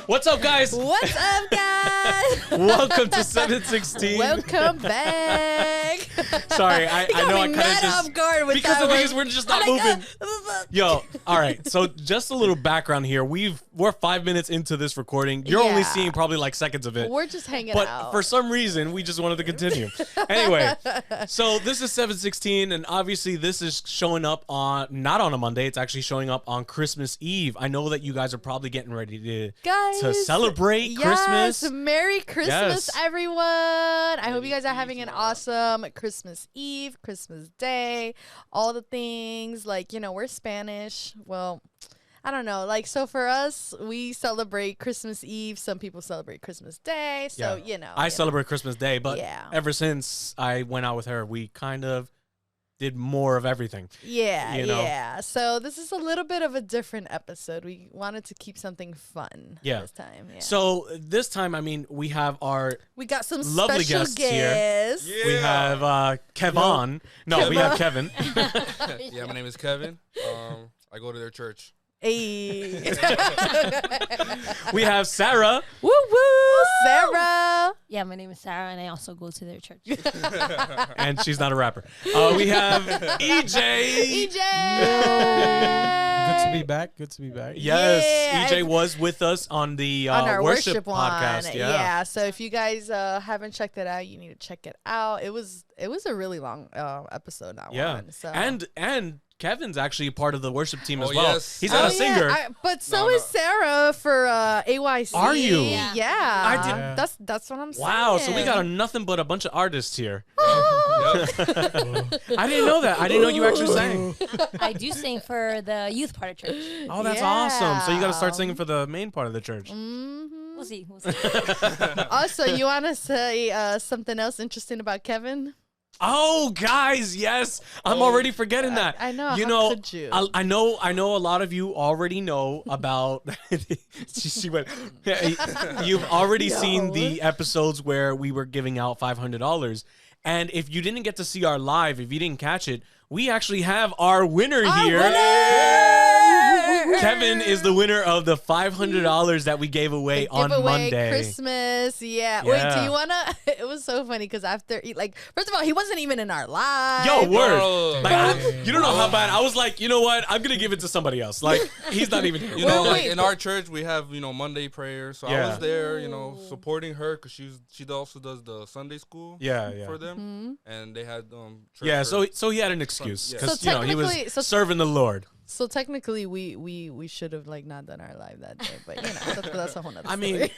What's up, guys? What's up, guys? Welcome to 7Sixteen. Welcome back. Sorry, I know I kind of just off guard with because that the thing one. is we're just not moving. Yo, all right. So just a little background here. We're 5 minutes into this recording. You're only seeing probably like seconds of it. We're just hanging But out. for some reason, we just wanted to continue. Anyway, so this is 716, and obviously this is showing up on not on a Monday. It's actually showing up on Christmas Eve. I know that you guys are probably getting ready to celebrate Christmas. Merry Christmas, Yes. everyone. I hope you guys are having an awesome Christmas Eve, Christmas Day, all the things. Like, you know, we're Spanish. Well, I don't know. Like, so for us, we celebrate Christmas Eve. Some people celebrate Christmas Day. So, you know. I celebrate Christmas Day, but Yeah. ever since I went out with her, we kind of did more of everything. Yeah, you know? yeah. So this is a little bit of a different episode. We wanted to keep something fun this time. Yeah. So this time, I mean, we have our we got some lovely special guests here. guests. Yeah. We have Kevon. No, we have Kevin. Yeah, my name is Kevin. I go to their church. Hey. We have Sarah. Woo woo, Sarah. Yeah, my name is Sarah, and I also go to their church. And she's not a rapper. We have EJ. EJ. Good to be back. Good to be back. Yes, Yeah, EJ was with us on the on our worship one. podcast. Yeah. So if you guys haven't checked it out, you need to check it out. It was a really long episode. That one. So. And Kevin's actually a part of the worship team as Oh, well. yes. He's not a singer. But so is Sarah for AYC. Are you? Yeah. I did- That's what I'm saying. Wow, so we got nothing but a bunch of artists here. Yep. I didn't know that. I didn't know you actually sang. I do sing for the youth part of church. Oh, that's awesome. So you got to start singing for the main part of the church. Mm-hmm. We'll see. We'll see. Also, you want to say something else interesting about Kevin? Oh, guys, yes. I'm already forgetting that. I know. You How know, could you? I know a lot of you already know about she went you've already seen the episodes where we were giving out $500. And if you didn't get to see our live, if you didn't catch it, we actually have our winner here. Kevin is the winner of the $500 that we gave away on Monday. Christmas. Yeah. Wait, do you want to? It was so funny because after, like, first of all, he wasn't even in our live. Yo, word. No. Like, you don't know how bad. I was like, you know what? I'm going to give it to somebody else. Like, he's not even here. You know, Wait, like in our church, we have, Monday prayer. So Yeah. I was there, supporting her because she also does the Sunday school Yeah. for them. And they had church Yeah, for- so he had an excuse Yeah. because So he was technically- serving the Lord. So technically, we should have like not done our live that day, but that's a whole nother I story. mean,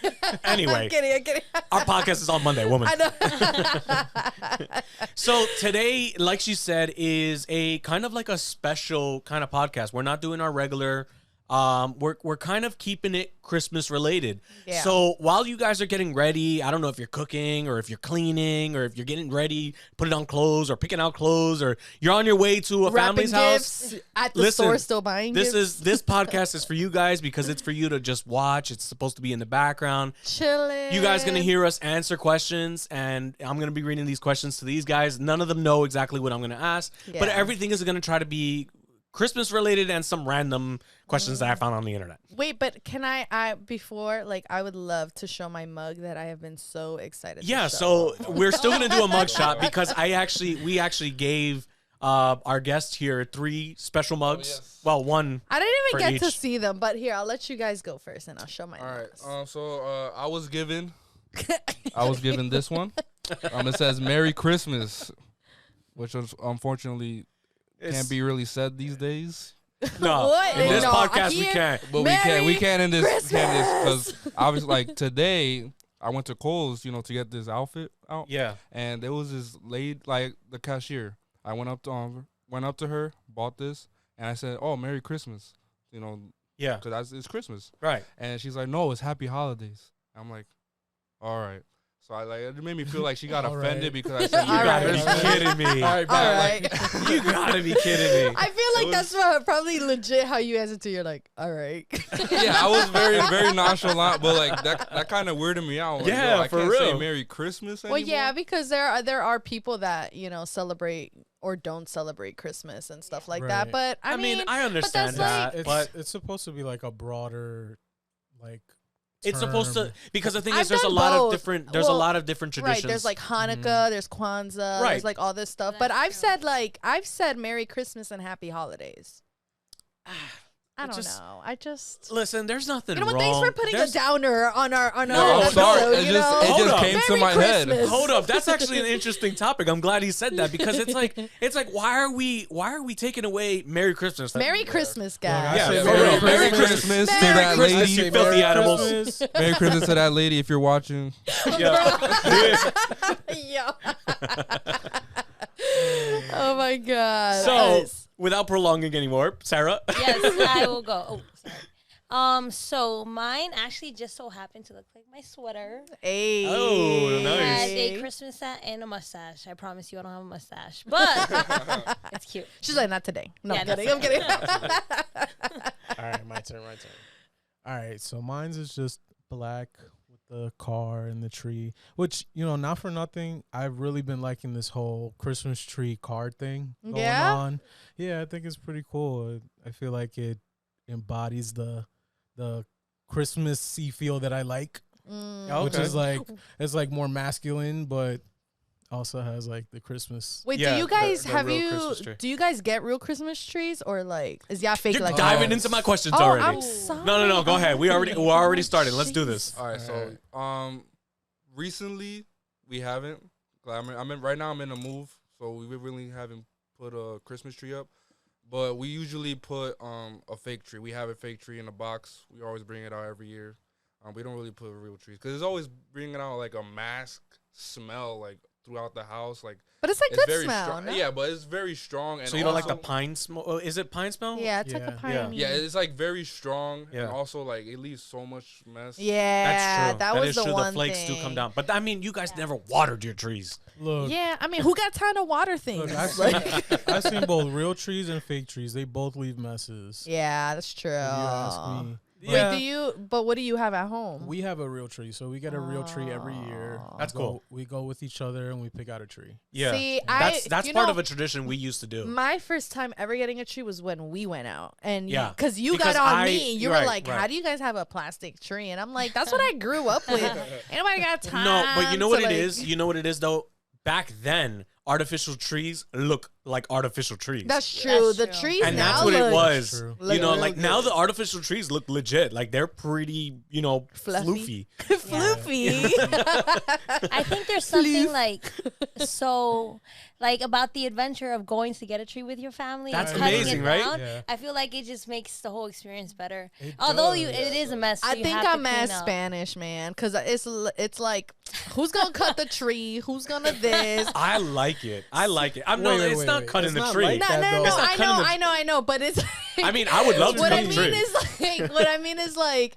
anyway, I'm kidding. our podcast is on Monday, woman. I know. So today, like she said, is a kind of like a special kind of podcast. We're not doing our regular. We're kind of keeping it Christmas related. Yeah. So while you guys are getting ready, I don't know if you're cooking or if you're cleaning or if you're getting ready, putting on clothes or picking out clothes or you're on your way to a Wrapping family's house. gifts at the store, still buying gifts. This podcast is for you guys because it's for you to just watch. It's supposed to be in the background. Chilling. You guys gonna hear us answer questions, and I'm gonna be reading these questions to these guys. None of them know exactly what I'm gonna ask, but Yeah. everything is gonna try to be Christmas related and some random questions that I found on the internet. Wait, but can I before, like, I would love to show my mug that I have been so excited Yeah, to show. so we're still gonna do a mug shot because we actually gave our guest here 3 special mugs. yes. Well, one. I didn't for even get to each. see them, but here, I'll let you guys go first and I'll show my All right. mugs. So I was given this one. It says Merry Christmas, which unfortunately can't be really said these days. No, What? in this No, podcast we here- can't. But Merry we can in this because Christmas! obviously, like today, I went to Kohl's, to get this outfit out. Yeah. And there was this lady, like the cashier. I went up to her, bought this, and I said, "Oh, Merry Christmas," Yeah. because it's Christmas. Right. And she's like, "No, it's Happy Holidays." I'm like, "All right." So it made me feel like she got All offended right. because I said, You All gotta right. be kidding me. All right, All bye. right. You gotta be kidding me. I feel like that's probably legit how you answer to. You're like, all right. Yeah, I was very, very nonchalant, but like that kind of weirded me out. Like, Yeah, I for can't real. say Merry Christmas anymore. Well, yeah, because there are people that celebrate or don't celebrate Christmas and stuff like that. Right. But I mean, I understand that's that, It's but it's supposed to be like a broader, like It's supposed to, term. because the thing I've is, there's a done lot both. of different. There's a Well, lot of different traditions. Right, there's like Hanukkah, there's Kwanzaa, Right. there's like all this stuff. But That's I've said Merry Christmas and Happy Holidays. I don't just- know. I just Listen, there's nothing you know what? wrong. Thanks for putting There's- a downer on our No, episode. sorry. It you just know? it Hold just up. came to Merry my head. Christmas. Hold up, that's actually an interesting topic. I'm glad he said that because it's like why are we taking away Merry Christmas? Merry Christmas, Look, I guys. Yeah, say for Merry, real. Merry Christmas. Christmas to Merry that Christmas, lady. you filthy animals. Christmas. Merry Christmas to that lady if you're watching. Yeah. Yeah. Oh my god. So Yes. without prolonging anymore, Sarah. Yes, I will go. Oh, sorry. So mine actually just so happened to look like my sweater. Hey. Oh, It nice. has a Christmas hat and a mustache. I promise you I don't have a mustache, but it's cute. She's like, not today. No, Yeah, I'm not kidding. I'm kidding. All right, my turn. All right, so mine's is just black with the car and the tree, which, not for nothing, I've really been liking this whole Christmas tree card thing going Yeah? on. Yeah, I think it's pretty cool. I feel like it embodies the Christmassy feel that I like, Mm. which Okay. is like, it's like more masculine, but also has like the Christmas. Wait, Yeah, do you guys the have real you? Christmas tree. Do you guys get real Christmas trees or like is y'all fake You're like diving that? into my questions Oh, already. I'm sorry. No, go ahead. We're already started. Let's do this. All right, so recently we haven't. Right now I'm in a move, so we really haven't put a Christmas tree up. But we usually put a fake tree. We have a fake tree in a box. We always bring it out every year. We don't really put real trees because it's always bringing out like a mask smell like throughout the house. Like But it's like it's good very smell. strong. No? Yeah, but it's very strong. And So you don't like the also- pine smell? Is it pine smell? Yeah, it's like Yeah. a pine. Yeah. Yeah, it's like very strong Yeah. and also like it leaves so much mess. Yeah, That's true. that was is the true. one The flakes thing. do come down. But I mean, you guys never watered your trees. Look, Yeah, I mean, who got time to water things? Look, I've Like- seen, I've seen both real trees and fake trees. They both leave messes. yeah, that's true. If you ask me. Wait, do you? But what do you have at home? We have a real tree, so we get a real tree every year. Aw. That's We cool. go- We go with each other and we pick out a tree. Yeah. See, that's you part know, of a tradition we used to do. My first time ever getting a tree was when we went out, and Yeah. because you Because got on I- me, you were right, like, right. "How do you guys have a plastic tree?" And I'm like, "That's what I grew up with. Ain't nobody got time." No, but you know to, what like- it is? You know what it is though? Back then, artificial trees look like artificial trees. That's true. That's the true. trees and now that's what it look was. True. Look You know, real like now good. the artificial trees look legit. Like they're pretty, Fluffy. floofy. floofy. I think there's something Floof. like so like about the adventure of going to get a tree with your family. That's and cutting amazing, it right? down. Yeah. I feel like it just makes the whole experience better. It Although does. it is a mess. So I you think have to I'm clean as up. Spanish, man, because it's like, who's gonna cut the tree? Who's gonna this? I like it. I like it. I'm Wait, not. wait, It's wait, not wait. cutting It's the not tree. like No, that, no, though. no. It's not I cutting know, the- I know, but it's. I mean, I would love to what cut I the mean tree. is like, what I mean is like,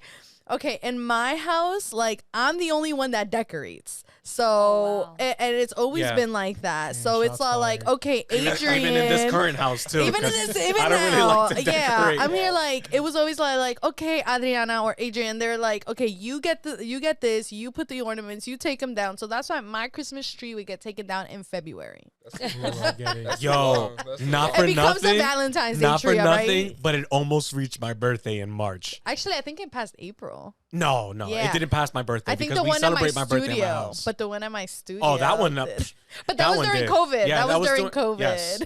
okay, in my house, like I'm the only one that decorates. So Oh, wow. and it's always Yeah. been like that. Damn, so it's shots all like, fired. okay, Adrian. Even in this current house too. Even in 'cause this, even I don't now, really like to yeah, decorate. I'm here like it was always like, okay, Adriana or Adrian, they're like, okay, you get this, you put the ornaments, you take them down. So that's why my Christmas tree would get taken down in February. That's Ooh, I get it. That's Yo, long. That's not long. for It becomes nothing. a Valentine's Day Not for tree, nothing, alright? but it almost reached my birthday in March. Actually, I think it passed April. No, Yeah. it didn't pass my birthday I think because the we one at my celebrate my birthday in my studio, house. but the one at my studio. Oh, that one, did. But that that was one during did. COVID. Yeah, that was during during- COVID. yes.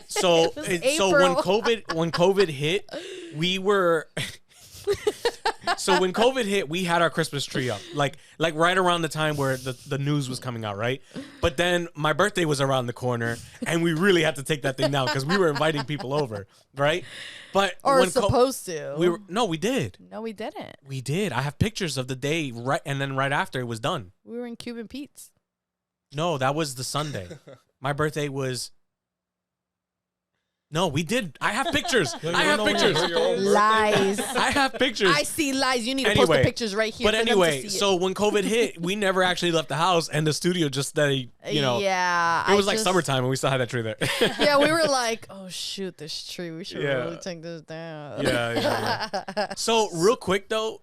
So was so when April. COVID hit, we were so when COVID hit, we had our Christmas tree up, like right around the time where the news was coming out, right? But then my birthday was around the corner, and we really had to take that thing down because we were inviting people over, right? But Or when supposed to. we did. No, we didn't. We did. I have pictures of the day right, and then right after it was done. We were in Cuban Pete's. No, that was the Sunday. My birthday was. No, we did. I have pictures. Yo, I you have know when pictures. your birthday is? Lies. I have pictures. I see lies. You need to post the Anyway, pictures right here. But for them to anyway, see so when COVID hit, we never actually left the house, and the studio just stayed. it. You know, yeah, it was like summertime, and we still had that tree there. Yeah, we were like, oh shoot, this tree. We should Yeah. really take this down. Yeah. So real quick though,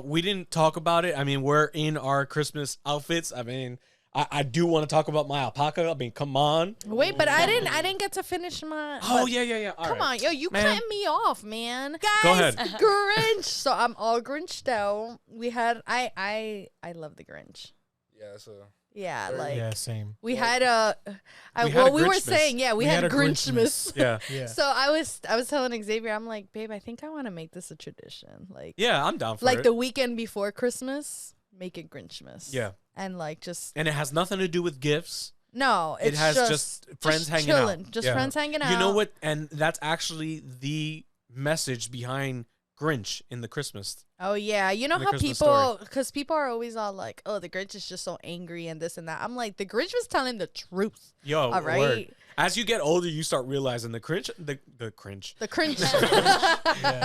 we didn't talk about it. I mean, we're in our Christmas outfits. I mean, I do want to talk about my alpaca. I mean, come on. Wait, but I didn't get to finish my. Oh, but- yeah. All Come right. on, yo, you Man. cutting me off, man. Guys, Go ahead. Grinch. So I'm all Grinched out. We had I love the Grinch. Yeah, so Yeah, Very- like Yeah, same. we had a. We had a we were Grinchmas. saying, yeah, we had a Grinchmas. Yeah. Yeah. So I was telling Xavier, I'm like, babe, I think I want to make this a tradition. Like, Yeah, I'm down for like it. the weekend before Christmas, make it Grinchmas. Yeah. And like just And it has nothing to do with gifts. no, it's It has just friends hanging chilling, out. just Yeah. friends hanging out. You know what? And that's actually the message behind Grinch in the Christmas. Oh yeah, you know The how Christmas people, because people are always all like, "Oh, the Grinch is just so angry and this and that." I'm like, the Grinch was telling the truth. Yo, All right, word. As you get older, you start realizing the Grinch, the Grinch, the Grinch.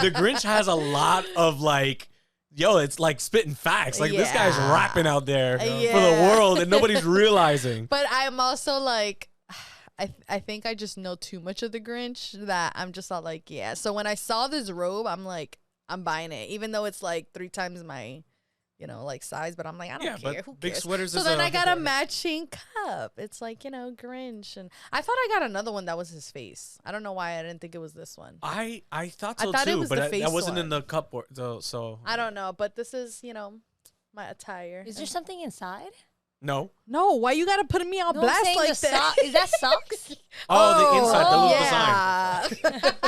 the Grinch has a lot of like, yo, it's like spitting facts. Like this guy's Yeah. rapping out there for the Yeah. world, and nobody's realizing. But I'm also like, I think I just know too much of the Grinch that I'm just all like, yeah. So when I saw this robe, I'm like, I'm buying it, even though it's like 3 times my, like size. But I'm like, I don't Yeah, care. but Who big cares? sweaters So is then a- I got a matching cup. It's like Grinch, and I thought I got another one that was his face. I don't know why I didn't think it was this one. I thought I so thought it too, was but the face that wasn't in one. the cup. So I don't know, but this is my attire. Is there something inside? no. No, why you gotta put me on No, I'm blast saying like the that? Is that socks? Oh, the inside, the little design.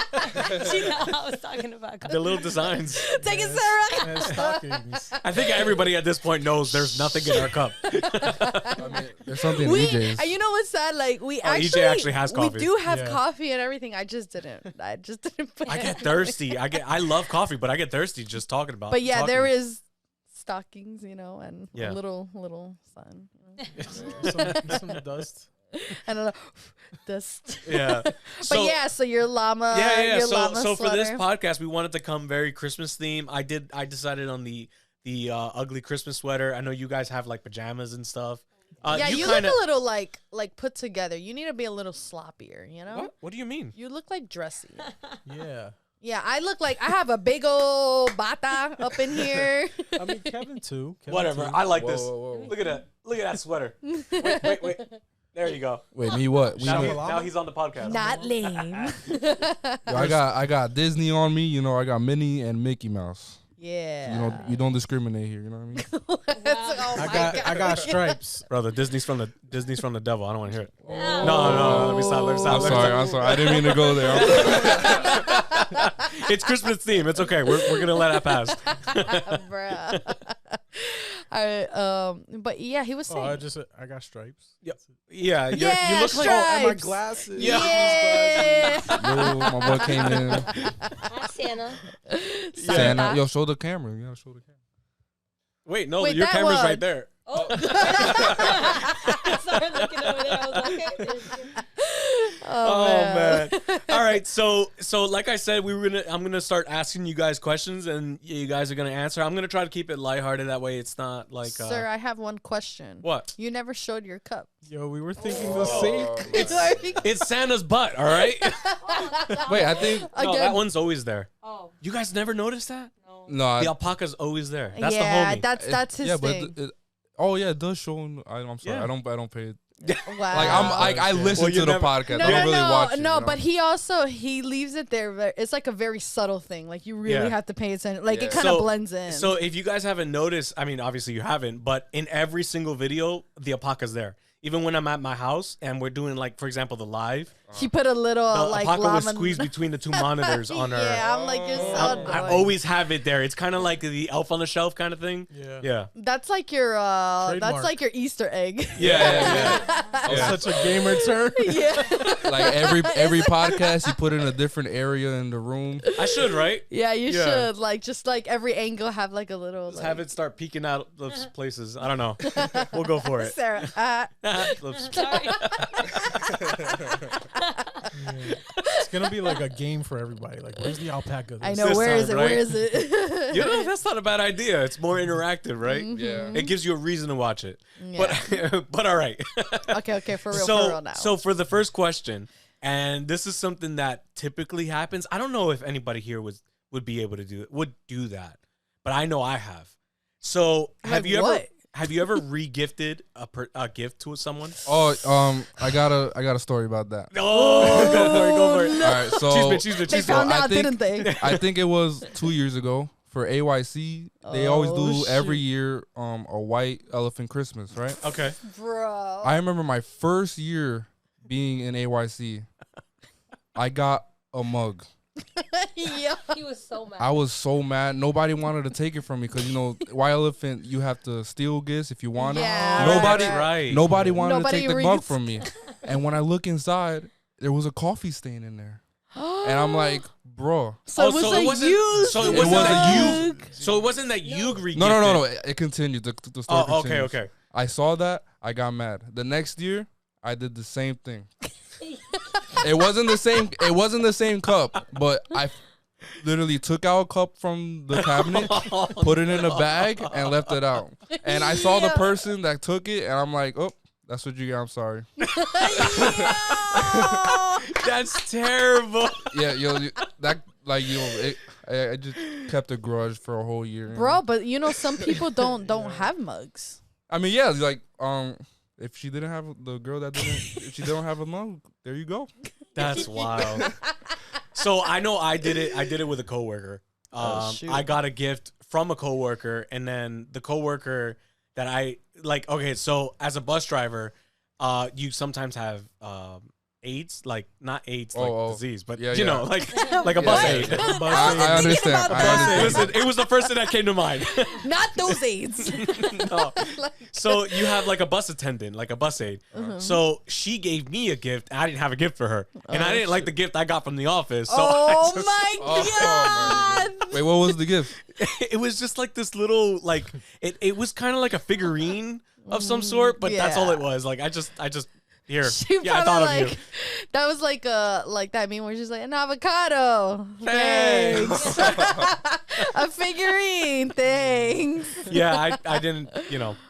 yeah. She know I was talking about. The little designs. Take it, Sarah. And stockings. I think everybody at this point knows there's nothing in our cup. I mean, there's something in We, EJ's. you know what's sad? Like we EJ actually has coffee. We do have Yeah. coffee and everything. I just didn't. Put I it get in. thirsty. I love coffee, but I get thirsty just talking about. But yeah, talking. there is stockings, and Yeah. a little sun, some dust. and a dust. Yeah. But yeah, so your llama. Yeah. Your So llama for this sweater. podcast, we wanted to come very Christmas theme. I decided on the ugly Christmas sweater. I know you guys have like pajamas and stuff. Yeah, you kinda, look a little like put together. You need to be a little sloppier, What do you mean? You look like dressy. Yeah. Yeah, I look like I have a big old bata up in here. I mean, Kevin too. Kevin Whatever. too. I like Whoa, this. whoa, whoa. Look at that. Look at that sweater. Wait. There you go. Wait, me what? Now, Me- now he's on the podcast. Not lame. Yo, I got Disney on me. I got Minnie and Mickey Mouse. Yeah. You don't discriminate here. You know what I mean? Oh my God. I got stripes. Brother, Disney's from the devil. I don't want to hear it. No. Let me stop. I'm sorry. I didn't mean to go there. I'm sorry. It's Christmas theme. It's okay. We're gonna let that pass. Bruh. All right, but yeah, he was Oh, saying. I got stripes. Yeah. Yeah, you look like. stripes. And my glasses. Yeah. Yo, my boy came in. Hi, Santa. Santa. Yo, show the camera. You gotta show the camera. Wait, no, Wait, your that camera's one. right there. Oh. I started looking over there. I was like, okay. there's you. Oh man. All right, so like I said, I'm gonna start asking you guys questions, and you guys are gonna answer. I'm gonna try to keep it lighthearted. That way, it's not like Sir, I have one question. what? You never showed your cup. Yo, we were thinking the same. It's Santa's butt. All right. Wait, I think No, Again. that one's always there. Oh, You guys never noticed that? no. no. The alpaca's always there. That's yeah, the homie. that's his yeah, thing. but oh yeah, it does show. I'm sorry. Yeah. I don't pay it. Wow. Like I listen Well, you to the never- podcast. No, I don't really no, watch it. no, you know? but he leaves it there. It's like a very subtle thing. Like you really Yeah. have to pay attention. Like it Yeah. kind of blends in. So if you guys haven't noticed, I mean, obviously you haven't, but in every single video, the alpaca's there. Even when I'm at my house and we're doing, like, for example, the live, he put a little the like alpaca was llama. squeezed between the two monitors on her. Yeah, I'm like you're so I annoying. always have it there. It's kind of like the elf on the shelf kind of thing. Yeah. Yeah. That's like your that's Trademark. like your Easter egg. Yeah. I'm such a gamer, sir. yeah. like every podcast, you put in a different area in the room. I should, right? Yeah, you Yeah. should like just like every angle have like a little. Just Like, have it start peeking out those places. I don't know. We'll go for it. Sarah. Sorry. It's gonna be like a game for everybody. Like, where's the alpaca? I know This where is time, it? right? Where is it? You know, that's not a bad idea. It's more interactive, right? Mm-hmm. Yeah. It gives you a reason to watch it. Yeah. But all right. okay, for real now. So for the first question, and this is something that typically happens. I don't know if anybody here would be able to do that, but I know I have. So Like what? have you ever re-gifted a gift to someone? Oh, I got a story about that. Oh, go for it. All right, so They found out, didn't they? I think it was 2 years ago for AYC. They always do every year a white elephant Christmas, right? Okay. Bro. I remember my first year being in AYC. I got a mug. Yeah. He was so mad. I was so mad. Nobody wanted to take it from me because, you know, white elephant, you have to steal gifts if you want Yeah, it. Nobody, right. nobody wanted Nobody to take the reads. mug from me. And when I look inside, there was a coffee stain in there. And I'm like, bro. So it was a used. So it It wasn't was that a you. So it wasn't that you re-gifted. No. It continued. The story Oh, okay, continues. okay. I saw that. I got mad. The next year, I did the same thing. It wasn't the same cup, but I literally took out a cup from the cabinet, put it in a bag, and left it out. And I saw the person that took it, and I'm like, oh, that's what you got. I'm sorry. That's terrible. Yeah, I just kept a grudge for a whole year. Bro, but you know, some people don't have mugs. I mean, yeah, like if she didn't have the girl that didn't, if she don't have a mug, there you go. That's wild. So I know I did it with a coworker. Shoot. I got a gift from a coworker, and then the coworker that I like. Okay, so as a bus driver, you sometimes have AIDS, like not AIDS, like disease, but Yeah, you yeah. know, like a bus aid. I understand. I understand. Listen, it was the first thing that came to mind. Not those AIDS. No. So you have like a bus attendant, like a bus aide. So she gave me a gift. I didn't have a gift for her, and I didn't like the gift I got from the office. So Oh I just, my god! Wait, what was the gift? it was just like this little like it was kind of like a figurine of some sort, but that's all it was. Like I just here. She Yeah, I probably thought of like you. that was like that meme where she's like an avocado. Thanks. A figurine. Thanks. Yeah, I didn't,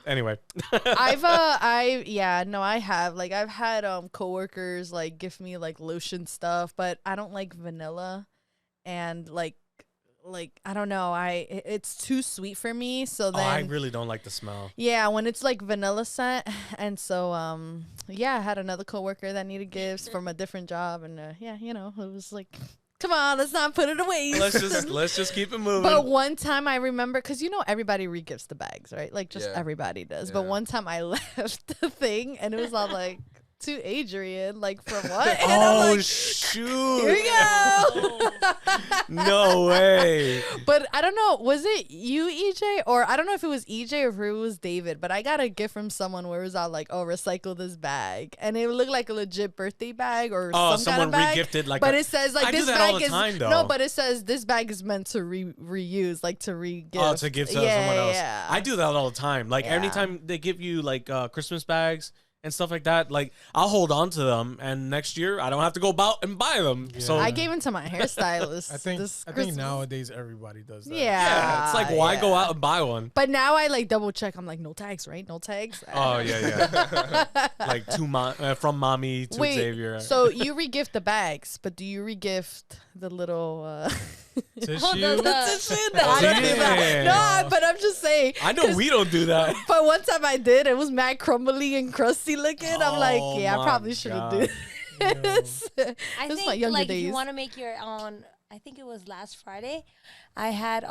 anyway. I have like I've had coworkers like give me like lotion stuff, but I don't like vanilla, and like I don't know, it's too sweet for me. So then I really don't like the smell. yeah, when it's like vanilla scent, and so I had another coworker that needed gifts from a different job, and it was like, come on, let's not put it away. Let's just keep it moving. But one time I remember, because everybody re-gifts the bags, right? Like just Yeah. everybody does. Yeah. But one time I left the thing, and it was all like, to Adrian, like from what? And I'm like, shoot. here we go. No way. But I don't know, was it you, EJ? Or I don't know if it was EJ or if it was David, but I got a gift from someone where it was all like, oh, recycle this bag. And it looked like a legit birthday bag or some someone kind of bag. re-gifted like But it says like I do this that bag all the is time, though. no, but it says this bag is meant to reuse, like to re-gift. Oh, to give to someone else. Yeah. I do that all the time. Like Yeah. anytime they give you like Christmas bags and stuff like that, like I'll hold on to them, and next year I don't have to go out and buy them. Yeah. So I gave them to my hairstylist. I think this I think Christmas. nowadays everybody does that. Yeah. it's like why go yeah. out and buy one? But now I like double check. I'm like, no tags, right? No tags. Oh yeah. Like from mommy to Wait, Xavier. so you regift the bags, but do you regift the little Tissue. Oh, the- tissue? No, I don't do that. Yeah. No, but I'm just saying. I know we don't do that. But one time I did. It was mad crumbly and crusty looking. I'm like, Oh yeah, I my probably shouldn't do God. this. I This is my think younger like if days. you want to make your own, I think it was last Friday, I had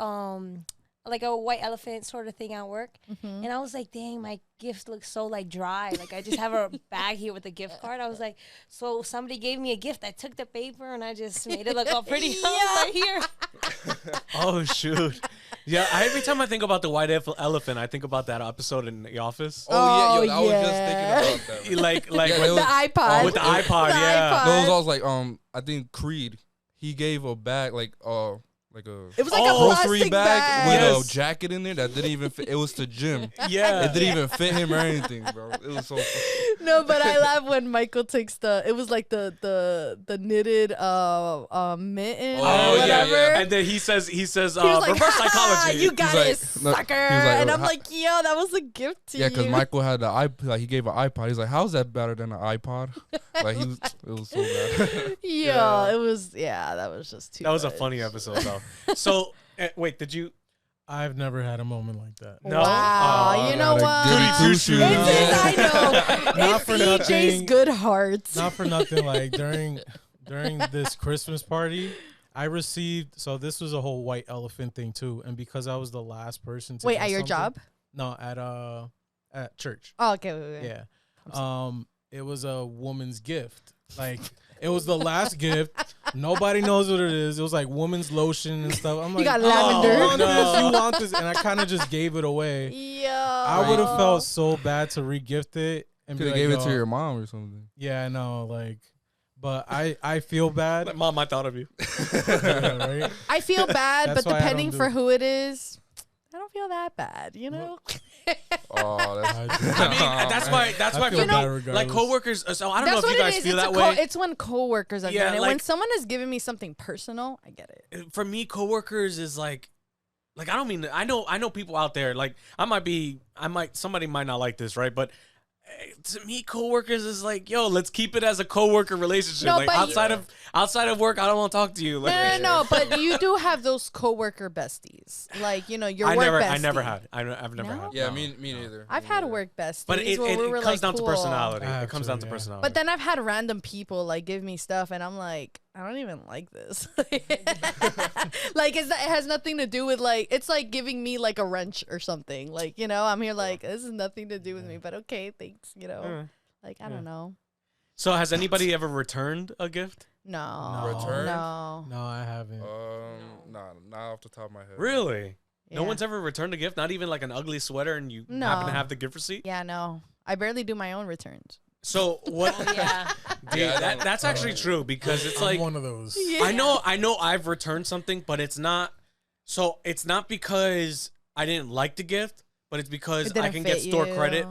like a white elephant sort of thing at work, Mm-hmm. and I was like, dang, my gift looks so like dry. Like I just have a bag here with a gift card. I was like, so somebody gave me a gift. I took the paper and I just made it look all pretty. I was like, here. Oh shoot. Yeah, every time I think about the white elephant, I think about that episode in The Office. Oh, yeah, I was yeah. just thinking about that. Like Yeah, With it the was- iPod. with the iPod, The yeah. iPod. Those I was like, I think Creed, he gave a bag like a It was like Oh. a grocery plastic bag with Yes. a jacket in there that didn't even fit. It was to Jim. Yeah. It didn't even fit him or anything, bro. It was so. No, but I laugh when Michael takes it was like the knitted mitten Oh, or yeah, whatever. yeah. And then he says He was like, reverse "Ha ha, psychology. you got He's it, like- no, sucker. he was like, and I'm "Ha-" like, yo, that was a gift to Yeah, you. because Michael had the iPod. Like he gave an iPod. He's like, "How's that better than an iPod?" Like it was so bad. Yeah, it was. Yeah, that was just too. That was a much. funny episode though. So wait, did you? I've never had a moment like that. No? Wow, Oh, you know gotta what? goody two-shoes. I know. Not It's for EJ's nothing. good heart. Not for nothing. Like during this Christmas party, I received. So this was a whole white elephant thing too, and because I was the last person to Wait, get at your something- job? No, at church. Oh, okay. Wait. Yeah. It was a woman's gift. Like it was the last gift. Nobody knows what it is. It was like woman's lotion and stuff. I'm like, got "Oh, lavender." you want No. this? You want this? And I kind of just gave it away. Yo. I would have felt so bad to regift it and Could be have like, gave it to "Yo, your mom or something. Yeah, I know. Like, but I feel bad. Like, Mom, I thought of you. Right? I feel bad, That's but why I depending don't for do- who it is, I don't feel that bad, you know? Oh, that's. I mean, that's why. That's I why. feel people, bad like regardless. coworkers. So I don't know That's if you what guys it is. feel It's that a way. it's when coworkers are Yeah, doing it. When like- someone is giving me something personal, I get it. For me, coworkers is like I don't mean I know people out there like somebody might not like this, right? But to me, coworkers is like, yo, let's keep it as a coworker relationship. No, like but outside of work, I don't want to talk to you. Like, No, but you do have those coworker besties, like your I work never, bestie. I never had. I've never No? had. Yeah, no. me neither. I've Me had neither. work besties, But it where we were comes like, down to cool. personality. I It have comes to, down to yeah. personality. But then I've had random people like give me stuff, and I'm like, I don't even like this. Like it has nothing to do with like it's like giving me like a wrench or something. Like I'm here like this is nothing to do with me, but okay, thanks. Like I don't know. So has anybody ever returned a gift? No. Return? No. No, I haven't. Nah, not off the top of my head. Really? No Yeah. one's ever returned a gift? Not even like an ugly sweater and you happen No. to have the gift receipt? Yeah, no. I barely do my own returns. So what Oh, yeah. Dude, Yeah, I don't- that's actually true because it's I'm like one of those. I know I've returned something, but it's not because I didn't like the gift, but it's because It I didn't can get fit store you. credit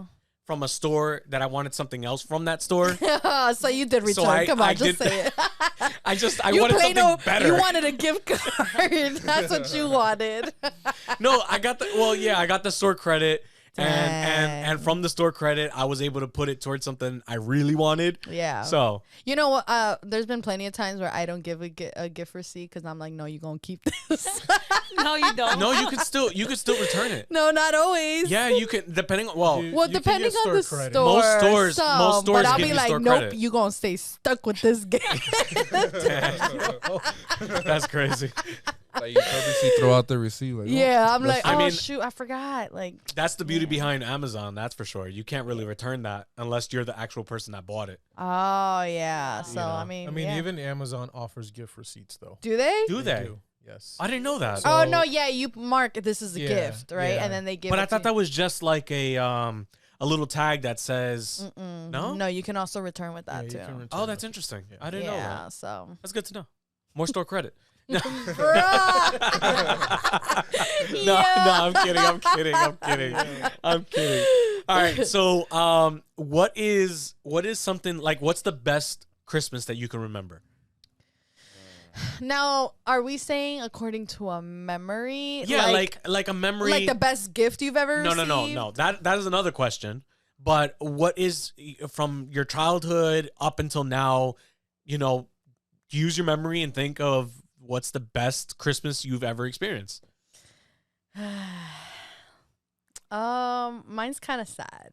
from a store that I wanted something else from that store. So you did return. So I Come on, did- just say it. I You wanted plain something old- better. You wanted a gift card. That's what you wanted. No, I got the store credit. And Dang. from the store credit, I was able to put it towards something I really wanted. Yeah. So You know what? There's been plenty of times where I don't give a gift receipt because I'm like, no, you're gonna keep this. No, you don't. no, you could still return it. No, not always. Yeah, you can depending on well. You- Well, can depending get on the store credit. store. Most stores but I'll give be you like, store nope, credit. you gonna stay stuck with this gift. That's crazy. Like you purposely throw out the receipt. Like, Yeah, I'm that's- like, I oh mean- shoot, I forgot. Like, That's the beauty behind Amazon. That's for sure. You can't really return that unless you're the actual person that bought it. oh yeah. So know. I mean, I mean, yeah. even Amazon offers gift receipts though. do they? Do they? do. Yes. I didn't know that. So- Oh no, yeah, you mark this is a Yeah, gift, right? yeah. And then they give. But it I thought to that was just like a little tag that says. Mm-mm. No? No, you can also return with Yeah, that you too. can return Oh, that's it. interesting. Yeah. I didn't know Yeah, that. so. That's good to know. More store credit. Bruh. No, I'm kidding. I'm kidding. All right. So, what is something like? What's the best Christmas that you can remember? Now, are we saying according to a memory? Yeah, like a memory. like the best gift you've ever no, received? no. That is another question. But what is from your childhood up until now? Use your memory and think of what's the best Christmas you've ever experienced. Mine's kind of sad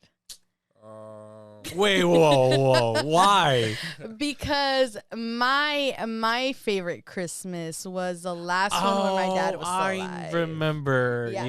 Wait, whoa, why? because my favorite Christmas was the last one when my dad was still I alive. remember. Yes.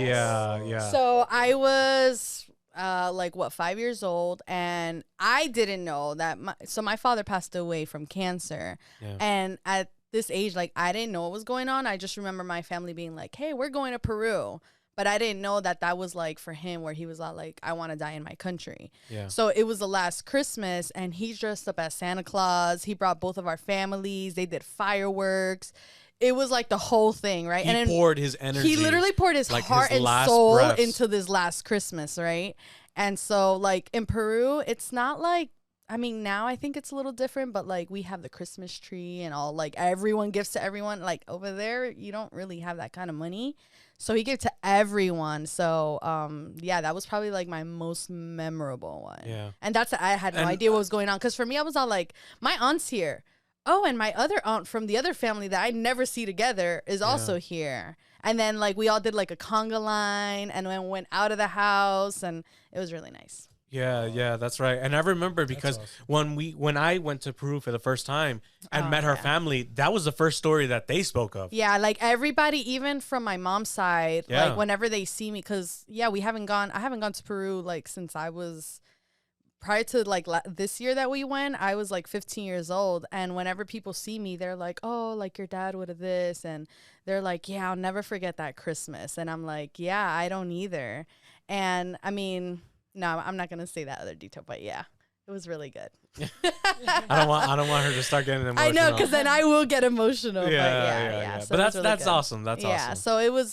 Yeah. So I was 5 years old, and I didn't know that. My father passed away from cancer, Yeah. and at this age, like I didn't know what was going on. I just remember my family being like, "Hey, we're going to Peru." But I didn't know that was like for him where he was like, I want to die in my country. Yeah. So it was the last Christmas, and he dressed up as Santa Claus. He brought both of our families. They did fireworks. It was like the whole thing, right? He and then poured his energy. he literally poured his like heart his and last soul breaths. into this last Christmas, right? And so like in Peru, it's not like, I mean, now I think it's a little different, but like we have the Christmas tree and all, like everyone gives to everyone. Like over there, you don't really have that kind of money. So he gave to everyone. So yeah, that was probably like my most memorable one. Yeah. And I had no And, idea what was going on. Because for me, I was all like, my aunt's here. Oh, and my other aunt from the other family that I never see together is also here. And then like we all did like a conga line and then went out of the house and it was really nice. Yeah, that's right. And I remember because awesome. when I went to Peru for the first time and Oh, met her yeah. family, that was the first story that they spoke of. Yeah, like everybody, even from my mom's side, Yeah. like whenever they see me, because I haven't gone to Peru like since I was prior to like this year that we went, I was like 15 years old. And whenever people see me, they're like, oh, like your dad would have this. And they're like, yeah, I'll never forget that Christmas. And I'm like, yeah, I don't either. And I mean, no, I'm not going to say that other detail, but yeah, it was really good. I don't want her to start getting emotional. I know, because then I will get emotional. Yeah. So But it was that's really good. awesome. That's Yeah, awesome. so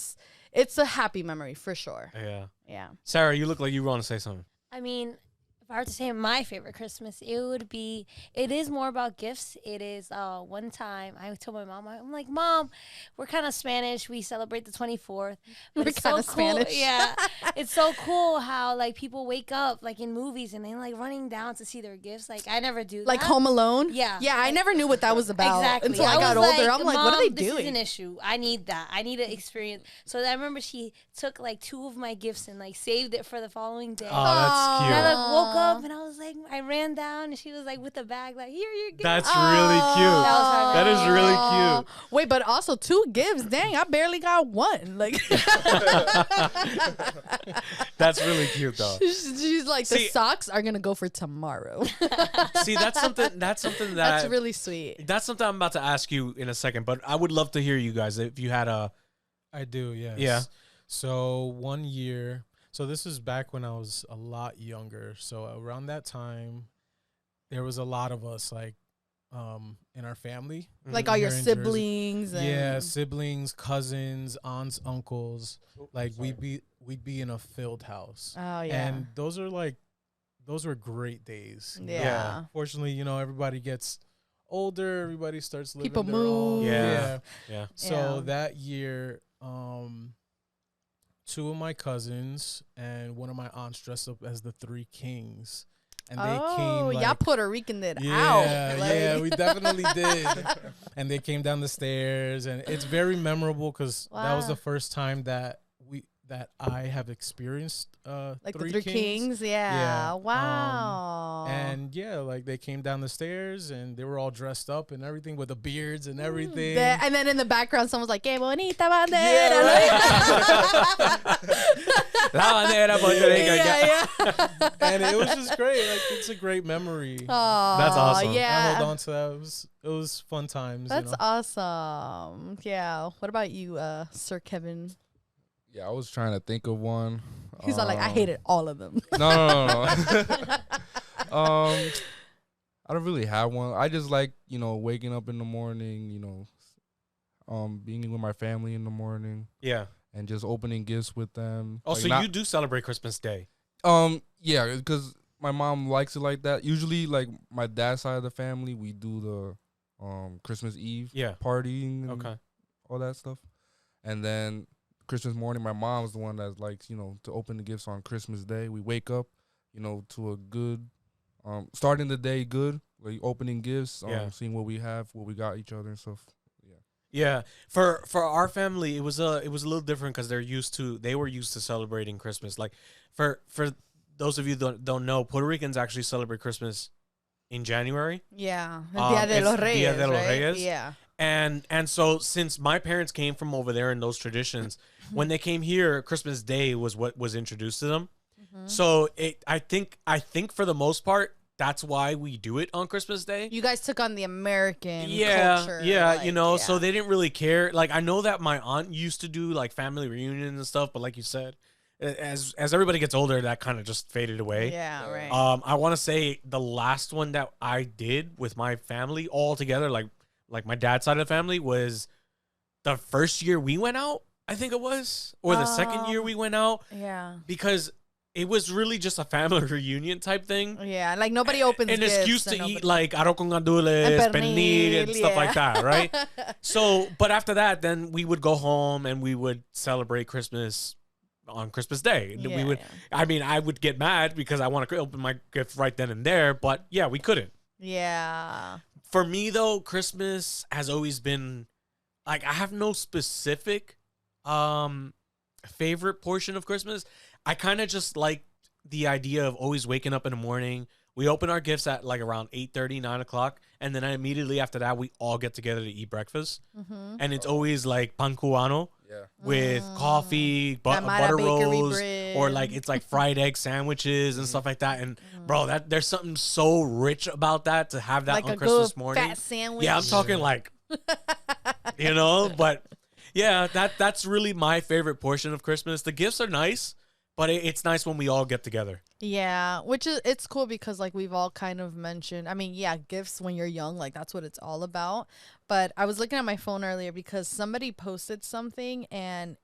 it's a happy memory for sure. Yeah. Yeah. Sarah, you look like you want to say something. I mean, if I were to say my favorite Christmas, it is more about gifts. It is one time I told my mom, I'm like, Mom, we're kind of Spanish. We celebrate the 24th. But We're it's so kinda cool. Spanish. Yeah. It's so cool how like people wake up like in movies and they're like running down to see their gifts. Like I never do Like that. Home Alone? Yeah. Yeah, I never knew what that was about Exactly. until I got was older. I'm like, what are they Mom, This is doing? an issue. I need that. I need to experience. So I remember she took like 2 of my gifts and like saved it for the following day. Oh, that's And cute. I like woke up and I was like, I ran down and she was like with the bag, like, here you go. That's really cute. That was That is really Aw. cute. Wait, but also 2 gifts. Dang, I barely got one. Like That's really cute though. she's like, the See- socks are gonna go for tomorrow. See, that's something That's that really sweet. that's something I'm about to ask you in a second, but I would love to hear you guys if you had a I do, yes. Yeah. So one year, so this is back when I was a lot younger. So around that time, there was a lot of us like in our family. Like all your Here in Jersey. siblings and Yeah, siblings, cousins, aunts, uncles. Like we'd be in a filled house. Oh yeah. And those were great days. you know. Yeah. Fortunately, everybody gets older, everybody starts living People their own. move. Yeah. Yeah. So Yeah. that year, 2 of my cousins and one of my aunts dressed up as the 3 kings. And they came like, y'all Puerto Rican it yeah, out. Like- yeah, we definitely did. And they came down the stairs, and it's very memorable because that was Wow. the first time that I have experienced like three the 3 kings. Yeah. Yeah, Wow. And yeah, like they came down the stairs and they were all dressed up and everything with the beards and everything. And then in the background, someone's like, "Que bonita bandera." Yeah, La bandera Puerto Rico. yeah. And it was just great. Like it's a great memory. That's awesome. I Yeah. hold on to that. It was fun times. That's awesome. Yeah. What about you, Sir Kevin? Yeah, I was trying to think of one. He's not like, I hated all of them. No. I don't really have one. I just like, waking up in the morning, being with my family in the morning Yeah. and just opening gifts with them. Oh, Like, so not- you do celebrate Christmas Day? Yeah, because my mom likes it like that. Usually, like my dad's side of the family, we do the Christmas Eve Yeah. partying and Okay. all that stuff. And then Christmas morning, my mom's the one that likes, to open the gifts on Christmas Day. We wake up, to a good, starting the day good, like opening gifts, Yeah. seeing what we have, what we got each other and stuff. Yeah, for our family, it was a little different because they were used to celebrating Christmas. Like for those of you that don't know, Puerto Ricans actually celebrate Christmas in January, Yeah. Dia de it's los Reyes. Dia de los right? Reyes. Yeah. and so since my parents came from over there in those traditions, when they came here, Christmas Day was what was introduced to them. So I think for the most part, that's why we do it on Christmas Day. You guys took on the American culture. Yeah, like, so they didn't really care. Like, I know that my aunt used to do like family reunions and stuff, but like you said, as everybody gets older, that kind of just faded away. Yeah, right. I want to say the last one that I did with my family all together, like my dad's side of the family, was the first year we went out, I think it was, or the second year we went out, yeah. because it was really just a family reunion type thing. Yeah, like nobody opens An gifts excuse to and eat nobody- like arroz con gandules, And pernil, and pernil, stuff like yeah. that, right? So, but after that, then we would go home and we would celebrate Christmas on Christmas Day. Yeah, We would, yeah. I mean, I would get mad because I want to open my gift right then and there, but yeah, we couldn't. Yeah. For me though, Christmas has always been like I have no specific favorite portion of Christmas. I kind of just like the idea of always waking up in the morning. We open our gifts at like around 8:30, 9 o'clock, and then immediately after that, we all get together to eat breakfast. Mm-hmm. And it's always like pan cubano Yeah. with coffee, That butter bakery rolls, bread. or like it's like fried egg sandwiches and stuff like that. And bro, there's something so rich about that to have that like on a Christmas good morning. fat sandwich. Yeah, I'm talking like, but yeah, that's really my favorite portion of Christmas. The gifts are nice, but it's nice when we all get together. Yeah, which is it's cool because like we've all kind of mentioned. I mean, yeah, gifts when you're young, like that's what it's all about. But I was looking at my phone earlier because somebody posted something and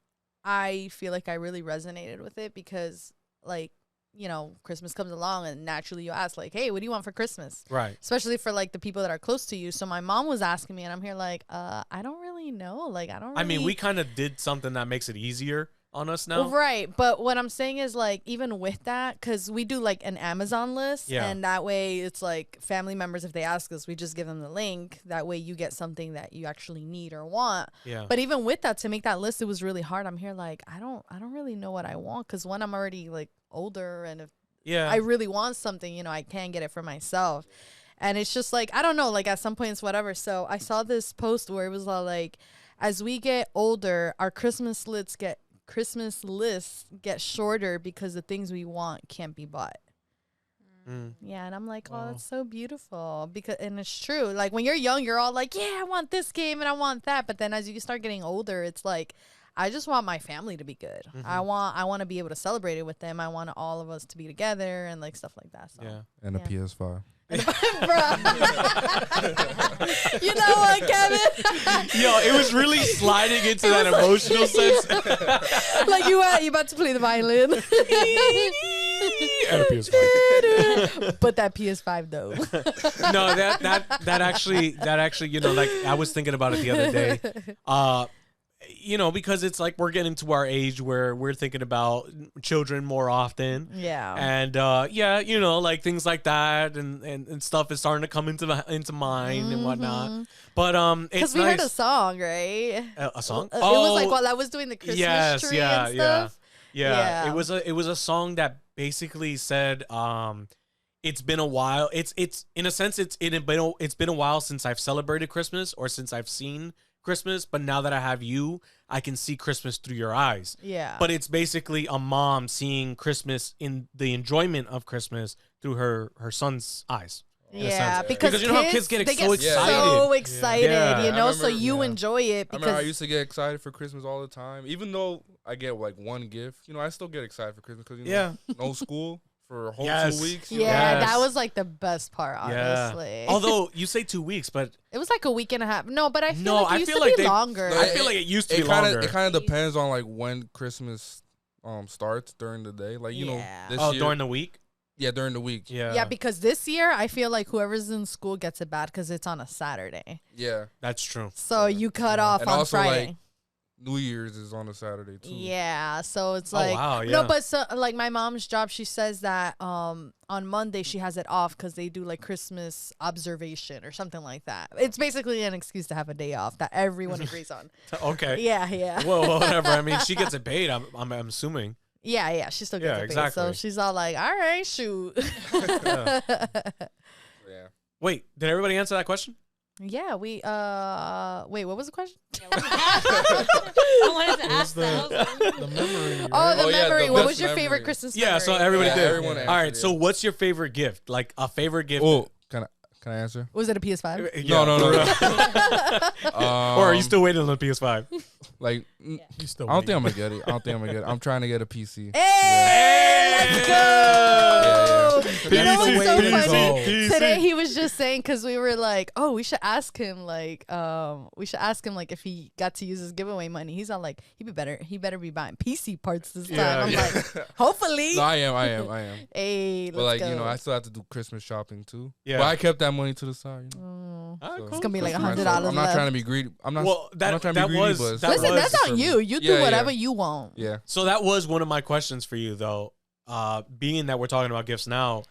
I feel like I really resonated with it because like, you know, Christmas comes along and naturally you ask like, "Hey, what do you want for Christmas?" Right. Especially for like the people that are close to you. So my mom was asking me and I'm here like, I don't really know. Like I don't really I mean, we kind of did something that makes it easier on us now. Well, right, but what I'm saying is like even with that, because we do like an Amazon list, Yeah. and that way it's like family members if they ask us, we just give them the link. That way you get something that you actually need or want. Yeah. But even with that, to make that list, it was really hard. I'm here like I don't really know what I want because one, I'm already like older, and if Yeah. I really want something, you know, I can get it for myself. And it's just like I don't know, like at some point it's whatever. So I saw this post where it was like, as we get older, our Christmas lists get shorter because the things we want can't be bought. Mm. Yeah, and I'm like, oh, Wow. that's so beautiful and it's true. Like when you're young, you're all like, yeah, I want this game and I want that. But then as you start getting older, it's like, I just want my family to be good. Mm-hmm. I want to be able to celebrate it with them. I want all of us to be together and like stuff like that. So. Yeah. And a Yeah. PS5. Bruh. You know what, Kevin? Yo, it was really sliding into that emotional sense. Like you about to play the violin. And a PS5. But that PS5 though. No, that actually, you know, like I was thinking about it the other day. You know, because it's like we're getting to our age where we're thinking about children more often. Yeah. And yeah, you know, like things like that and stuff is starting to come into mind and whatnot. But it's Because we nice. heard a song, right? A song? It was like while I was doing the Christmas Yes, tree yeah, and yeah. stuff. Yeah, Yeah. it was a song that basically said it's been a while. It's in a sense it's been a while since I've celebrated Christmas or since I've seen Christmas, but now that I have you, I can see Christmas through your eyes. Yeah. But it's basically a mom seeing Christmas in the enjoyment of Christmas through her son's eyes. in a yeah, sense. because you know how kids get they so get excited. so excited, Yeah. you know. I So remember- you yeah. enjoy it I remember I because used to get excited for Christmas all the time. Even though I get like one gift, you know, I still get excited for Christmas because, you know, no school for a whole Yes. 2 weeks. you yeah, know? Yes. that was like the best part, Yeah. honestly. Although you say 2 weeks, but it was like a week and a half. No, but I feel No, like it I used feel to like be they- longer. No, I feel like it used to be It kind longer. of depends on like when Christmas starts during the day. Like, you Yeah. know, this oh, year, during the week. during the week. Yeah, Yeah, because this year I feel like whoever's in school gets it bad because it's on a Saturday. Yeah. that's true. So you cut off And on also, Friday. like, New Year's is on a Saturday too. Yeah, so it's Oh, like wow, no, yeah. but so like my mom's job, she says that on Monday she has it off because they do like Christmas observation or something like that. It's basically an excuse to have a day off that everyone agrees on. Okay. Yeah, yeah, Well, whatever. I mean, she gets it paid. I'm assuming. yeah. She still gets Yeah, it paid. So exactly. she's all like, "All right, shoot." Yeah. Yeah. Wait, did everybody answer that question? Yeah, we wait, what was the question? I wanted to It was ask that. the memory. Oh, right? the Oh, yeah, memory. the what best was your favorite memory. Christmas Yeah, memory? so everybody Yeah, did. everyone All right. answered, So yeah. what's your favorite gift? Like a favorite gift? Oh, can I answer? Was it a PS5? Yeah. No. Or are you still waiting on the PS5? Like, You still I don't think wait. I'm gonna get it. I don't think I'm gonna get it. I'm trying to get a PC. Hey, let's go! You know what's so PC. funny? PC. Today he was just saying because we were like, oh, we should ask him like, if he got to use his giveaway money. He's all like, he better be buying PC parts this time. Yeah, I'm yeah. like, hopefully. No, I am. Hey, But let's like, go. you know, I still have to do Christmas shopping too. Yeah. But I kept that money to the side. You know? Mm. Ah, So- cool. It's gonna be like For myself. $100 I'm not left. trying to be greedy. I'm not. Well, I'm not trying to that be greedy, was- but that Listen, was that's for on me. you. You do Yeah, whatever yeah. you want. Yeah. So that was one of my questions for you, though. Being that we're talking about gifts now,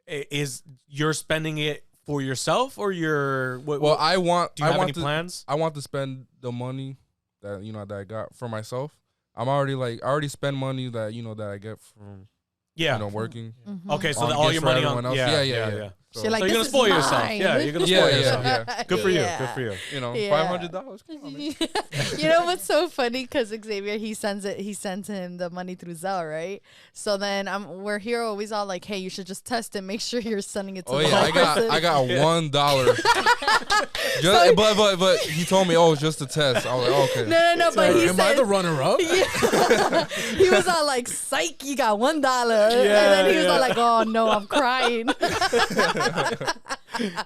is you're spending it for yourself or your? Well, I want. do you I have want any to, plans? I want to spend the money that that I got for myself. I'm already I already spend money that that I get from Yeah. working. Okay, so on all gifts your for money everyone on. else. Yeah. So, She like, So you're this gonna is spoil yourself. mine. Yeah, you're gonna Yeah, spoil yeah, yourself. yeah. Good for you. Yeah. Good for you. Yeah. $500. Come on, man. You know what's so funny? Because Xavier, he sends him the money through Zelle, right? So then we're here always all like, hey, you should just test it. Make sure you're sending it to Oh the yeah, right person. I got $1. But he told me, it's just a test. I was like, okay. No, but he Am I said, the runner-up? yeah. He was all like, psych, you got $1. And then he was all like, oh no, I'm crying.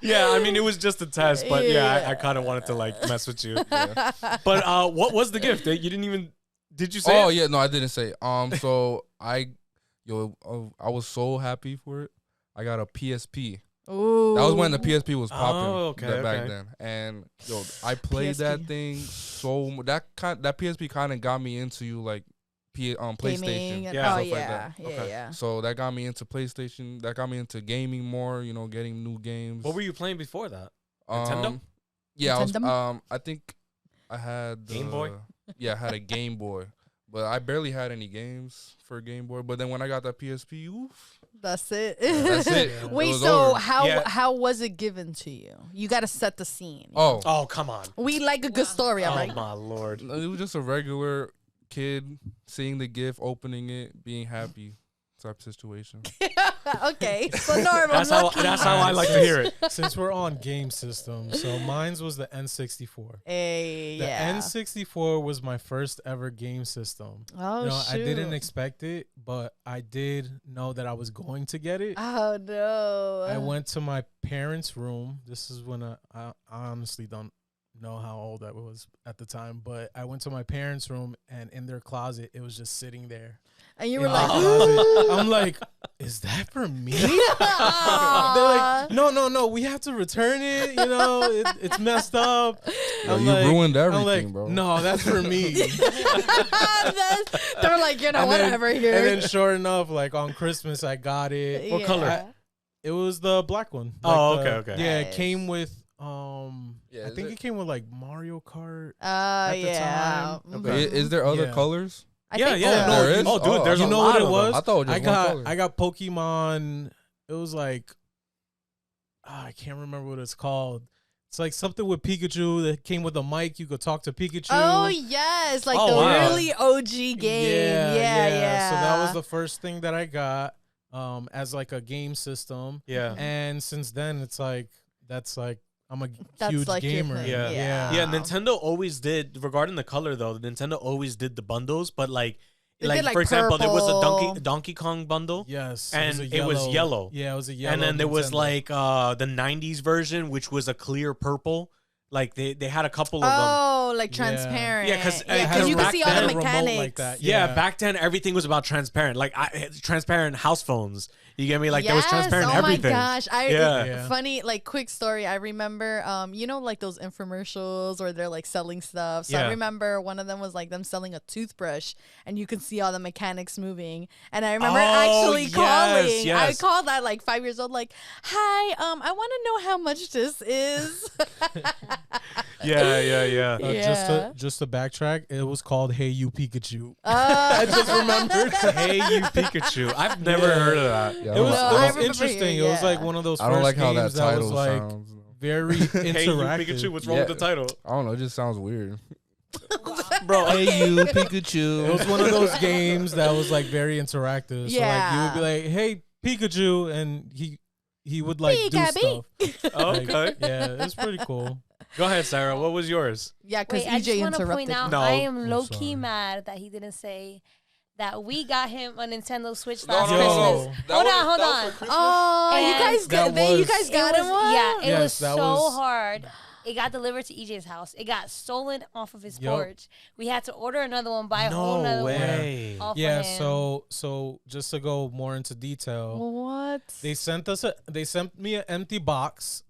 Yeah, I mean it was just a test, but yeah, Yeah. I kind of wanted to like mess with you. But what was the gift? You didn't even. Did you say? Oh it? yeah, no, I didn't say. So I was so happy for it. I got a PSP. Ooh. That was when the PSP was popping okay, back okay. then, and I played that PSP. thing so that PSP kind of got me into like PlayStation. Gaming and, Yeah. oh stuff like yeah, that. Okay. yeah. So that got me into PlayStation. That got me into gaming more. Getting new games. What were you playing before that? Nintendo? Yeah, I was. Nintendo? I think I had Game Boy? Yeah, I had a Game Boy, but I barely had any games for Game Boy. But then when I got that PSP, oof, That's it. that's it. Yeah. It Wait, was so over. how was it given to you? You got to set the scene. Oh, Come on. We like a good story. I'm Oh like, my lord. it was just a regular kid seeing the gift, opening it, being happy type situation. okay, so normal. That's how I like to hear it. Since we're on game systems, so mine's was the N64. Hey, The yeah. N64 was my first ever game system. Oh, I didn't shoot. expect it, but I did know that I was going to get it. Oh no. I went to my parents' room. This is when I honestly don't know how old I was at the time, but I went to my parents' room, and in their closet, it was just sitting there. and you were in like, the closet. I'm like, is that for me? They're like, no, we have to return it. It's messed up. Yo, I'm you like- ruined I'm everything, like, bro. no, that's for me. they're like, And then- whatever here. And then, sure enough, like on Christmas, I got it. What color? Yeah. It was the black one. Oh, Like okay. Yeah, Nice. it came with Yeah, I is think it- it came with like Mario Kart. Oh at the yeah. time. Okay. Is there other Yeah. colors? I Yeah, think yeah. so. There is? Oh, dude, Oh, there's You a know lot what it of them. was? I thought it was just I one got color. I got Pokemon. It was like I can't remember what it's called. It's like something with Pikachu that came with a mic. You could talk to Pikachu. Oh yes, like Oh, the wow. really OG game. Yeah. So that was the first thing that I got as like a game system. Yeah. And since then, it's like I'm a That's huge like your gamer. thing. Yeah. Yeah. Yeah, Nintendo always did, regarding the color though, Nintendo always did the bundles, but like They did, like, for example, there was a purple. Donkey Kong bundle. Yes. And it was yellow. Yeah, it was a yellow. And then there was Nintendo. like the 90s version, which was a clear purple. Like they had a couple of them. Oh, like Yeah. transparent. Yeah, 'cause, It had you a can see all the remote mechanics. like that. Yeah, back then everything was about transparent. Like transparent house phones. You get me? Like there was Yes, transparent oh everything. my gosh. Yeah. Yeah. Funny, like quick story. I remember, like those infomercials where they're like selling stuff. So Yeah. I remember one of them was like them selling a toothbrush and you can see all the mechanics moving. And I remember actually yes, calling. yes. I called at like 5 years old, like, hi, I want to know how much this is. Yeah. Yeah. Just to backtrack, it was called Hey You Pikachu. I just remembered. Hey, you Pikachu. I've never heard of that. Yeah, It was, No, I it was remember interesting. hearing- It was like yeah. one of those I first don't like how that games that title was like sounds. very Hey, you interactive. Pikachu. What's wrong Yeah. with the title, I don't know. It just sounds weird. bro? Hey, you Pikachu. It was one of those games that was like very interactive. So like you would be Yeah. like, "Hey Pikachu," and he would like do Pika-pee. stuff. Oh, Like, okay. yeah, it's pretty cool. Go ahead, Sarah. What was yours? Yeah, because Wait, I EJ just want to interrupted. point out No. I am I'm low sorry. key mad that he didn't say that we got him a Nintendo Switch No, last no, Yo. no, Christmas. no. Hold That on, hold was on. for Christmas? Oh, you And guys got that you guys was- got it him was, one? Yeah, it Yes, was that so was- hard. It got delivered to EJ's house. It got stolen off of his Yup. porch. We had to order another one, buy a whole No another way. one. Off Yeah, of him. so just to go more into detail, What? they sent me an empty box.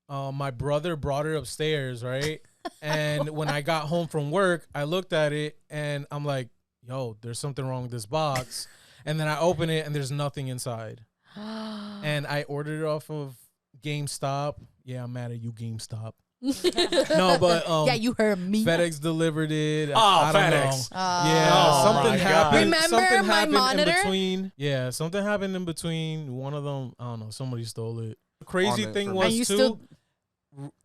My brother brought it upstairs, right? And when I got home from work, I looked at it and I'm like, "Yo, there's something wrong with this box." And then I open it and there's nothing inside. And I ordered it off of GameStop. Yeah, I'm mad at you, GameStop. No, but yeah, you heard me. FedEx delivered it. Oh, I don't FedEx. know. Yeah, Oh something my God. happened. Remember something my happened monitor? in between. Yeah, something happened in between. One of them, I don't know. Somebody stole it. The crazy On it thing for was And you too. still-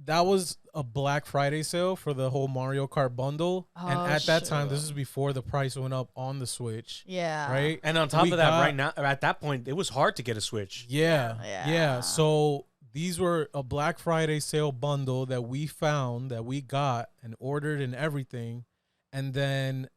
That was a Black Friday sale for the whole Mario Kart bundle, and Oh, at that time, shoot. this is before the price went up on the Switch. Yeah. Right. And on top We of that, got- right now, at that point, it was hard to get a Switch. Yeah, Yeah. yeah. So these were a Black Friday sale bundle that we found, that we got and ordered and everything, and then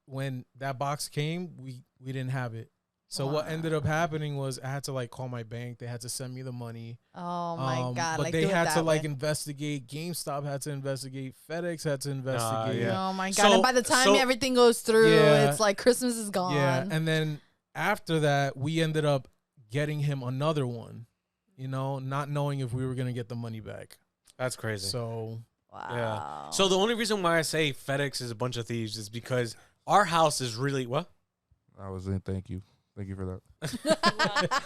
when that box came, we didn't have it. So what ended up happening was I had to like call my bank. They had to send me the money. Oh my God. But like, they do it had that to like way. investigate. GameStop had to investigate. FedEx had to investigate. yeah. Oh my God. So- and by the time so- everything goes through, Yeah. it's like Christmas is gone. Yeah, and then after that, we ended up getting him another one. You know, not knowing if we were gonna get the money back. That's crazy. So Wow. Yeah. So the only reason why I say FedEx is a bunch of thieves is because our house is really what? I was in. Thank you for that.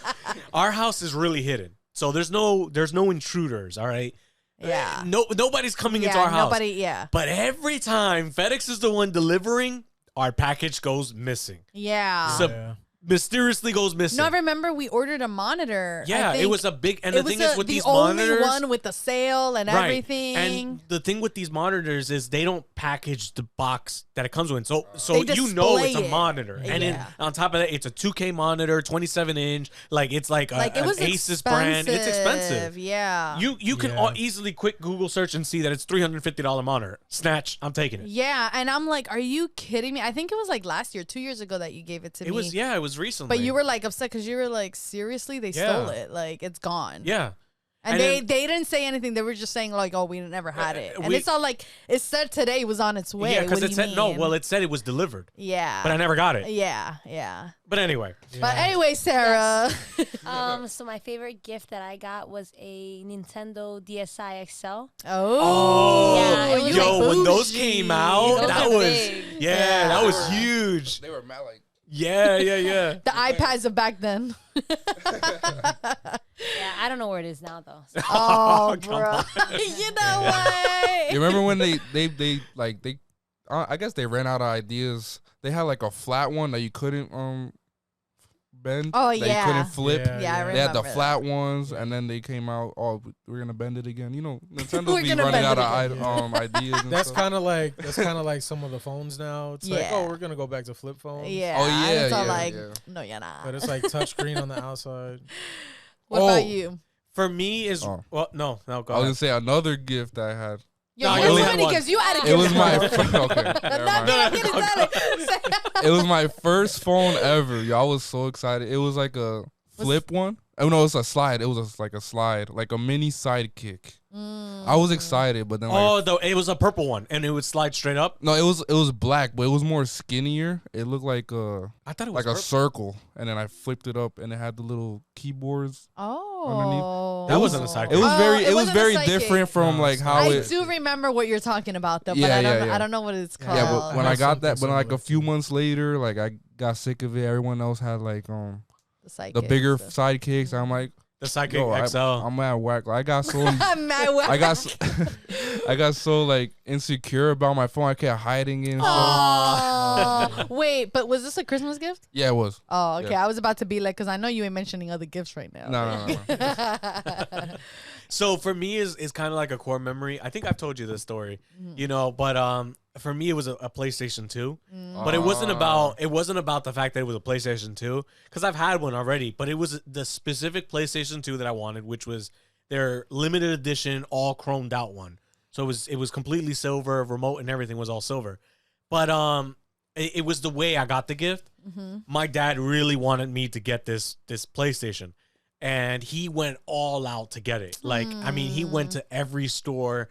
Our house is really hidden. So there's no intruders, all right? Yeah. Nobody's coming into our house. Nobody, yeah. But every time FedEx is the one delivering, our package goes missing. Yeah. So- yeah. Mysteriously goes missing. No, I remember we ordered a monitor. I Yeah, it think was a big, and it the thing was is with the these only monitors, one with the sale and right? everything. And the thing with these monitors is they don't package the box that it comes with. So They you know it's display a it. monitor, and then Yeah. on top of that, it's a 2K monitor, 27-inch. Like it's like, like it an was Asus brand. It's expensive. Yeah. You can Yeah. easily quick Google search and see that it's $350 monitor. Snatch, I'm taking it. Yeah, and I'm like, are you kidding me? I think it was like last year, 2 years ago that you gave it to me. It was recently. But you were like upset because you were like, seriously, they Yeah. stole it. Like it's gone. yeah. And, And they then- didn't say anything. They were just saying like, oh, we never had it. And we- it's all like it said today it was on its way. Yeah, because What do it you said no. mean? Well, it said it was delivered, yeah. but I never got it. Yeah, yeah. But anyway, But anyway, Sarah. So my favorite gift that I got was a Nintendo DSi XL. Oh, Yeah, it was yo, like when those bougie. came out, Those that are was big. yeah, that was Yeah. huge. They were mad like. Yeah. The iPads of back then. Yeah, I don't know where it is now though. So. Oh, come bro. on. You know what? You remember when they I guess they ran out of ideas. They had like a flat one that you couldn't bend. Oh, that yeah. you couldn't flip. Yeah, I remember. They had the that. flat ones, and then they came out. Oh, we're gonna bend it again. You know, We're Nintendo's be gonna running bend out it of again. ideas. And That's stuff. kind of like some of the phones now. It's like, Yeah. oh, we're gonna go back to flip phones. Yeah. Oh, yeah, It's all yeah, like, yeah. no, you're not. But it's like touchscreen on the outside. What Oh. about you? For me is Oh. well, no, go I was ahead. gonna say another gift I had. Yo, No, you I have only so had many one. gifts. You had a It gift. was my bro. okay. Never No, mind. no, I'm getting excited. It was my first phone ever. Y'all was so excited. It was like a flip one. Oh no, it's a slide. It was like a slide, like a mini sidekick. I was excited, but then like it was a purple one, and it would slide straight up. no, it was black, but it was more skinnier. It looked like I thought it was like a purple. circle, and then I flipped it up, and it had the little keyboards. Oh, That wasn't a sidekick. It was Oh, very, it was wasn't a very psychic. different from No, like it's how not. I it. do remember what you're talking about though, but Yeah, I don't yeah, know. yeah. I don't know what it's called. Yeah, Yeah, but when I I had got that, something but like a similar few too. months later, like I got sick of it. Everyone else had like the, the psychic bigger stuff. sidekicks. I'm like, The Psychic yo, XL. I'm at whack. Like, I got so I'm mad whack. I got I got so like insecure about my phone. I kept hiding it. And stuff. Aw. Wait, but was this a Christmas gift? Yeah, it was. Oh, okay. Yeah. I was about to be like, because I know you ain't mentioning other gifts right now. No. So for me is kind of like a core memory. I think I've told you this story, Mm-hmm. you know, but for me it was a PlayStation 2. But it wasn't about the fact that it was a PlayStation 2 cuz I've had one already, but it was the specific PlayStation 2 that I wanted, which was their limited edition all chromed out one. So it was completely silver, remote and everything was all silver. But it was the way I got the gift. Mm-hmm. My dad really wanted me to get this PlayStation, and he went all out to get it. Like, I mean, he went to every store.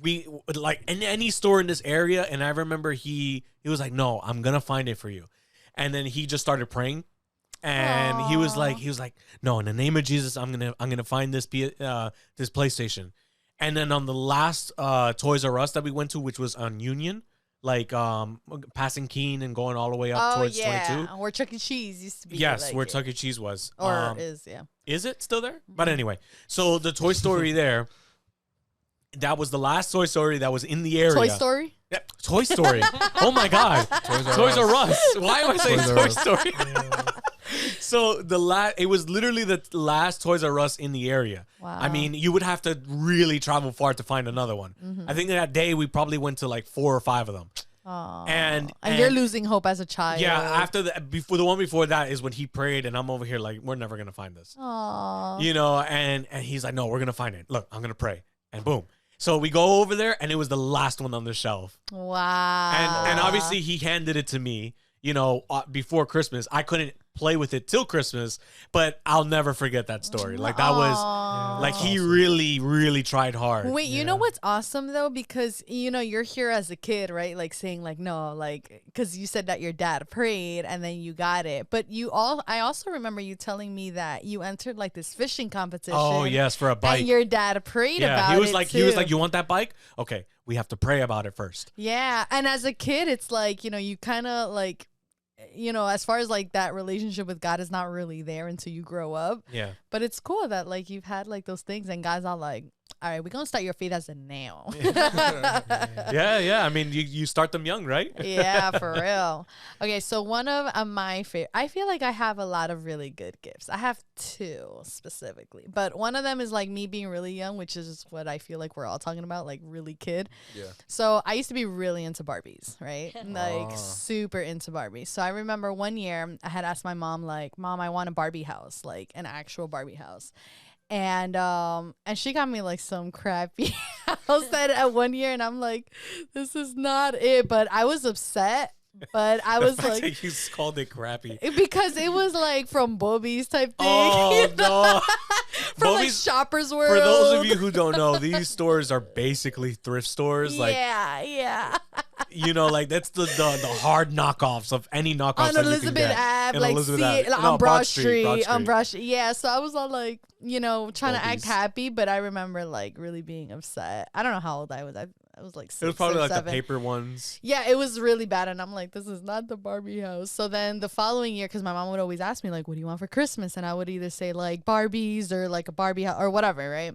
We like in any store in this area, and I remember he was like, "No, I'm gonna find it for you," and then he just started praying, and he was like, "No, in the name of Jesus, I'm gonna find this this PlayStation," and then on the last Toys R Us that we went to, which was on Union, like passing Keene and going all the way up towards 22. Where Chuck E. Cheese used to be. Yes, like where it. Chuck E. Cheese was. Or is, yeah. Is it still there? But anyway, so the Toy Story there, that was the last Toy Story that was in the area. Toy Story? Yeah, Toy Story. Oh my God. Toys R Us. Why am I saying Toys R Toy Us. Story? So it was literally the last Toys R Us in the area. Wow. I mean, you would have to really travel far to find another one. I think that day we probably went to like 4 or 5 of them. Aw. And you're losing hope as a child. yeah, after the one before that is when he prayed, and I'm over here like, we're never gonna find this. Aww. You know, and he's like, no, we're gonna find it. Look, I'm gonna pray, and boom. So we go over there, and it was the last one on the shelf. Wow. And obviously he handed it to me, you know, before Christmas. I couldn't play with it till Christmas, but I'll never forget that story. Like that was Aw. like he really tried hard. Wait, you know what's awesome though? Because, you know, you're here as a kid, right? Like saying like, no, like, because you said that your dad prayed and then you got it. But I also remember you telling me that you entered like this fishing competition. Oh yes, for a bike. And your dad prayed about it. He was like, too. you want that bike? Okay, we have to pray about it first. Yeah. And as a kid, it's like, you know, you kind of like, you know, as far as like that relationship with God is not really there until you grow up. Yeah. But it's cool that like you've had like those things and God's all like, all right, we're going to start your faith as a now. Yeah. I mean, you start them young, right? Yeah, for real. Okay, so one of my favorite, I feel like I have a lot of really good gifts. I have 2 specifically, but one of them is like me being really young, which is what I feel like we're all talking about, like really kid. Yeah. So I used to be really into Barbies, right? Like Ah. super into Barbies. So I remember one year I had asked my mom, like, Mom, I want a Barbie house, like an actual Barbie house. And she got me like some crappy house that at one year, and I'm like, this is not it. But I was upset. But I was like, you called it crappy. because it was like from Bobby's type thing. Oh you know? no. From like Bobby's- Shoppers World. For those of you who don't know, these stores are basically thrift stores. Like, yeah. you know, like that's the hard knockoffs of any knockoffs On that you can Elizabeth get. Ave, In like Elizabeth see Ave. it No, on Broad Street, on Broad Street. Yeah, so I was all like, you know, trying to act Bobbies. happy, but I remember like really being upset. I don't know how old I was. I was like 6 It was probably or like 7. the paper ones. Yeah, it was really bad, and I'm like, this is not the Barbie house. So then the following year, because my mom would always ask me like, what do you want for Christmas? And I would either say like Barbies or like a Barbie house or whatever, right?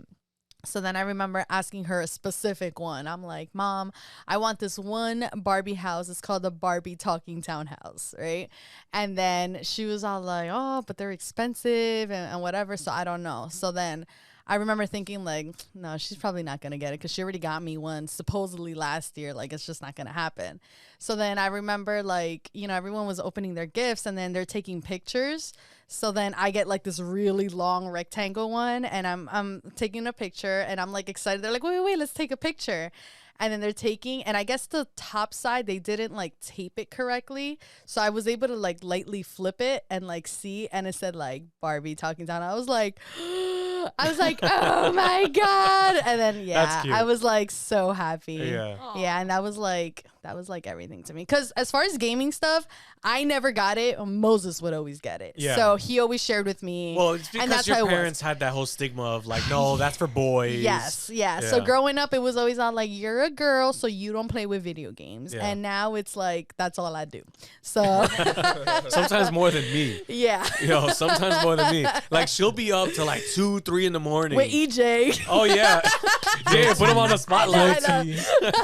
So then I remember asking her a specific one. I'm like, Mom, I want this one Barbie house. It's called the Barbie Talking Townhouse, right? And then she was all like, oh, but they're expensive and whatever. So I don't know. So then I remember thinking like, no, she's probably not going to get it because she already got me one supposedly last year. Like, it's just not going to happen. So then I remember like, you know, everyone was opening their gifts and then they're taking pictures. So then I get like this really long rectangle one and I'm taking a picture and I'm like excited. They're like, wait, let's take a picture. And then they're taking, and I guess the top side, they didn't like tape it correctly. So I was able to like lightly flip it and like see, and it said like Barbie Talking Down. I was like, oh my God. And then, That's cute. I was like so happy. Yeah. Yeah. And that was like everything to me. Cause as far as gaming stuff, I never got it. Moses would always get it. Yeah. So he always shared with me. Well, it's and because that's how your it was. parents had that whole stigma of like, no, that's for boys. Yes, yeah. So Yeah. growing up, it was always on like, you're a girl, so you don't play with video games. Yeah. And now it's like, that's all I do. So, Sometimes more than me. yeah. Yo, sometimes more than me. Like she'll be up to like 2, 3 in the morning. With EJ. Oh yeah. Yeah, put him on the spotlight. I know.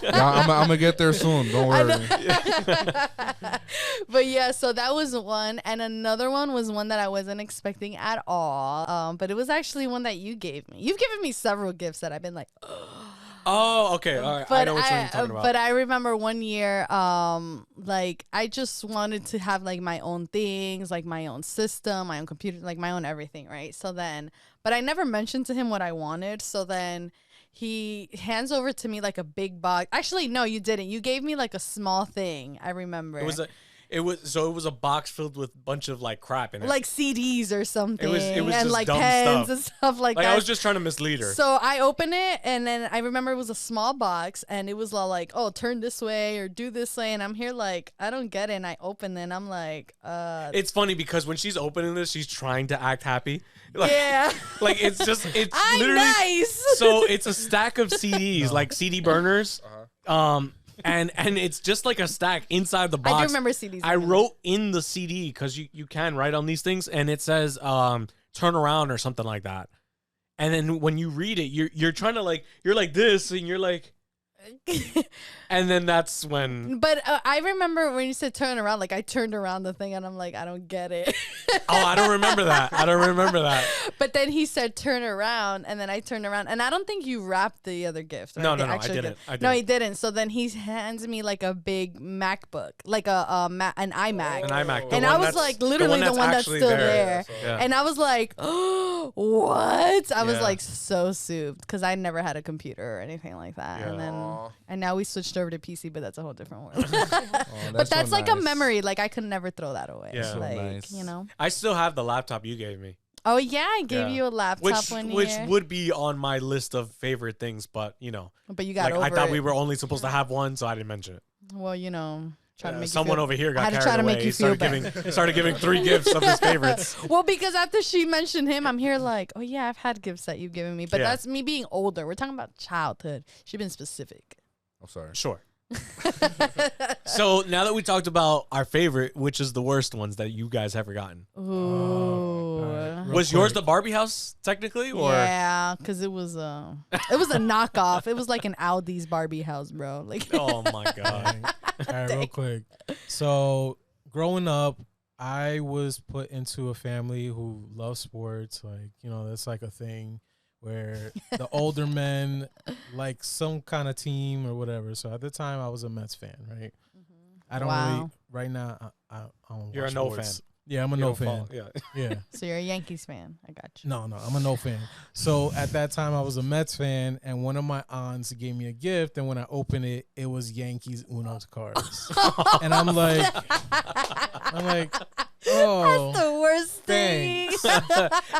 Yeah, I'm gonna get there soon. Don't worry. But yeah, so that was one. And another one was one that I wasn't expecting at all. But it was actually one that you gave me. You've given me several gifts that I've been like, Oh, okay. All right. I know which one you're talking about. But I remember one year, like I just wanted to have like my own things, like my own system, my own computer, like my own everything, right? So then, but I never mentioned to him what I wanted. So then he hands over to me like a big box. Actually, no, you didn't. You gave me like a small thing. I remember. It was a box filled with a bunch of like crap in it. like CDs or something. It was and just like dumb pens stuff. and stuff like Like that. I was just trying to mislead her. So I opened it, and then I remember it was a small box, and it was all like, "Oh, turn this way or do this way," and I'm here like, I don't get it. And I open it, and I'm like, It's funny because when she's opening this, she's trying to act happy. Like, yeah, Like it's I'm literally nice. so it's a stack of CDs, like CD burners. and it's just like a stack inside the box. I do remember CDs. I wrote in the CD because you can write on these things, and it says turn around or something like that. And then when you read it, you're trying to like you're like this, and you're like. And then that's when. But I remember when you said turn around, like I turned around the thing and I'm like, I don't get it. Oh, I don't remember that. I don't remember that. But then he said turn around, and then I turned around, and I don't think you wrapped the other gift. Right? No, The I actual didn't. gift. I didn't. No, he didn't. So then he hands me like a big MacBook, like an iMac. An iMac. The And one I was that's- like, literally the one that's actually still there. Yeah. And I was like, oh, what? I was Yeah. like so souped because I never had a computer or anything like that. Yeah. And now we switched over to PC, but that's a whole different world. Oh, But that's so like a nice. memory. Like I could never throw that away. Yeah. So Like, nice. you know. I still have the laptop you gave me, Oh yeah, I gave Yeah. you a laptop one year. which would be on my list of favorite things, but you know, but you got like over I thought it. we were only supposed to have one, so I didn't mention it. Well, you know, trying to make Someone you feel. over here I got had to carried try to away. make you He feel started giving 3 gifts of his favorites. Well, because after she mentioned him, I'm here like, oh yeah, I've had gifts that you've given me, but Yeah. that's me being older. We're talking about childhood. She's been specific. I'm sorry. Sure. So now that we talked about our favorite, which is the worst ones that you guys have forgotten, Ooh. alright. Real was yours quick. the Barbie house technically, or Yeah, because it was a knockoff. It was like an Aldi's Barbie house, bro. Like, oh my god, All right, real quick. So growing up, I was put into a family who loves sports. Like, you know, that's like a thing where the older men like some kind of team or whatever. So at the time, I was a Mets fan, right? I don't really, Wow. right now, I don't You're watch a no sports. fan. Yeah, I'm a You no don't fan. fall- Yeah. Yeah. so you're a Yankees fan. I got you. No, I'm a no fan. So at that time, I was a Mets fan, and one of my aunts gave me a gift, and when I opened it, it was Yankees Uno's cards, and I'm like, oh, The worst thing.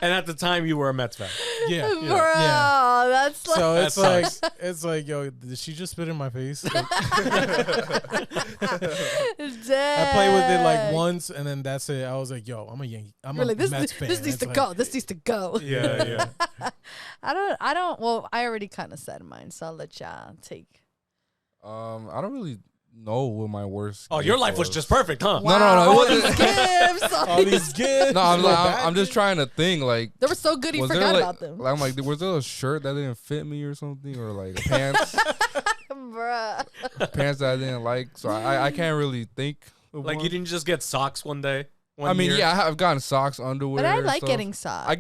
And at the time, you were a Mets fan. yeah, Bro, yeah. that's like. So That sucks. it's like, yo, did she just spit in my face? Like, I played with it like once, and then that's it. I was like, yo, I'm a Yankee. I'm You're a like, this Mets fan. needs It's to like, go. This needs to go. Yeah, yeah. I don't. Well, I already kind of said mine, so I'll let y'all take. I don't really know what my worst. Oh, your gift life was just perfect, huh? No, no, no, it all wasn't- these gifts. All these gifts. No, I'm, like, I'm just trying to think. Like, They were so good, he was forgot there about them. like, I'm like, was there a shirt that didn't fit me or something, or like pants, Bruh. pants that I didn't like? So I can't really think. Of Like one. you didn't just get socks one day. I mean, year? yeah, I've gotten socks, underwear. But I and like stuff. getting socks. I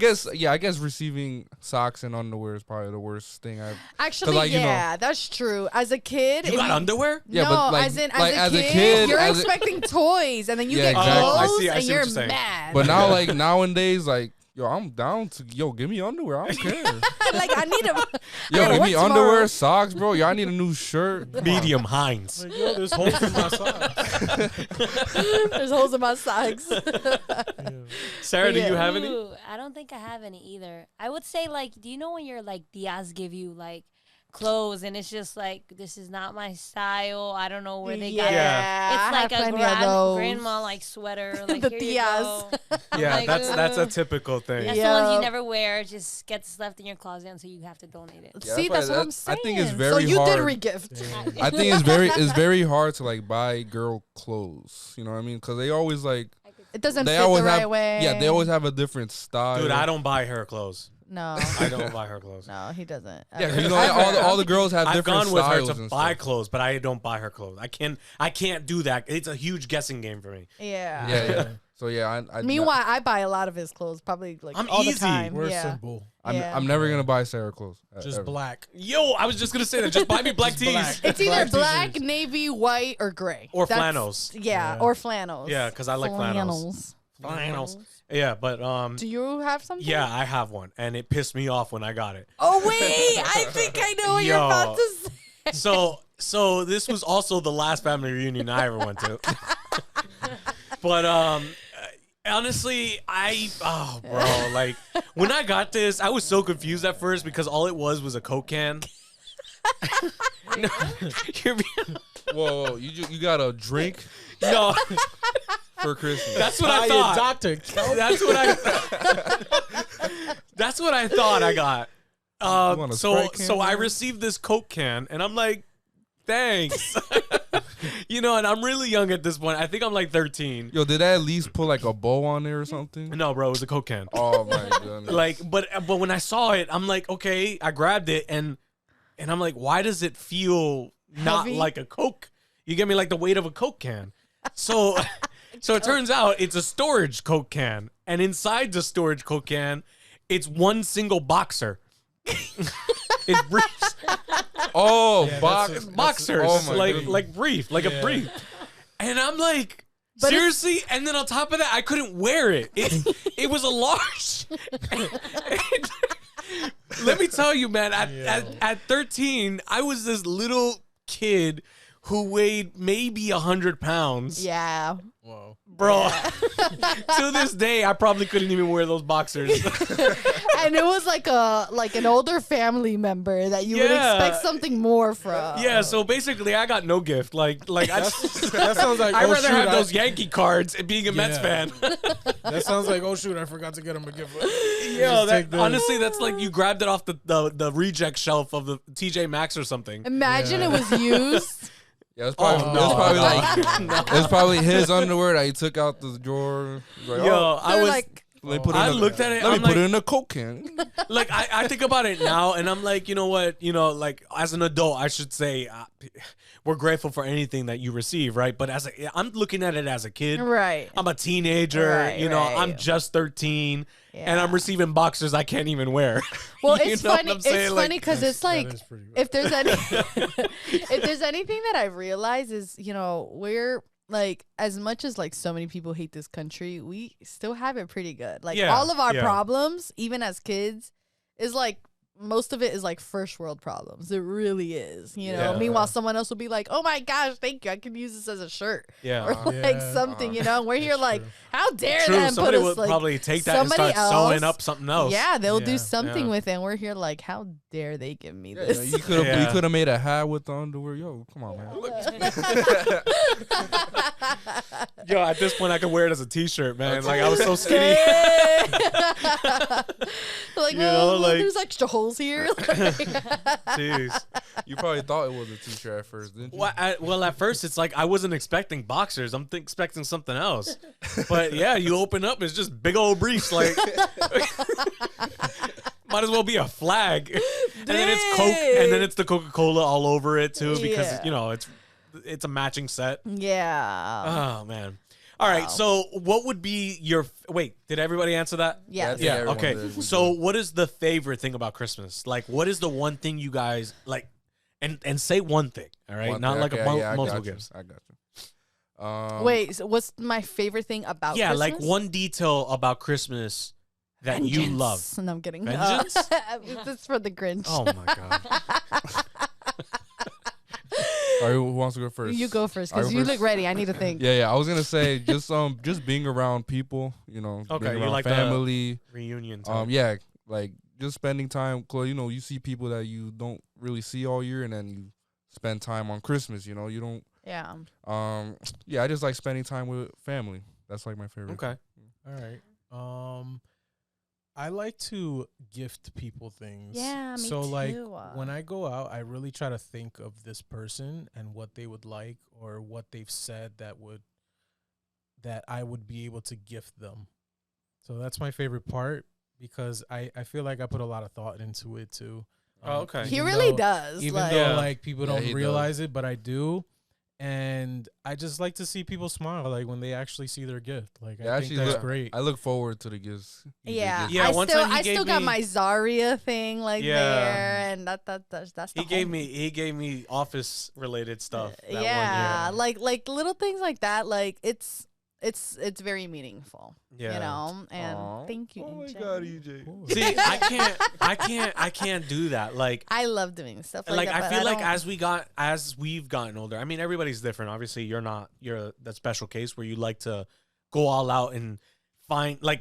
guess receiving socks and underwear is probably the worst thing I've. Actually, like, you know- yeah, that's true. As a kid, You if got underwear? Yeah, no, but, like- as in like, as a kid, you're expecting toys, and then you Yeah, get exactly. clothes, I see and what you're you're saying. mad. But now, like nowadays, like yo, I'm down to give me underwear. I don't care. like I need them. Yo, gotta give work me tomorrow. underwear, socks, bro. Y'all need a new shirt. Come on. Medium Heinz. Like, yo, there's holes in my socks. There's holes in my socks. Sarah, do Yeah. you have any? Ooh, I don't think I have any either. I would say like, do you know when your like Diaz give you like clothes and it's just like this is not my style. I don't know where they got it. Yeah, It's I like have a plenty of those. grandma like sweater. Like The here you Diaz. go. I'm Yeah, like, that's a "Ugh." typical thing. That's Yeah. the ones you never wear. It just gets left in your closet until you have to donate it. Yeah, See, that's that's why what I'm that- saying. I think it's so very you hard. did regift. Damn. I think it's very hard to like buy girl clothes. You know what I mean? Because they always like It doesn't they fit always the right have way. yeah they always have a different style. Dude, I don't buy her clothes. No, I don't buy her clothes. no, he doesn't. Yeah, 'cause you know all the girls have I've different gone with her styles to and buy stuff. clothes, but I don't buy her clothes. I can't do that. It's a huge guessing game for me. Yeah. Yeah. So yeah, I Meanwhile, I buy a lot of his clothes, probably like I'm all easy. the time. We're yeah. simple. Yeah. I'm never gonna buy Sarah clothes. Just ever. black. Yo, I was just gonna say that. Just buy me black Just tees. black. It's either Black black, t-shirts. navy, white, or gray. Or That's- flannels. Yeah, Yeah. or flannels. Yeah, because I like flannels. Flannels. Yeah, but Do you have something? yeah, I have one, and it pissed me off when I got it. Oh wait, I think I know what you're Yo. about to say. So this was also the last family reunion I ever went to. But honestly, bro, like when I got this, I was so confused at first because all it was a Coke can. No, you're being- Whoa, you got a drink no, for Christmas? that's what I Buy a thought. Dr. That's what that's what I thought I got. want a So Sprite can, I man? received this Coke can, and I'm like, thanks. You know, and I'm really young at this point. I think I'm like 13. Yo, did that at least put like a bow on there or something? No, bro, it was a Coke can. Oh my goodness. Like, but when I saw it, I'm like, okay, I grabbed it and I'm like, why does it feel not Heavy? like a Coke? You get me, like the weight of a Coke can. So it turns out it's a storage Coke can, and inside the storage Coke can, it's one single boxer. It's briefs, Oh, Yeah, box. boxers, Oh my like goodness. like brief, like Yeah. a brief. And I'm like, But seriously? And then on top of that, I couldn't wear it. It was a large. Let me tell you, man, at 13, I was this little kid who weighed maybe 100 pounds. Yeah. Whoa. Bro, to this day, I probably couldn't even wear those boxers. And it was like an older family member that you would Yeah. expect something more from. Yeah, so basically, I got no gift. Like I That sounds like, I'd oh, rather shoot, have I- those Yankee cards and being a Mets Yeah. fan. That sounds like, oh shoot, I forgot to get him a gift. Yo, take this. honestly, that's like you grabbed it off the reject shelf of the TJ Maxx or something. Imagine Yeah. it was used. Yeah, it's probably, Oh, it was no. probably like it was probably his underwear that he took out the drawer. He was like, Yo, oh, I They're was like, let me put it I in a- looked at it. Let me I'm put like, it in a Coke can. like I think about it now, and I'm like, you know what, like as an adult, I should say we're grateful for anything that you receive, right? But I'm looking at it as a kid. right. I'm a teenager, Right, I'm right. just 13, and Yeah. I'm receiving boxers I can't even wear. Well, You it's know what funny. I'm It's saying? Like, funny because it's like That is pretty rough. if there's any if there's anything that I realize is, we're like, as much as like so many people hate this country, we still have it pretty good. Like Yeah, all of our yeah. problems, even as kids, is like most of it is like first world problems. It really is. Yeah. Meanwhile, someone else will be like, "Oh my gosh, thank you. I can use this as a shirt." yeah. Or like Yeah. something, and we're here That's like, true. how dare True, them put somebody us would like probably take that and somebody start sewing else- up something else. Yeah, they'll do Yeah. something Yeah. with it. And we're here like, how dare they give me Yeah, this? you could have Yeah. made a hat with the underwear. Yo, come on, man. Yo, at this point, I could wear it as a T-shirt, man. Like I was so skinny. Like, You know, like- there's extra holes here. Jeez. You probably thought it was a t-shirt at first, didn't you? Well, at first it's like I wasn't expecting boxers. I'm expecting something else. But yeah, you open up, it's just big old briefs. Like might as well be a flag. And then it's Coke, and then it's the Coca-Cola all over it too, because Yeah. it's a matching set. Yeah. Oh man. All right. Wow. So what would be your wait? Did everybody answer that? Yes. Yeah, Yeah. everyone Okay. did. We So, did. what is the favorite thing about Christmas? Like, what is the one thing you guys like? And say one thing. All right, One not thing, like okay, a yeah, I multiple got you, gifts. I got you. Wait, so what's my favorite thing about Yeah, Christmas? like one detail about Christmas that you Vengeance. love. No, I'm kidding. Vengeance? This is for the Grinch. Oh my god. All right, who wants to go first? You go first I go because you first? look ready. I need to think. Yeah. I was gonna say just being around people, Okay, being you around like the family. Reunion. Time. Yeah, like just spending time. Cause you see people that you don't really see all year, and then you spend time on Christmas. You don't. Yeah. Yeah, I just like spending time with family. That's like my favorite. Okay. All right. I like to gift people things. Yeah, me so like too. when I go out, I really try to think of this person and what they would like or what they've said that I would be able to gift them. So that's my favorite part because I feel like I put a lot of thought into it too. Oh, okay. He even really though- does. Even like, though Yeah. like people Yeah, don't he realize it, but I do. And I just like to see people smile, like when they actually see their gift. Like Yeah, I think actually, that's look, great. I look forward to the gifts. yeah. Yeah, I one still, time he I still gave got me- my Zarya thing like Yeah. there, and that's the He gave home- me office related stuff. That one yeah, year. like little things like that. Like it's very meaningful. Yeah. You know, and Aw. thank you. Oh my EJ. God, EJ. See, I can't do that. Like I love doing stuff like, that. I but feel like don't- as we've gotten older. I mean, everybody's different. Obviously, you're that special case where you like to go all out and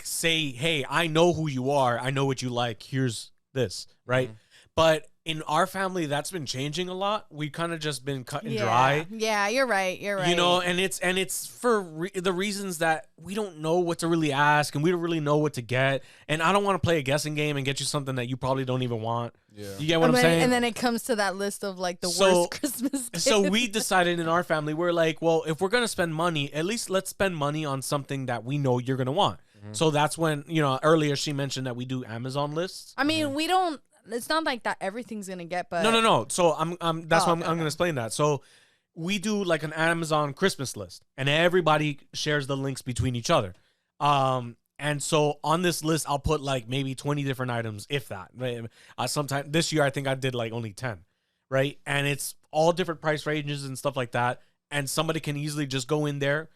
say, hey, I know who you are. I know what you like. Here's this, right? Mhm. But in our family, that's been changing a lot. We kind of just been cut and dry. Yeah, you're right. You're right. You know, and it's for the reasons that we don't know what to really ask, and we don't really know what to get. And I don't want to play a guessing game and get you something that you probably don't even want. Yeah. You get what I'm saying? And then it comes to that list of like the worst Christmas gifts. So we decided in our family, we're like, well, if we're gonna spend money, at least let's spend money on something that we know you're gonna want. So that's when, you know, earlier she mentioned that we do Amazon lists. I mean, we don't. It's not like that everything's gonna get, but No. So that's why I'm okay. gonna explain that. So we do like an Amazon Christmas list, and everybody shares the links between each other. And so on this list, I'll put like maybe 20 different items, if that. Sometime this year, I think I did like only 10, right? And it's all different price ranges and stuff like that. And somebody can easily just go in there,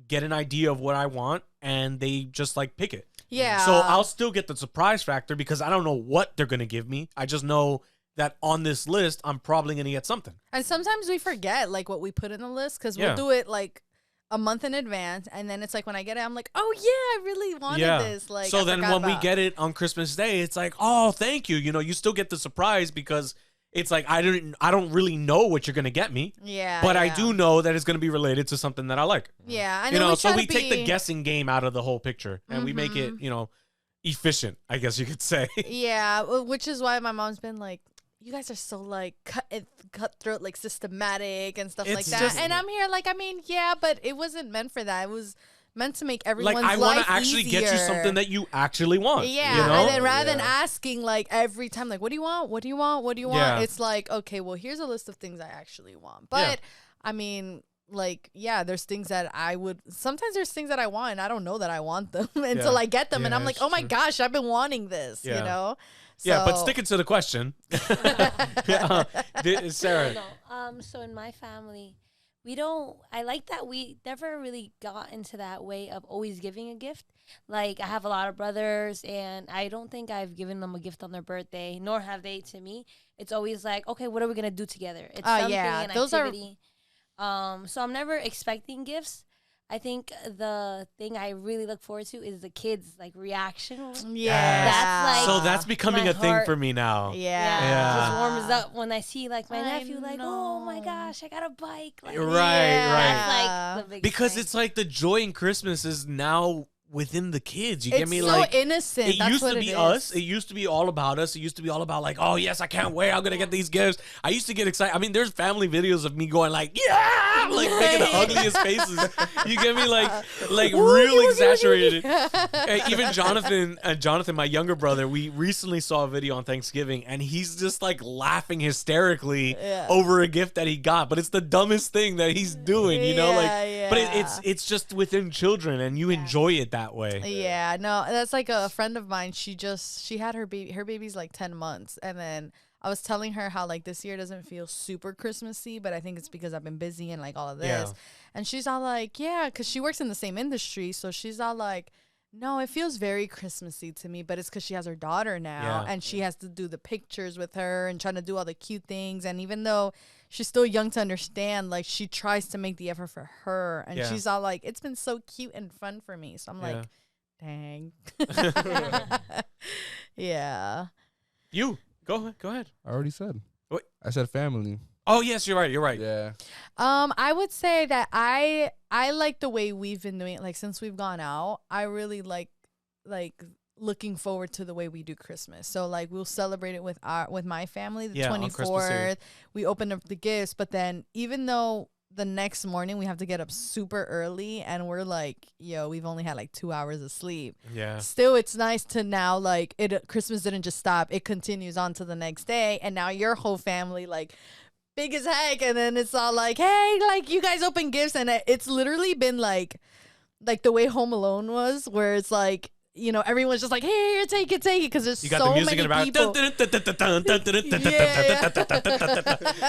get an idea of what I want, and they just like pick it. yeah. So I'll still get the surprise factor because I don't know what they're gonna give me. I just know that on this list, I'm probably gonna get something. And sometimes we forget like what we put in the list because Yeah. we'll do it like a month in advance, and then it's like when I get it, I'm like, oh yeah, I really wanted this. Like, so I then forgot when we about- get it on Christmas Day, it's like, oh, thank you. You know, you still get the surprise because it's like I don't really know what you're gonna get me, yeah, but I yeah. do know that it's gonna be related to something that I like. Yeah, and You then know, we so try we to take the be- guessing game out of the whole picture and we make it, you know, efficient, I guess you could say. Yeah, which is why my mom's been like, you guys are so like cutthroat, like systematic and stuff like It's that. just- And I'm here like, I mean, yeah, but it wasn't meant for that. It was meant to make everyone's Like I want want to actually get you something that you actually want. Yeah, you know? and then rather than Yeah. asking like every time, like, what do you want? What do you want? What do you want? Yeah. It's like, okay, well, here's a list of things I actually want. But I mean, like, yeah, there's things that I would. Sometimes there's things that I want, and I don't know that I want them until Yeah. I get them, and Yeah, I'm like, it's oh my true. gosh, I've been wanting this. You Yeah. know. Yeah, but So- sticking to the question, Sarah. No. So in my family, we don't. I like that we never really got into that way of always giving a gift. Like I have a lot of brothers, and I don't think I've given them a gift on their birthday, nor have they to me. It's always like, okay, what are we gonna do together? It's something, yeah, an those are- activity. So I'm never expecting gifts. I think the thing I really look forward to is the kids' like reaction. Yeah. That's like- So that's becoming my a thing heart- for me now. Yeah. Yeah. It just warms up when I see like my I nephew like, oh my know. gosh, I got a bike. Like, Right, Yeah. That's like the big Because thing. it's like the joy in Christmas is now within the kids. You get It's me? so Like innocent. it That's used what to be it us. is. It used to be all about us. It used to be all about like, oh yes, I can't wait. I'm gonna get these gifts. I used to get excited. I mean, there's family videos of me going like, yeah, like making the ugliest faces. You get me? Like real exaggerated. Hey, even Jonathan, my younger brother, we recently saw a video on Thanksgiving, and he's just like laughing hysterically Yeah. over a gift that he got, but it's the dumbest thing that he's doing, you know, Yeah, but yeah. it's just within children, and you enjoy it that way. Yeah, no, that's like a friend of mine. She had her baby. Her baby's like 10 months, and then I was telling her how like this year doesn't feel super Christmassy, but I think it's because I've been busy and like all of this. Yeah. And she's all like, yeah, because she works in the same industry, so she's all like, no, it feels very Christmassy to me, but it's because she has her daughter now, Yeah. and she has to do the pictures with her and trying to do all the cute things. And even though she's still young to understand, like she tries to make the effort for her, and Yeah. she's all like, it's been so cute and fun for me. So I'm Yeah. like, dang. Yeah. You go ahead. I already said. What? I said family. Oh yes, you're right. You're right. Yeah. I would say that I like the way we've been doing it. Like since we've gone out, I really like looking forward to the way we do Christmas. So like we'll celebrate it with my family the Yeah, on Christmas Eve. 24th. We open up the gifts, but then even though the next morning we have to get up super early and we're like, yo, we've only had like 2 hours of sleep. Yeah. Still, it's nice to now like Christmas didn't just stop. It continues on to the next day, and now your whole family like big as heck, and then it's all like, hey, like you guys open gifts, and it's literally been like the way Home Alone was, where it's like, you know, everyone's just like, hey, take it, because there's You got so the music many in the people. background.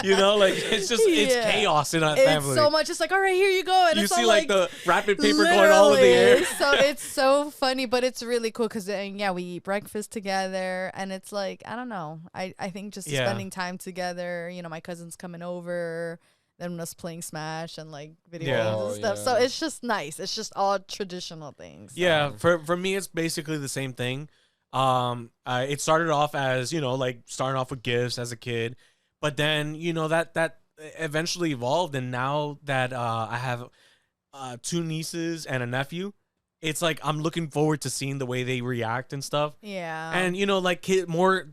You know, like it's Yeah. chaos in that It's family. so much. It's like, all right, here you go, and You it's see all like the wrapping paper going all in the air. literally. So it's so funny, but it's really cool because yeah, we eat breakfast together, and it's like, I don't know. I think just Yeah. spending time together. You know, my cousin's coming over, then us playing Smash and like video Yeah. games Oh, and stuff. So yeah. it's just nice. It's just all traditional things. Yeah, for me, it's basically the same thing. It started off as, like starting off with gifts as a kid, but then, that eventually evolved. And now that I have 2 nieces and a nephew, it's like I'm looking forward to seeing the way they react and stuff. Yeah. And like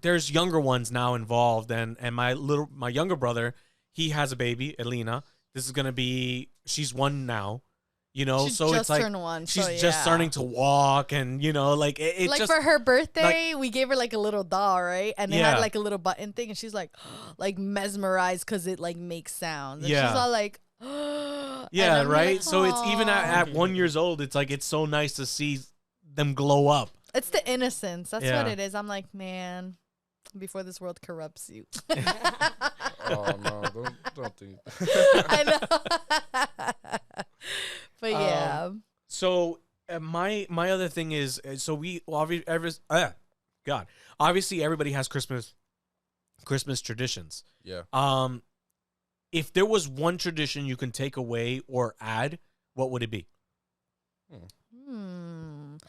there's younger ones now involved, and my younger brother, he has a baby, Elena. This is gonna be, she's 1 now. She's so just it's like turned 1, she's so just yeah. starting to walk, and like like just for her birthday, we gave her like a little doll, right? And it Yeah. had like a little button thing, and she's like, like mesmerized because it like makes sounds. And Yeah. she's all like, yeah, and I'm right. like, So it's even "Aw." at 1 year old, it's like it's so nice to see them glow up. It's the innocence. That's Yeah. what it is. I'm like, man, before this world corrupts you. Oh no, don't think. I know. But yeah. So my other thing is, so we obviously everybody has Christmas traditions. Yeah. If there was one tradition you can take away or add, what would it be?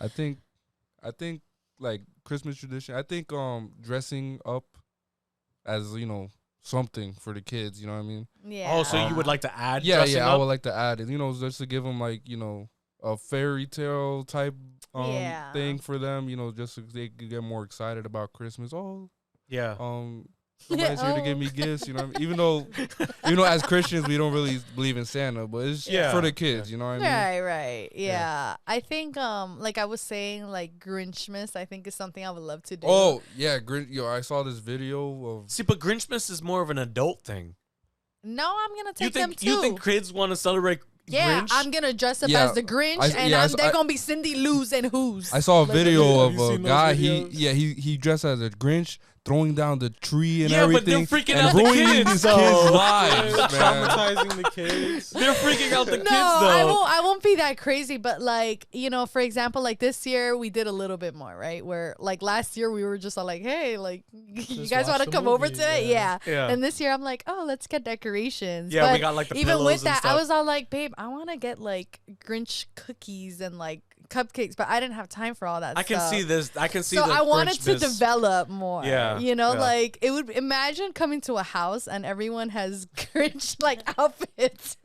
I think like Christmas tradition. I think dressing up as something for the kids. You know what I mean? Yeah. Oh, so you would like to add? Yeah, dressing I up? would like to add it. Just to give them like a fairy tale type Yeah. thing for them. Just so they could get more excited about Christmas. Oh, Yeah. somebody's here to give me gifts. You know what I mean? Even though as Christians we don't really believe in Santa, but it's Yeah. for the kids. You know what I mean? Right. Yeah. I think like I was saying, like Grinchmas, I think is something I would love to do. Oh yeah, I saw this video of. See, but Grinchmas is more of an adult thing. No, I'm gonna You take them think too. you think kids want to celebrate Yeah, Grinch? I'm gonna dress up Yeah, as the Grinch, I and they're gonna be Cindy Lou's and Who's. I saw a Like, video have of you a seen those guy. videos? He dressed as a Grinch, throwing down the tree and Yeah, but they're everything, freaking and out the ruining kids, these though. kids' lives, man. Traumatizing the kids. They're freaking out the No, kids though. I won't be that crazy, but like, for example, like this year we did a little bit more, right? Where like last year we were just all like, hey, like you Just guys watch want to the come over movie, today? yeah. Yeah. Yeah. And this year I'm like, oh, let's get decorations. Yeah, we But got like the even pillows with and that, stuff. I was all like, babe, I want to get like Grinch cookies and like cupcakes, but I didn't have time for all that I can stuff. see this. I can see. So the I wanted to Grinchmas. develop more. Yeah, yeah. Like it would imagine coming to a house and everyone has Grinch like outfits.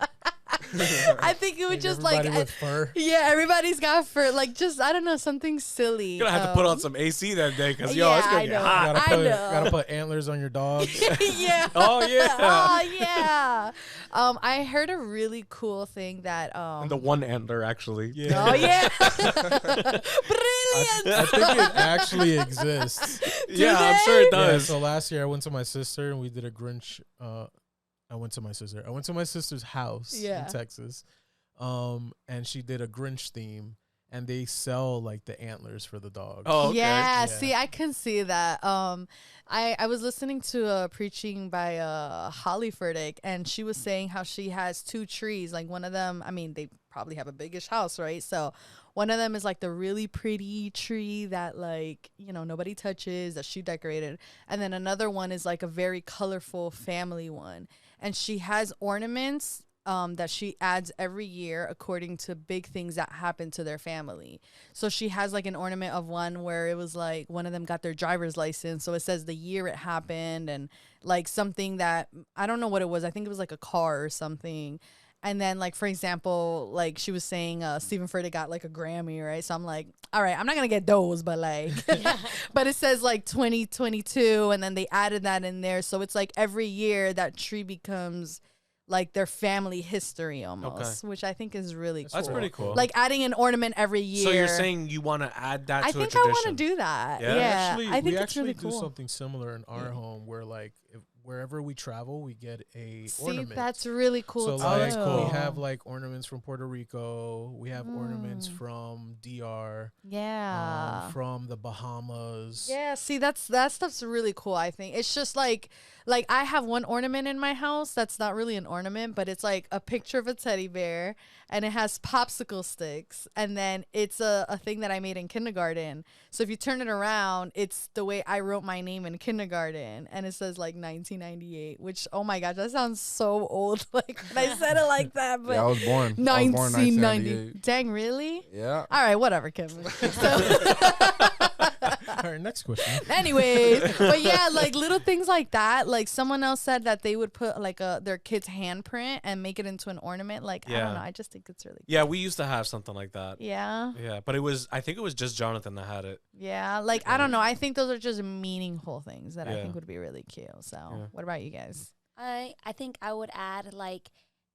I think it would just like Everybody with fur. yeah, everybody's got fur, like just I don't know, something silly. You're gonna have to put on some AC that day because it's yeah, gonna I get know. hot. I know. Gotta put antlers on your dog. yeah. Oh yeah. Oh yeah. I heard a really cool thing that And the one antler actually. Yeah. Oh yeah. I Brilliant. think it actually exists. Yeah, I'm sure it Yeah, does. so last year I went to my sister and we did a Grinch. I went to my sister's house Yeah. in Texas, and she did a Grinch theme, and they sell like the antlers for the dog. Oh, okay. Yeah, Yeah. see, I can see that. I was listening to a preaching by Holly Furtick, and she was saying how she has 2 trees. Like one of them, I mean, they probably have a biggish house, right? So one of them is like the really pretty tree that like, nobody touches, that she decorated. And then another one is like a very colorful family one. And she has ornaments that she adds every year according to big things that happen to their family. So she has like an ornament of one where it was like one of them got their driver's license. So it says the year it happened and like something that I don't know what it was. I think it was like a car or something. And then, like, for example, like she was saying, Stephen Furtick got like a Grammy, right? So I'm like, all right, I'm not going to get those, but like, but it says like 2022 and then they added that in there. So it's like every year that tree becomes like their family history almost, which I think is really cool. That's pretty cool. Like adding an ornament every year. So you're saying you want to add that I to a think tradition? I want to do that. Yeah? Yeah, I think we it's actually really do cool. something similar in our home where like wherever we travel, we get a See, ornament. that's really cool So too. like cool. we have like ornaments from Puerto Rico, we have ornaments from DR, Yeah. from the Bahamas. Yeah, see that stuff's really cool, I think. It's just like I have one ornament in my house that's not really an ornament, but it's like a picture of a teddy bear and it has popsicle sticks and then it's a thing that I made in kindergarten. So if you turn it around, it's the way I wrote my name in kindergarten and it says like 1998, which oh my gosh, that sounds so old like when I said it like that, but Yeah, I was born. I was born in 1990. Dang, really? Yeah. All right, whatever, Kevin. So Our next question. Anyways, but yeah, like little things like that. Like someone else said that they would put like their kid's handprint and make it into an ornament. Like I Yeah. don't know. I just think it's really Yeah, we used to have something like that. yeah. Yeah, but I think it was just Jonathan that had it. Yeah. Like I don't know. I think those are just meaningful things that I Yeah. think would be really cute. So Yeah. what about you guys? I think I would add like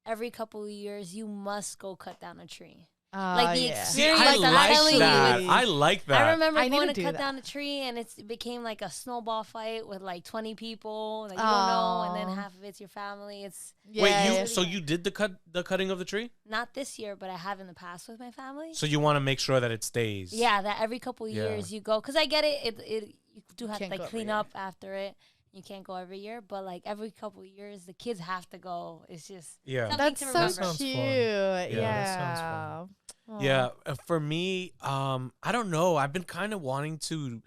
every couple of years you must go cut down a tree. Like the yeah. See, experience. I like I'm like telling that. you. I like that. I remember I need going to to do cut that. down a tree and it became like a snowball fight with like 20 people that you don't know, and then Aw. half of it's your family. It's Yeah. Wait, yeah. so you did the cutting of the tree? not this year, but I have in the past with my family. So you want to make sure that it stays. Yeah, that every couple of Yeah. years you go, because I get it. You do have to Can't go like every clean year. up after it. You can't go every year, but like every couple of years, the kids have to go. It's just Yeah. something That's to so remember. Sounds fun. cute. that Yeah. sounds Aw. Yeah, for me, I don't know. I've been kind of wanting to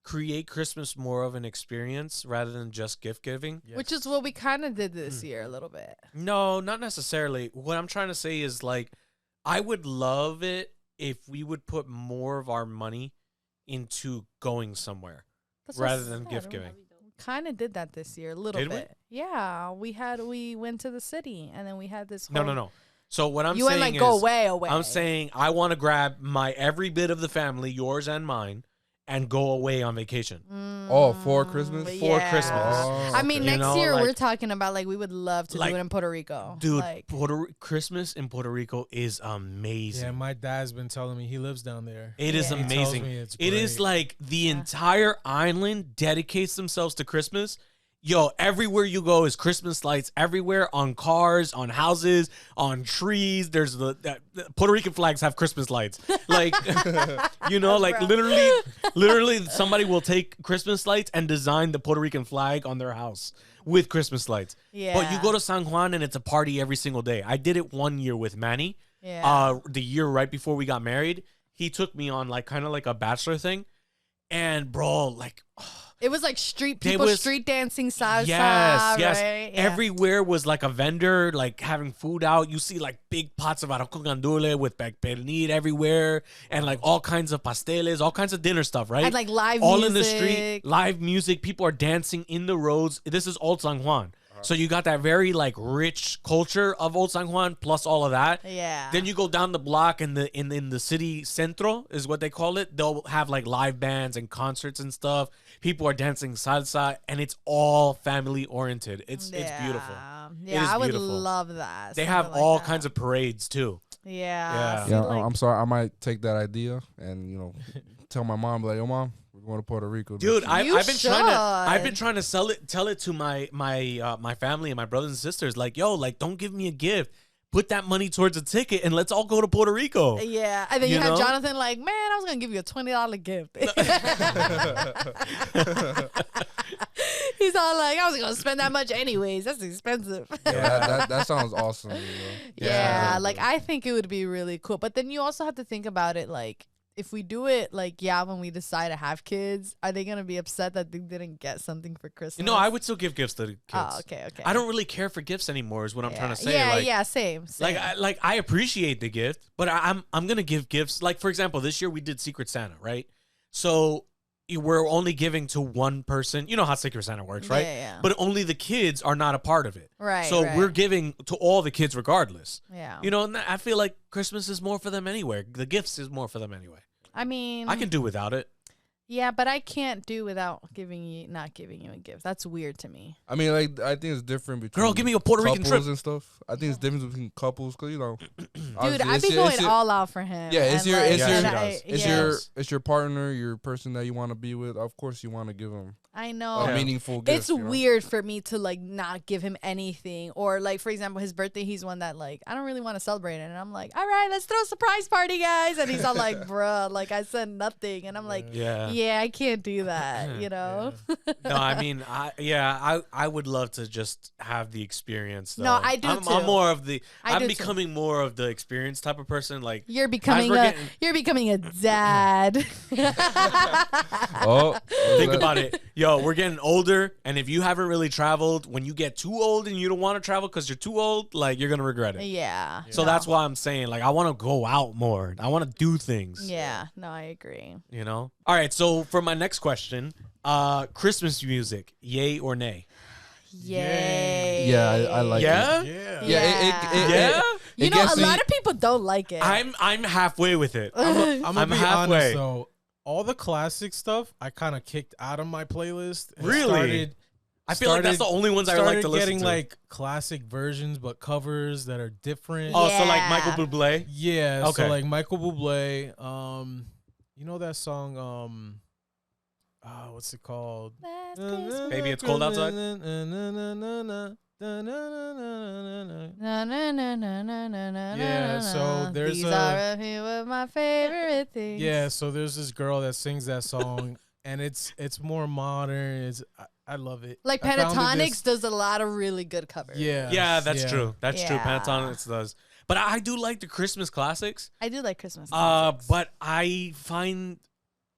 create Christmas more of an experience rather than just gift giving. Yes. Which is what we kind of did this year a little bit. No, not necessarily. What I'm trying to say is like, I would love it if we would put more of our money into going somewhere That's what I rather than said. gift giving. Kind of did that this year a little Did we? bit. Yeah, we went to the city and then we had this. No, whole, no, no. So what I'm You saying went like is, go away. I'm saying I want to grab my every bit of the family, yours and mine, and go away on vacation. Oh, for Christmas? For Christmas. Oh, I mean, okay. You next know, year like- we're talking about like we would love to Like, do it in Puerto Rico, Dude, Like, Christmas in Puerto Rico is amazing. Yeah, my dad's been telling me he lives down there. It is Yeah. He tells amazing. me it's It is great. like the Yeah. entire island dedicates themselves to Christmas. Yo, everywhere you go is Christmas lights everywhere, on cars, on houses, on trees. There's the Puerto Rican flags have Christmas lights. Like, you know, like Bro. literally somebody will take Christmas lights and design the Puerto Rican flag on their house with Christmas lights. yeah. But you go to San Juan and it's a party every single day. I did it one year with Manny. yeah. The year right before we got married, he took me on like kind of like a bachelor thing. And bro, like It was like street They people, was- street dancing, salsa. yes, right? Yeah. everywhere was like a vendor, like having food out. You see like big pots of arroz con gandule with pernil everywhere, and like all kinds of pasteles, all kinds of dinner stuff, right? And like live all music. in the street, live music. People are dancing in the roads. This is Old San Juan. So you got that very like rich culture of Old San Juan plus all of that. Yeah. Then you go down the block in the city centro is what they call it. They'll have like live bands and concerts and stuff. People are dancing salsa, and it's all family oriented. It's beautiful. Yeah, is I would beautiful. love that. They have all kinds of parades too. Yeah. Yeah. See, Yeah, like- I'm sorry. I might take that idea and tell my mom, like, yo, mom, we're going to Puerto Rico. Dude, I've been should. trying to tell it to my family and my brothers and sisters. Like, yo, like, don't give me a gift. Put that money towards a ticket and let's all go to Puerto Rico. Yeah, and then You you, have know? Jonathan like, man, I was gonna give you a $20 gift. He's all like, I was gonna spend that much anyways. That's expensive. Yeah, that sounds awesome. Yeah, like I think it would be really cool. But then you also have to think about it like if we do it like when we decide to have kids, are they gonna be upset that they didn't get something for Christmas? No, I would still give gifts to the kids. Oh, okay. I don't really care for gifts anymore is what I'm trying to say. Yeah, like, yeah, same. I appreciate the gift, but I'm gonna give gifts. Like for example, this year we did Secret Santa, right? So we're only giving to one person. You know how Secret Santa works, right? Yeah. But only the kids are not a part of it. Right. So right. we're giving to all the kids regardless. Yeah. You know, and I feel like Christmas is more for them anyway. The gifts is more for them anyway. I mean, I can do without it. Yeah, but I can't do without not giving you a gift. That's weird to me. I mean, like, I think it's different between Girl, give me a Puerto Rican couples trip. and stuff. I think it's different between couples because Dude, obviously I've been going all out for him. Yeah, it's and, your- like, it's your- and Yeah, I- she it's yeah, your it's your partner, your person that you want to be with. Of course, you want to give them I a know. Yeah. meaningful gift. It's weird for me to like not give him anything, or like for example, his birthday. He's one that like I don't really want to celebrate it, and I'm like, all right, let's throw a surprise party, guys. And he's all like, bruh, like I said nothing, and I'm like, Yeah. yeah, I can't do that, you know. No, I mean, I would love to just have the experience. Though. No, I do I'm too. more of the. I I'm do too. becoming more of the experience type of person. Like You're becoming we're a getting- you're becoming a dad. Oh, Think about it. Yo, we're getting older, and if you haven't really traveled, when you get too old and you don't want to travel because you're too old, like, you're going to regret it. Yeah. So No. that's why I'm saying, like, I want to go out more. I want to do things. Yeah. No, I agree. You know? All right, so for my next question, Christmas music, yay or nay? Yay. Yeah, I like Yeah? Yeah. Yeah? You it know, gets a me- lot of people don't like it. I'm halfway with it. I'm I'm gonna be halfway. honest though. All the classic stuff I kind of kicked out of my playlist. And Really? I feel like that's the only ones I like to started listen getting to. like classic versions, but covers that are different. Oh, so like Yeah. Michael Bublé? Yeah. Okay. So like Michael Bublé. You know that song? What's it called? Last Christmas. Maybe It's Cold Outside? Na, na, na, na, na, na, na, Yeah, na, so na. there's These a- are a few of my favorite things. Yeah, so there's this girl that sings that song, and it's more modern. I love it. Like I found it Pentatonics does a lot of really good covers. Yeah, that's true. That's true. Yeah. Pentatonix does. But I do like the Christmas classics. I do like Christmas. classics. But I find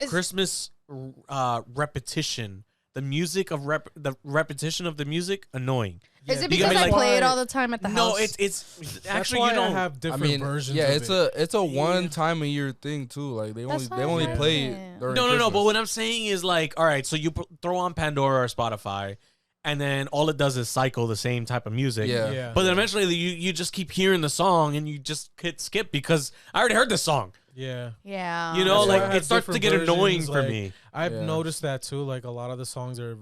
It's- Christmas repetition, the music of the repetition of the music, annoying. Is it You because gotta, I like- play it all the time at the No, house? it's That's actually why you know I have I different mean, versions. yeah, of it. it's a one time a year thing too. Like they That's only fine. play Yeah. during no. But Christmas. what I'm saying is like, all right, so you throw on Pandora or Spotify, and then all it does is cycle the same type of music. Yeah. But then eventually you just keep hearing the song and you just hit skip because I already heard this song. Yeah. yeah. You know, That's why I like have it starts to different get annoying versions, for like, me. I've Yeah. noticed that too. Like a lot of the songs are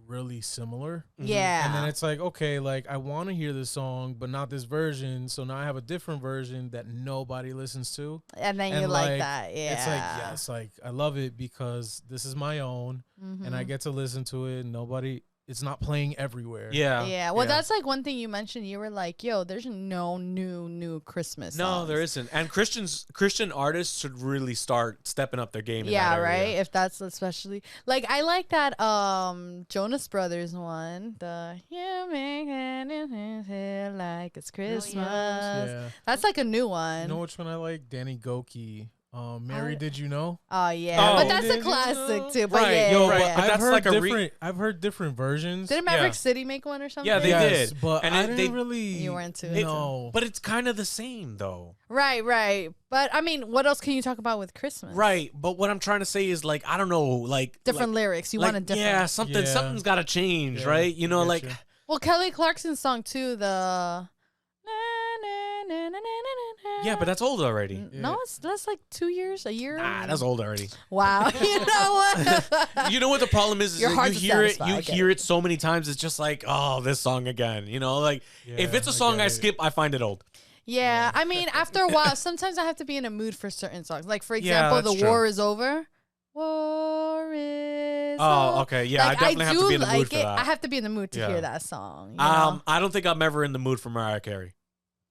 really similar. Yeah. And then it's like, okay, like I want to hear this song, but not this version. So now I have a different version that nobody listens to. and then you and, like like, that. Yeah. It's like, yes, like I love it because this is my own and I Mhm. get to listen to it. And nobody, it's not playing everywhere. Yeah. Yeah. Well, that's like one thing you mentioned. You were like, "Yo, there's no new Christmas." No, songs. there isn't. And Christian artists should really start stepping up their game. In Yeah, that area. right. If that's especially like, I like that Jonas Brothers one. The "You make it feel like it's Christmas." Yeah. That's like a new one. You know which one I like? Danny Goki. Mary, did you know? Oh yeah, Oh. but that's a Did you classic know? too. But Right, yeah, yo, yeah, right, yeah. but I've that's heard like a different. I've heard different versions. Didn't Maverick Yeah. City make one or something? Yeah, they Yes, did. but And I it- didn't they- really. You were into It- it. No, But it's kind of the same though. Right. But I mean, what else can you talk about with Christmas? Right. But what I'm trying to say is like I don't know, like Different like, lyrics. You like, want a different. Yeah, something Yeah. something's got to change, Yeah, right? You know, I get like you. Well, Kelly Clarkson's song too. The. Na, na, na, na, na, na, na. yeah, but that's old already. No, that's like 2 years, a year. Nah, that's old already. Wow. You know what? You know what the problem is You're that hard you to hear it, satisfy, you I get hear it. it so many times. It's just like, oh, this song again. You know, like if Yeah, it's a I song get I it. skip, I find it old. Yeah, I mean, after a while, sometimes I have to be in a mood for certain songs. Like, for Yeah, example, that's The true. War Is Over. War is Oh, over. okay. Yeah, Like, I definitely have to do be in the mood like for it. that. I have to be in the mood to Yeah. hear that song. You know? I don't think I'm ever in the mood for Mariah Carey.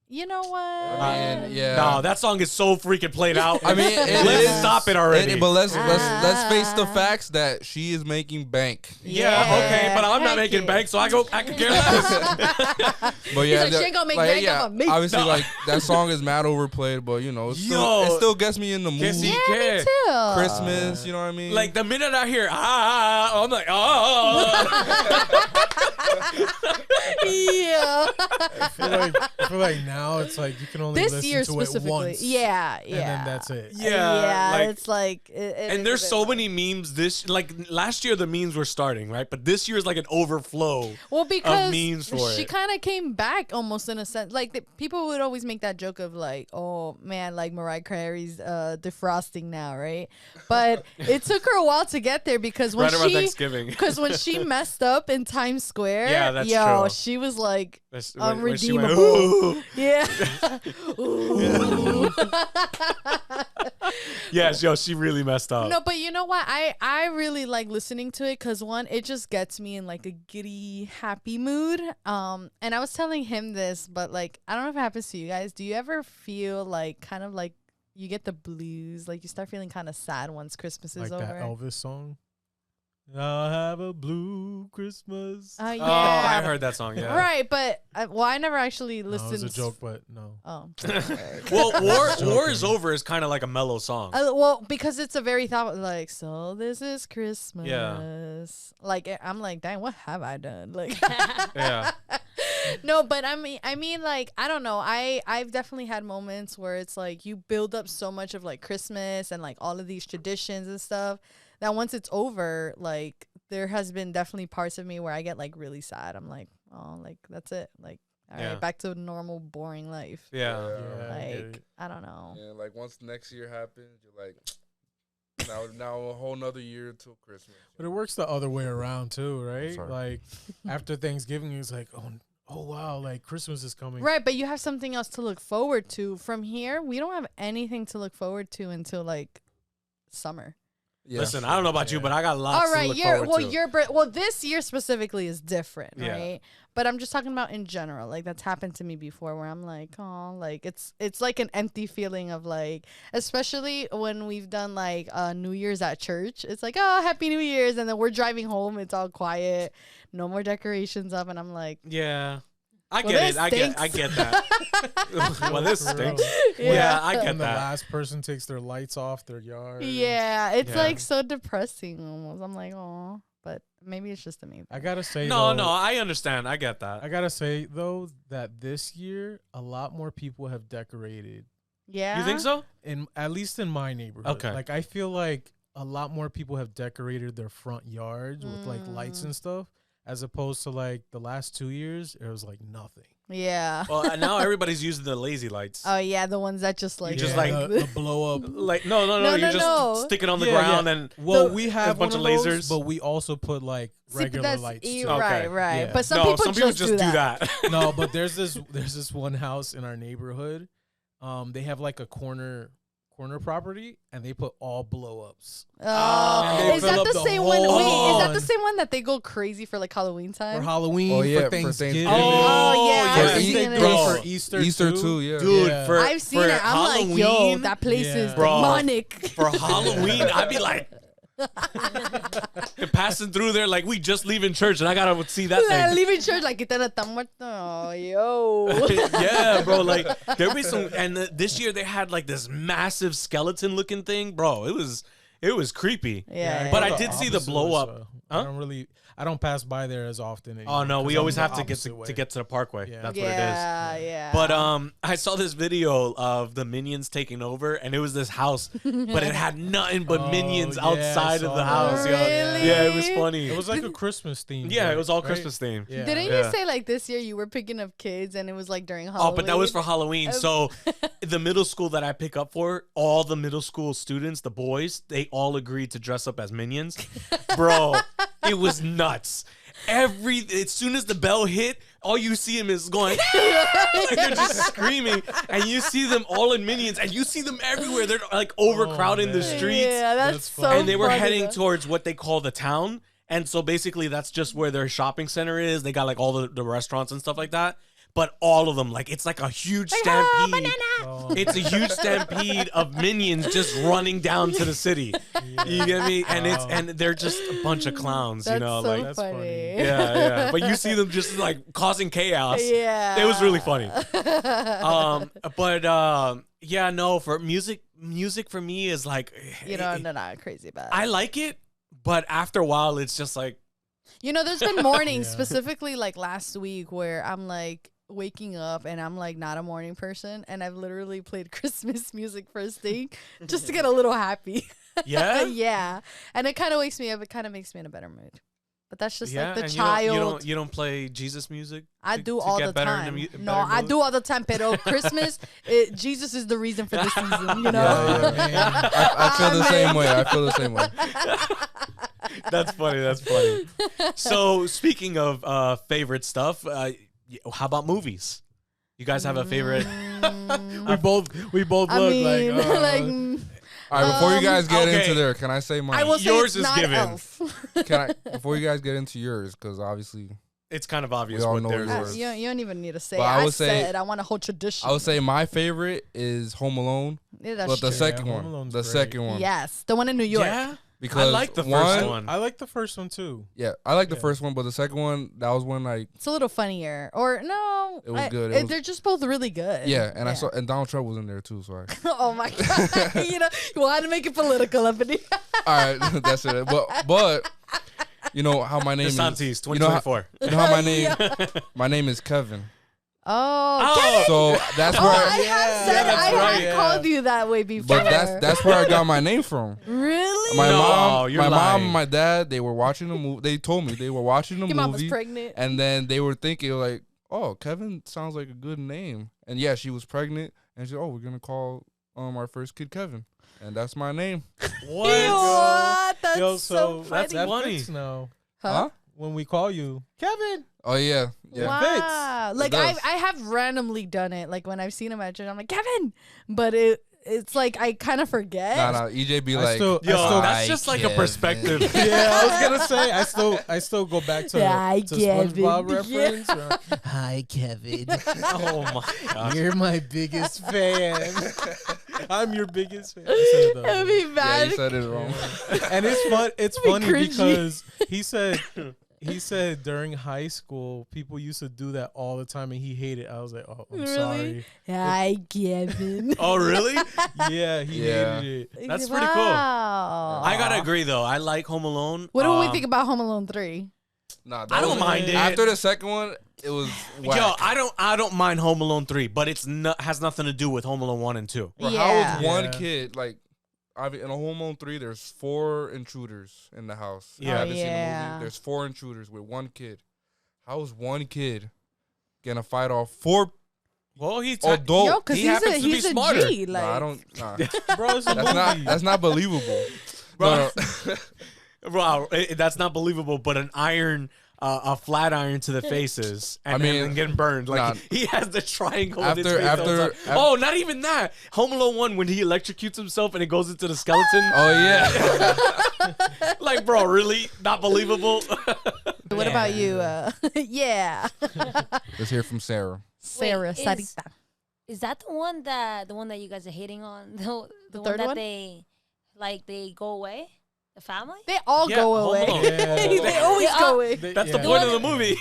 You know what? I mean, yeah. No, that song is so freaking played out. I mean, it let's is- stop it already. But let's face the facts that she is making bank. yeah, okay, but I'm not heck making yeah. bank, so I could care less. But yeah, like, she ain't gonna make bank off of me. obviously, No. like that song is mad overplayed, but you know, Yo. it still gets me in the mood. Guess he Yeah, can. me too. Christmas, you know what I mean? Like the minute I hear I'm like, Yeah. I feel like now it's like you can only This listen year to it specifically. once. Yeah. And then that's it. Yeah, like- it's like. It and is there's a bit so much. many memes this like last year the memes were starting, right? But this year is like an overflow. Well, because memes for she it. kind of came back almost in a sense. Like people would always make that joke of like, "Oh man, like Mariah Carey's defrosting now, right?" But it took her a while to get there because when Right around she Thanksgiving. because when she messed up in Times Square, Yeah, that's yo, true. she was like That's when she went, unredeemable. "Ooh." Yeah. Ooh. Yes, yo, she really messed up. No, but you know what? I really like listening to it because one, it just gets me in like a giddy, happy mood. And I was telling him this, but like I don't know if it happens to you guys. Do you ever feel like kind of like you get the blues, like you start feeling kind of sad once Christmas is Like over? that Elvis song. I'll have a blue Christmas. Yeah. Oh, I heard that song. Yeah. Right, but I never actually No, listened. it was a joke, but no. Oh. Well, War is Over is kind of like a mellow song. Well, because it's a very thought like, so this is Christmas. Yeah. Like I'm like, dang, what have I done? Like, Yeah. no, but I mean, like, I don't know. I've definitely had moments where it's like you build up so much of like Christmas and like all of these traditions and stuff that once it's over, like there has been definitely parts of me where I get like really sad. I'm like, oh, like that's it. Like, all Yeah. right, back to normal boring life. Yeah. I get Like, it. I don't know. Yeah, like once next year happens, you're like, now a whole nother year till Christmas. But it works the other way around too, right? sorry. Like after Thanksgiving, it's like, oh wow, like Christmas is coming. Right, but you have something else to look forward to. From here, we don't have anything to look forward to until like summer. Yeah. Listen, I don't know about you, Yeah. but I got lots All right, to look forward to. well, this year specifically is different, Yeah. right? But I'm just talking about in general. Like that's happened to me before, where I'm like, oh, like it's like an empty feeling of like, especially when we've done like New Year's at church. It's like, oh, Happy New Year's, and then we're driving home. It's all quiet, no more decorations up, and I'm like, Yeah. I Well, get this it. I get that. Well, this For real. stinks. Yeah, I get And the that. last person takes their lights off their yard. Yeah, it's Yeah. like so depressing almost. I'm like, oh, but maybe it's just me. I gotta say, No, though, no, I understand. I get that. I gotta say though that this year a lot more people have decorated. Yeah, You think so? At least in my neighborhood. Okay. Like I feel like a lot more people have decorated their front yards with like lights and stuff, as opposed to like the last 2 years, it was like nothing. Yeah. Well, now everybody's using the lazy lights. Oh yeah, the ones that just like just Yeah, like- the blow up. Like no, No, you no, just no. stick it on the Yeah, ground yeah. and Well, The- we have a bunch one of of those, lasers. but we also put like See, but regular that's lights e- too. right, Okay. right. Yeah. But some no, people some just do that. No, but there's this one house in our neighborhood. They have like a corner property, and they put all blow ups Oh, they is fill that up the the same one? Wait, is whole that the lawn. same one that they go crazy for like Halloween for time? Halloween, Oh, yeah, for for Thanksgiving. Thanksgiving. Oh, yeah, yeah. I've I think seen they it. do Bro. it for Easter, Easter too, yeah. dude, Yeah. for I've seen for it. I'm Halloween, like, yo, that place is Yeah. Bro. demonic. for Halloween, I'd be like passing through there like we just leaving church and I gotta see that Like, thing. leaving church like está muerto. Oh, yo. Yeah, bro. Like there be some, and this year they had like this massive skeleton looking thing, bro. It was creepy. Yeah, But yeah. I did see the blow up. Huh? I don't pass by there as often. Oh no, we 'cause I'm always the have to get opposite to way. get to the parkway. Yeah. That's what it is. Yeah, yeah. But I saw this video of the minions taking over, and it was this house, but it had nothing but Oh, minions yeah, I outside of saw the that. house. yo. Really? Yeah, it was funny. It was like a Christmas theme. Yeah, it was all right? Christmas themed. Yeah. Didn't Yeah. you say like this year you were picking up kids and it was like during Halloween? Oh, but that was for Halloween. So the middle school that I pick up for, all the middle school students, the boys, they all agreed to dress up as minions. Bro, it was nuts. As soon as the bell hit, all you see them is going, like they're just screaming, and you see them all in minions, and you see them everywhere. They're like overcrowding the man. streets, Yeah, that's That's so funny. and they were funny, heading though. towards what they call the town. And so basically, that's just where their shopping center is. They got like all the restaurants and stuff like that. But all of them, like it's like a huge stampede. Oh, It's a huge stampede of minions just running down to the city. You get me? And Wow. and they're just a bunch of clowns, That's you know, so like That's funny. funny. yeah. But you see them just like causing chaos. Yeah. It was really funny. Yeah, no, for music for me is like You know, they're not crazy about it. I like it, but after a while it's just like You know, there's been mornings Yeah. specifically like last week where I'm like waking up and I'm like not a morning person and I've literally played Christmas music first thing just to get a little happy. yeah. Yeah. And it kind of wakes me up. It kind of makes me in a better mood. But that's just like the and child. you don't play Jesus music? I to- do to all get the better in time. the No, better I mood? do all the time. Pero Christmas, Jesus is the reason for the season, you know? Yeah, man. I feel the same way. I feel the same way. That's funny. That's funny. So speaking of favorite stuff, how about movies? You guys have a favorite? we both I look mean, like, All right, before you guys get okay. into there, can I say mine? I will say Yours it's is not given. Elf. Before you guys get into yours, because obviously It's kind of obvious all what know theirs yours. is. You don't even need to say But it. I I would say- said I want a whole tradition. I would say my favorite is Home Alone, Yeah, that's but the true. second Home one, Alone's the great. second one, Yes, the one in New York. Yeah. because I like the first one. I like the first one too. Yeah, I like the Yeah. first one, but the second one, that was when like It's a little funnier. Or no. It was good. It was- they're just both really good. yeah, and I saw and Donald Trump was in there too. So Oh my god. You wanted to make it political up in here. all right, that's it. But you know how my name DeSantis, is. 2024. You know how my name is Kevin. Oh. So that's Oh, where. I have said that's I right. have called you that way before. But that's where I got my name from. Really? My No, mom, you're my mom, lying. and my dad, they were watching the movie. They told me they were watching the Your mom was movie, pregnant. and then they were thinking like, "Oh, Kevin sounds like a good name." And yeah, she was pregnant, and she said, "Oh, we're gonna call our first kid Kevin," and that's my name. What? What? That's Yo, so so funny. that's that funny. fits now. Huh? When we call you Kevin. Oh yeah, yeah. Wow. Like does. I have randomly done it. Like when I've seen him at church, I'm like, Kevin. But it's like I kind of forget. Nah, EJ be like, Yo, still- that's just like a Kevin. perspective. Yeah, I was gonna say I still go back to Hi, to Kevin. SpongeBob Yeah. reference. Hi, Kevin. Oh my gosh. You're my biggest fan. I'm your biggest fan. I said it though. It'd be yeah, bad. you said it wrong. And it's fun. It's Be funny cringy. because he said during high school people used to do that all the time, and he hated it. I was like, oh, I'm Really? sorry. Hi, Kevin. Oh really? Yeah, he Yeah. hated it. That's pretty cool. Wow. I gotta agree though. I like Home Alone. What do we think about Home Alone 3? Nah, I don't was- mind it. After the second one, it was whack. Yo, I don't mind Home Alone 3, but it's has nothing to do with Home Alone 1 and 2. Bro, Yeah. How is one Yeah. kid like? In a Home Alone 3, there's 4 intruders in the house. Yeah. I haven't seen the yeah. movie. There's 4 intruders with one kid. How is one kid gonna fight off 4 Well, he's adult? Yo, because he he's happens a to be he's a smarter. G. Like, Nah, I don't. Nah, Bro, it's a that's not believable. Bro. No. Wow, that's not believable. But an iron, a flat iron to the faces, and I mean, then getting burned. Like nah. he has the triangle. in his After- face all the after- time. Oh, not even that. Home Alone 1 when he electrocutes himself and it goes into the skeleton. Oh yeah. Like, bro, really not believable. what about you? Yeah. Let's hear from Sarah. Sarah Wait, Sarita. Is that the one that you guys are hating on? The one third that one? they go away? The family? They all Yeah, go Home away. Alone. Yeah. They always They go all- away. That's the Yeah. point of the movie.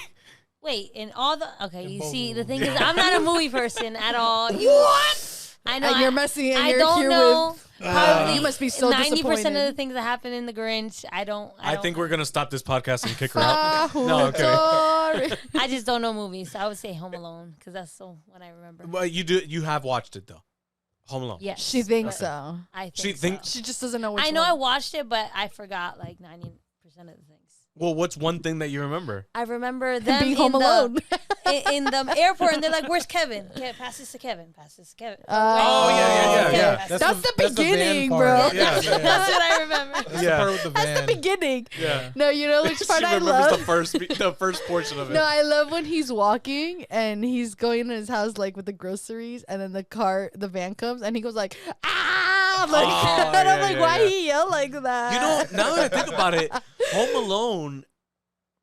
Wait, in all the okay, In you both see, of the them. thing is, I'm not a movie person at all. What? I know. And you're messy and I you're don't here know. with. Probably You must be so 90% of the disappointed. things that happen in The Grinch, I don't. I think we're gonna stop this podcast and kick her out. No, okay. Sorry. I just don't know movies, so I would say Home Alone because that's so what I remember. But you have watched it though, Home Alone. Yes, She thinks but so. I think She thinks- She just doesn't know which I know one. I watched it, but I forgot like 90% of the things. Well, what's one thing that you remember? I remember them Being home in alone. in the airport, and they're like, "Where's Kevin? Pass this to Kevin. Pass this to Kevin." Oh, yeah. Kevin, That's the van beginning, part. bro. Yeah. That's what I remember. That's Yeah. the part with the That's van. the beginning. Yeah. No, you know which part She I remembers love? the first portion of it. No, I love when he's walking and he's going to his house like with the groceries, and then the van comes and he goes like, ah, like, Oh, and I'm yeah, like, yeah, why yeah. he yell like that? You know, now that I think about it,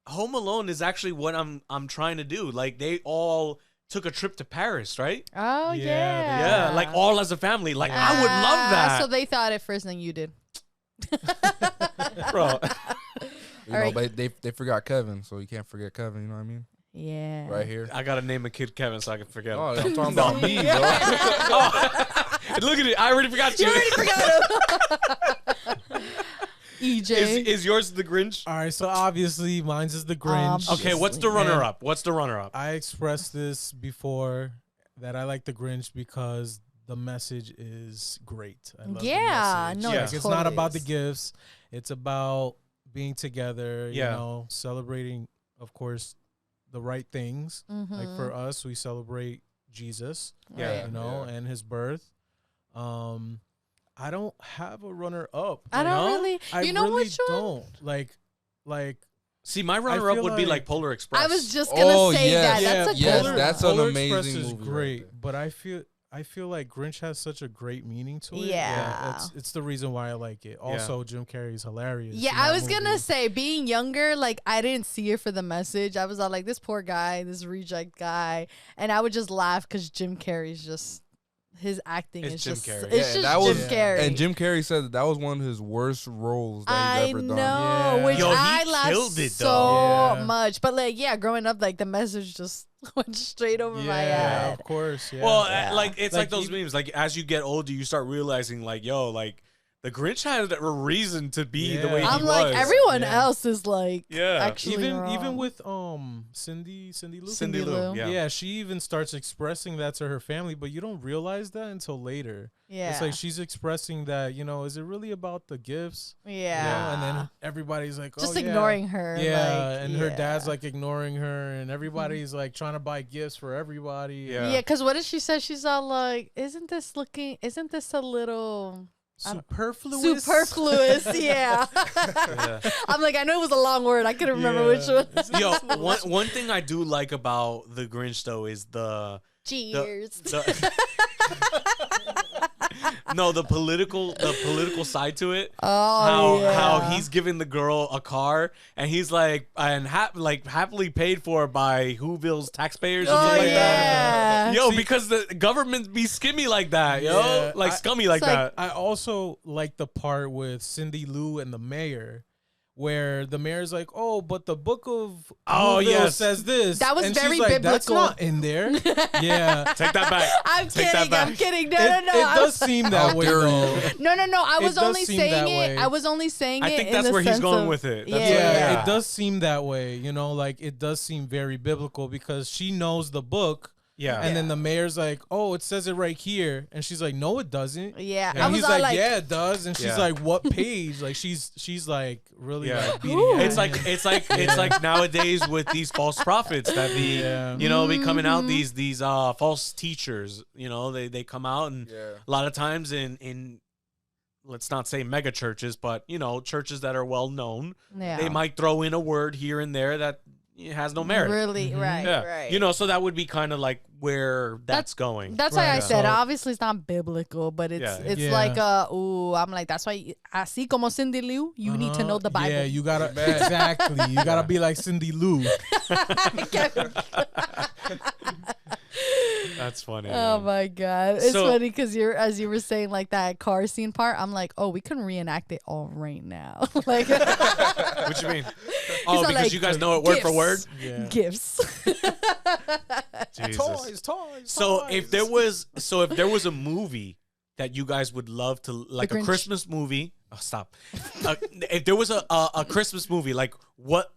Home Alone is actually what I'm trying to do. Like they all took a trip to Paris, right? Oh Yeah, yeah, Yeah, like all as a family. Like I would love Ah, that, So they thought it first, and you did. bro. You know, Alright. but they forgot Kevin, so you can't forget Kevin. You know what I mean? Yeah. Right here. I gotta name a kid Kevin so I can forget. Oh, him. I'm talking about me, bro. Oh. Look at it! I already forgot you. You already forgot him. EJ. Is yours the Grinch? All right, so obviously mine's is the Grinch. Okay, what's the runner-up? What's the runner-up? I expressed this before that I like the Grinch because the message is great. I love Yeah, the message. no, Yeah. Like, it's not totally about the is. gifts. It's about being together, Yeah. you know, celebrating, of course, the right things. Like for us, we celebrate Jesus, Yeah. you know, Yeah. and his birth. I don't have a runner up. I don't No? really. I You know really which one? don't. Like See, my runner-up feel would be like- like Polar Express. I was just gonna Oh, say yes. that. That's a yes, good one. that's an Polar amazing Express is movie right great, there. but I feel like Grinch has such a great meaning to it. Yeah. It's the reason why I like it. Also, Jim Carrey's hilarious. Yeah, in I that was gonna movie. say, being younger, like I didn't see it for the message. I was all like, this poor guy, this reject guy, and I would just laugh because Jim Carrey's just his acting It's is Jim just Carrey. it's Yeah, just that was- Jim Carrey. And Jim Carrey said that was one of his worst roles that I he's ever know, done. Yeah. which Yo, he I laughed killed it, so though. Yeah. much. But like, yeah, growing up, like the message just went straight over my Yeah, head. of course. Yeah. Well, Yeah. like it's like Like, those even- memes. Like as you get older, you start realizing, like, yo, like the Grinch had a reason to be the way he Yeah. I'm was. like, everyone Yeah. else is like, Yeah. actually even wrong. with Cindy Lou. Cindy Lou. Lou. Yeah. Yeah, she even starts expressing that to her family, but you don't realize that until later. yeah, It's like she's expressing that, is it really about the gifts? yeah, And then everybody's like, just oh, yeah. ignoring her. Yeah, like, and her dad's yeah. Mm-hmm. like ignoring her, and everybody's like trying to buy gifts for everybody. Yeah. Yeah, because what did she say? She's all like, isn't this a little Superfluous. superfluous? Yeah. Yeah. I'm like, I know it was a long word. I couldn't remember which one. Yo, one thing I do like about the Grinch though is the Cheers. no the political side to it. Oh, How yeah. he's giving the girl a car and he's like happily paid for by Whoville's taxpayers or Oh, something like yeah. that. Yo, because the government be skimmy like that, yo, Yeah, like scummy like It's like- that. I also like the part with Cindy Lou and the mayor, where the mayor's like, "Oh, but the book of Oh, Whoville yes. says this." That was and very she's like, That's biblical. not in there. Yeah, Take that back. I'm Take that kidding. back. I'm kidding. No, it no. I does was, seem that How way dare though. you. no. I It was does only seem saying that it. way. I was only saying I it think in that's the where he's sense going of- with it. That's yeah. what- Yeah, it does seem that way. Like it does seem very biblical because she knows the book. Yeah. And then the mayor's like, "Oh, it says it right here," and she's like, "No, it doesn't." Yeah. And I was he's all like, like, "Yeah, it does." And she's Yeah. like, "What page?" Like she's like really Yeah. like beating. Ooh. at It's like him. it's like nowadays with these false prophets that be Yeah. be coming out Mm-hmm. these false teachers. They come out and Yeah. a lot of times in let's not say mega churches, but churches that are well known, yeah. they might throw in a word here and there that has no merit. Really, right, Yeah, right. so that would be kind of like where that's going. That's why I Right. said So- obviously it's not biblical, but it's Yeah. it's Yeah. like I'm like that's why así como Cindy Lou, you need to know the Bible. Yeah, you gotta Man. exactly. You gotta be like Cindy Lou. That's funny. Oh man. my god, it's So- funny because as you were saying like that car scene part, I'm like, oh, we can reenact it all right now, like What you mean? Oh, all because like, you guys know it word for word. gifts. Yeah. gifts. Jesus. toys. So if there was a movie that you guys would love to like a Grinch. Christmas movie, stop. If there was a Christmas movie, like what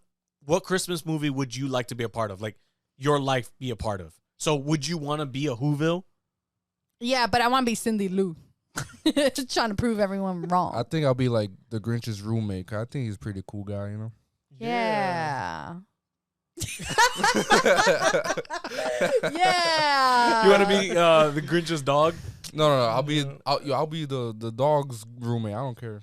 Christmas movie would you like to be a part of? Like your life be a part of? So would you want to be a Whoville? Yeah, but I want to be Cindy Lou. Just trying to prove everyone wrong. I think I'll be like the Grinch's roommate. 'Cause I think he's a pretty cool guy, yeah. Yeah. You want to be the Grinch's dog? No, I'll be the dog's roommate. I don't care.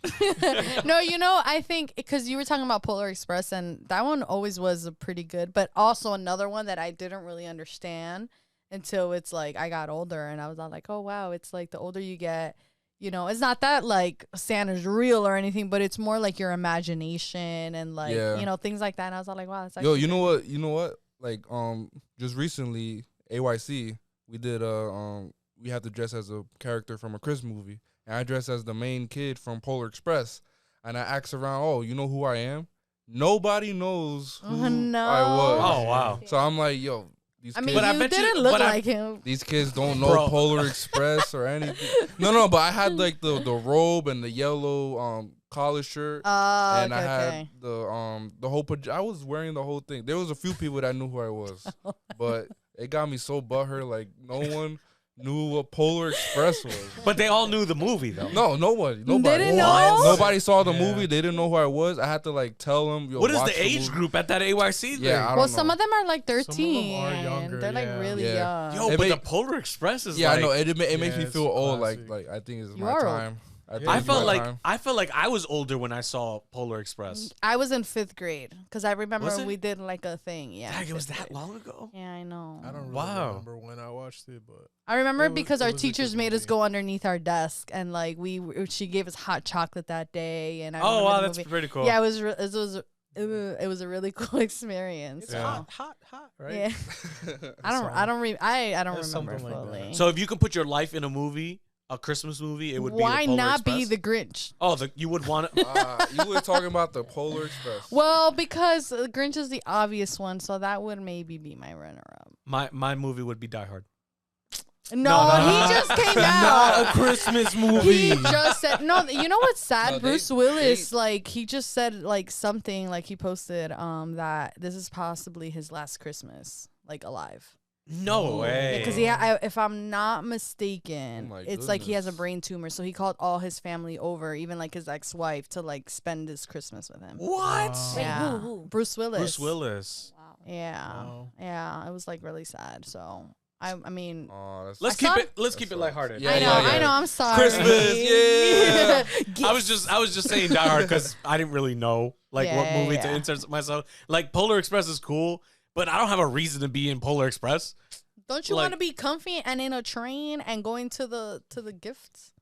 No, I think because you were talking about Polar Express, and that one always was a pretty good, but also another one that I didn't really understand until it's like I got older, and I was all like, oh wow, it's like the older you get, it's not that like Santa's real or anything, but it's more like your imagination and like Yeah. things like that. And I was all like, wow, that's Yo, actually you know what? Like just recently AYC we did we had to dress as a character from a Christmas movie, and I dressed as the main kid from Polar Express, and I asked around, oh, you know who I am? Nobody knows who no. I was. Oh wow. So I'm like, yo, these I kids, mean, But I you bet you- didn't look but I- like him. these kids don't know Bro. Polar Express or anything. No, but I had like the robe and the yellow collar shirt. Oh, And I okay, had okay. the whole I was wearing the whole thing. There was a few people that knew who I was, but it got me so butthurt. Like no one knew what Polar Express was. But they all knew the movie though. No, nobody. didn't know? Nobody saw the Yeah. movie. They didn't know who I was. I had to like tell them. Yo, What is watch the age movie. group at that AYC thing? Yeah, I don't Well, know. some of them are like Some of them 13. are younger, They're like yeah. really Yeah. young. Yo, It but the make- Polar Express is Yeah, like, I know. It makes me Yeah, it's feel old. classic. Like I think it's You my are old. time. think I it's felt my like time. I was older when I saw Polar Express. I was in 5th grade because I remember Was when it? we did like a thing. Yeah. Dang, it was fifth that grade. long ago. Yeah, I know. I don't really Wow. remember when I watched it, but I remember It was- because it our was a teachers good made us movie. go underneath our desk and like she gave us hot chocolate that day and I Oh remember wow, the that's movie. pretty cool. Yeah, it was it was a really cool experience. It's Yeah. hot, right? Yeah. I don't There's remember something like that. fully. So if you can put your life in a movie, a Christmas movie, it would be Why the Polar not be Express. the Grinch? Oh, you would want it. You were talking about the Polar Express. Well, because the Grinch is the obvious one, so that would maybe be my runner-up. My movie would be Die Hard. No, he just came out. Not a Christmas movie. He just said no. You know what's sad? No, Bruce Willis, like he just said like something like he posted that this is possibly his last Christmas, like alive. No way. Because if I'm not mistaken, Oh my it's like he has a goodness. brain tumor, so he called all his family over, even like his ex-wife, to like spend this Christmas with him. What? Wait, Yeah, who? Bruce Willis. Bruce Willis. Wow. Yeah, Wow. yeah, it was like really sad. So I mean, That's Let's I keep saw- it. Let's keep it That's lighthearted. Yeah, I know, yeah, I yeah. know. I'm sorry. Christmas, yeah. I Gifts. was just saying Die Hard because I didn't really know like what Yeah, movie to yeah. insert myself. Like Polar Express is cool, but I don't have a reason to be in Polar Express. Don't you like- want to be comfy and in a train and going to the gifts?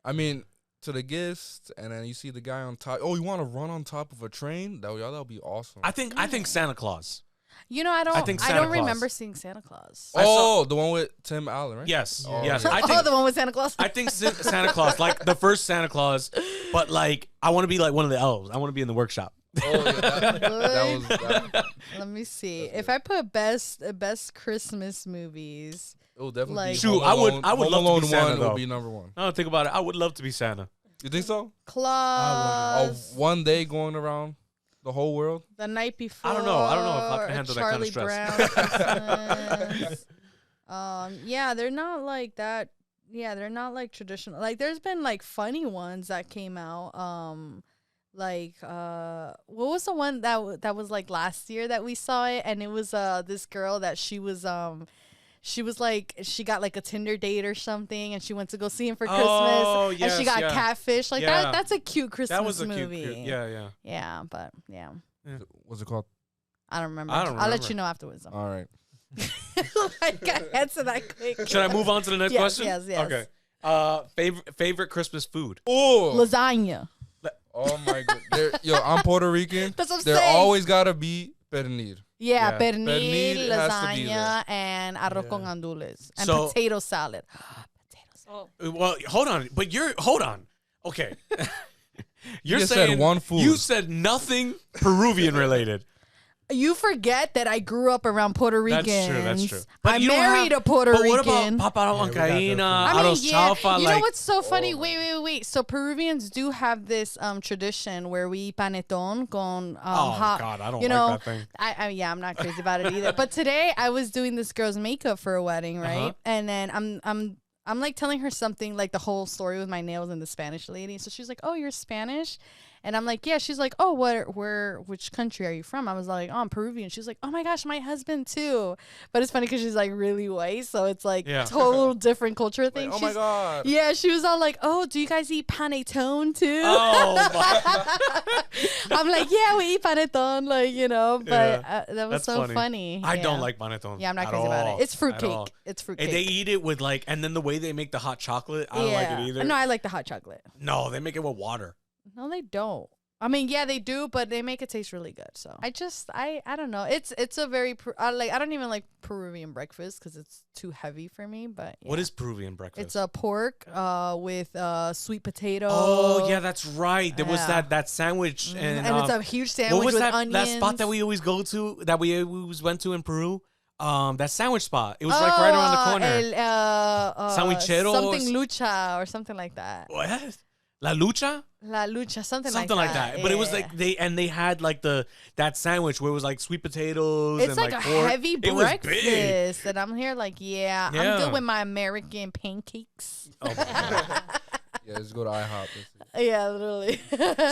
I mean, to the gifts, and then you see the guy on top. Oh, you want to run on top of a train? That'll be awesome. I think Santa Claus. You know, I think don't Santa Claus. remember seeing Santa Claus. I saw- the one with Tim Allen, right? Yes, Oh, yes. yeah. I Oh, think the one with Santa Claus. I think Santa Claus, like the first Santa Claus, but like I want to be like one of the elves. I want to be in the workshop. Oh, yeah, that. Let me see. That's If I put best Christmas movies, It will definitely Like- be Shoot, Home I would- Alone. I would Home love to be Alone Santa, 1 though. will be number one. I don't think about it. I would love to be Santa. You think so? Claus, One day going around the whole world. The Night Before. I don't know. I don't know if I can handle that kind of Charlie stress. Brown Christmas. Yeah, they're not like that. Yeah, they're not like traditional. Like, there's been like funny ones that came out. What was the one that was like last year that we saw it, and it was this girl that she was like she got like a Tinder date or something, and she went to go see him for Christmas, Oh, and yes, she got yeah. catfish. Like Yeah. that's a cute Christmas That was a movie. cute. Yeah. Yeah, but yeah, What's it called? I don't remember. I don't I'll let remember. you know afterwards. Though. All right. Like, I answer that quick. Should I move on to the next Yes, question? yes. Okay. Favorite Christmas food? Oh, Lasagna. oh my god. Yo, I'm Puerto Rican. That's what I'm There saying. always gotta be pernil. Yeah, Yeah. pernil, Pernil has to be lasagna, and arroz Yeah. con gandules, and So- potato salad. Oh, Well, hold on. But hold on. Okay. You're just saying said one food. You said nothing Peruvian related. You forget that I grew up around Puerto That's Ricans. true. That's true. But I you don't married have- a Puerto But Rican. what about papa Yeah, we got huancaína, that I mean, arroz yeah. chaufa? You Like, know what's so funny? Oh Wait. So Peruvians do have this tradition where we eat panetón con oh hot. God, I don't you like know, that thing. Yeah, I'm not crazy about it either. But today I was doing this girl's makeup for a wedding, right? Uh-huh. And then I'm like telling her something like the whole story with my nails and the Spanish lady. So she's like, "Oh, you're Spanish?" And I'm like, "Yeah." She's like, "Oh, which country are you from?" I was like, "Oh, I'm Peruvian." She's like, "Oh my gosh, my husband too." But it's funny because she's like really white, so it's like Yeah. total different culture Wait, thing. oh my god. Yeah, she was all like, "Oh, do you guys eat panettone too?" Oh, my. I'm like, "Yeah, we eat panettone," like, you know. But that was That's so funny. funny. I Yeah. don't like panettone. Yeah, I'm not at crazy about all. it. It's At fruitcake. all. It's And fruitcake. they eat it with like, and then the way they make the hot chocolate, I don't like it either. No, I like the hot chocolate. No, they make it with water. No, they don't. I mean, yeah, they do, but they make it taste really good. So I don't know. It's a very I don't even like Peruvian breakfast because it's too heavy for me. But yeah. What is Peruvian breakfast? It's a pork with sweet potato. Oh yeah, that's right. There was Yeah. that sandwich, Mhm. and it's a huge sandwich what was with that onions. that spot that we always go to that we always went to in Peru? That sandwich spot. It was like right around the corner. Sandwichero or something lucha or something like that. What? La Lucha? La lucha, something Something like that. But it was yeah. like they had like that sandwich where it was like sweet potatoes It's and like a pork. heavy It was big. breakfast, and I'm here like, I'm Yeah. good with my American pancakes. Oh my God. Yeah, let's go to IHOP. That's it. Yeah, literally.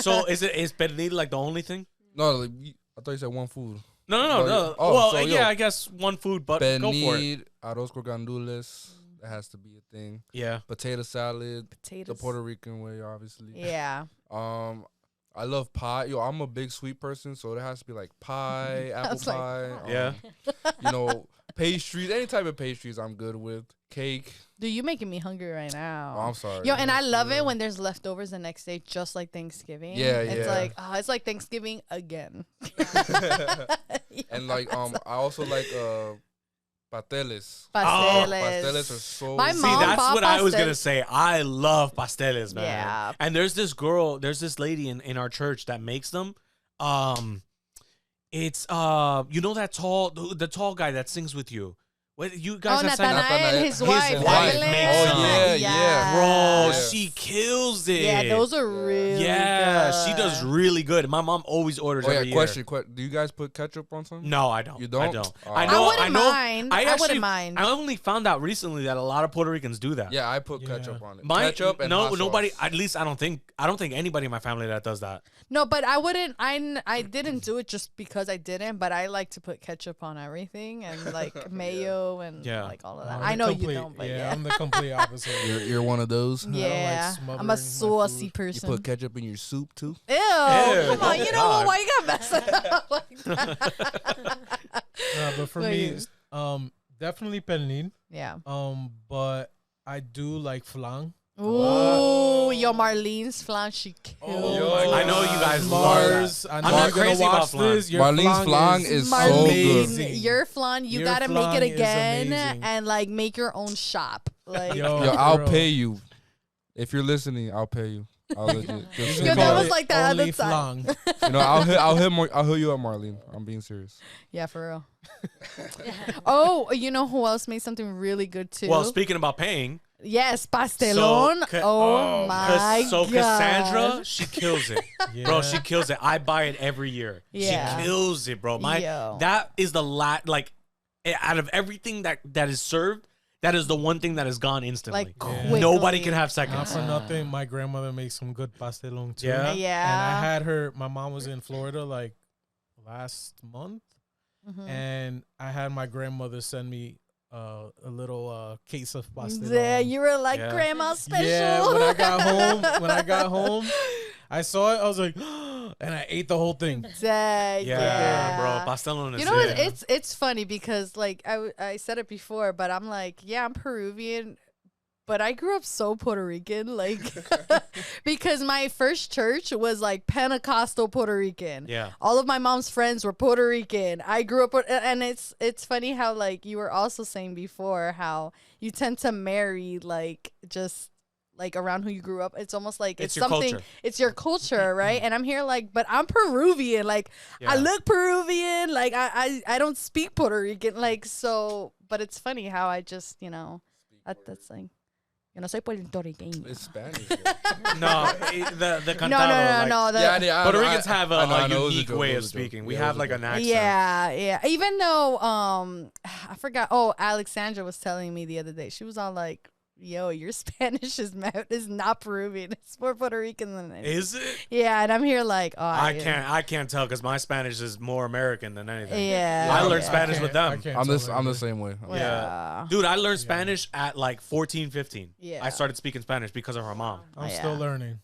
So is pernil like the only thing? No, like, I thought you said one food. No. Oh, Well, so, yo. yeah, I guess one food, but go for it. Pernil, arroz con gandules. That has to be a thing. Yeah. Potato salad, Potatoes. the Puerto Rican way, obviously. Yeah. I love pie. Yo, I'm a big sweet person, so there has to be like pie, apple was like, pie. Yeah. You know, Pastries, any type of pastries, I'm good with. Cake. Dude, you making me hungry right now. Oh, I'm sorry. Yo, and I love it when there's leftovers the next day, just like Thanksgiving. Yeah, It's yeah. like, it's like Thanksgiving again. And like I also like pasteles. Pasteles. Pasteles are so. My See, mom that's bought what I was gonna pastel- say. I love pasteles, man. Yeah. And there's this lady in our church that makes them. It's you know that the tall guy that sings with you. What you guys have sang? Nathanael, his His wife. wife Evelyn. makes them. Oh, yeah. Bro, Yeah. she kills it. Yeah, those are really Yeah, good. she does really good. My mom always orders Oh yeah, every question. year. Do you guys put ketchup on something? No, I don't. You don't? I don't. Oh. I I know. wouldn't mind. I actually, wouldn't mind. I only found out recently that a lot of Puerto Ricans do that. Yeah, I put Yeah. ketchup on it. My, Ketchup and no, hot nobody. sauce. At least I don't think anybody in my family that does that. No, but I wouldn't. I didn't do it just because I didn't. But I like to put ketchup on everything and like mayo and Yeah. like all of that. I'm I the know complete- you don't, but yeah, yeah. I'm the complete opposite. You're one of those. I don't like Yeah, smothering I'm my a saucy food. You person. put ketchup in your soup too. Ew, Ew, come on, you know God. why you gotta mess it up like that? But for What me, you- it's, definitely pernil. Yeah. But I do like flan. Ooh, yo, Marlene's flan, she killed. Yo, I know you guys love Mars, I know I'm not you're gonna crazy about watch flan. this. Your Marlene's flan is so good. amazing. Your flan, you Your gotta make flan it is again amazing. and like make your own shop. Like, Yo, Yo, I'll bro. pay you. If you're listening, I'll pay you. I'll legit. You Just can Yo, say that call was it like that at the only time. flan. You know, I'll hit you up, Marlene. I'm being serious. yeah, for real. Oh, you know who else made something really good too? Well, speaking about paying, yes, pastelon. Ca- oh my so god. Cassandra, she kills it. Bro, Yeah. she kills it. I buy it every year. Yeah. She kills it, bro. Yo. That is the out of everything that is served, that is the one thing that is gone instantly. Like Yeah. quickly. Nobody can have Not seconds. for nothing, my grandmother makes some good pastelón too. Yeah? Yeah. And I had her. My mom was in Florida like last month, Mhm. and I had my grandmother send me a little case of pastelón. Yeah, you were like Yeah. grandma special. Yeah, when I got home, I saw it. I was like, and I ate the whole thing. Dang, Yeah, bro. Pastelón is You know what? it. It's funny because like I said it before, but I'm like, yeah, I'm Peruvian, but I grew up so Puerto Rican, like because my first church was like Pentecostal Puerto Rican. Yeah. All of my mom's friends were Puerto Rican. I grew up, and it's funny how like you were also saying before how you tend to marry like just like around who you grew up. It's almost like It's it's your something. culture. It's your culture, right? And I'm here like, but I'm Peruvian. Like I Yeah. look Peruvian. Like I don't speak Puerto Rican. Like so, but it's funny how I just that's like. Yo no soy puertorriqueño. It's Spanish. No, the cantado. No, like, no. Puerto Ricans have I know, a it was unique joke, way it of was a joke. speaking. We Yeah, it have was a like an joke. accent. Yeah. Even though I forgot. Oh, Alexandra was telling me the other day. She was all like, "Yo, your Spanish is not Peruvian. It's more Puerto Rican than it is." Is it? Yeah, and I'm here like, oh, I can't tell because my Spanish is more American than anything. Yeah, I learned yeah. Spanish with them. I'm the same way. Yeah. Dude, I learned Spanish at like 14, 15. Yeah. I started speaking Spanish because of her mom. I'm Yeah. still learning.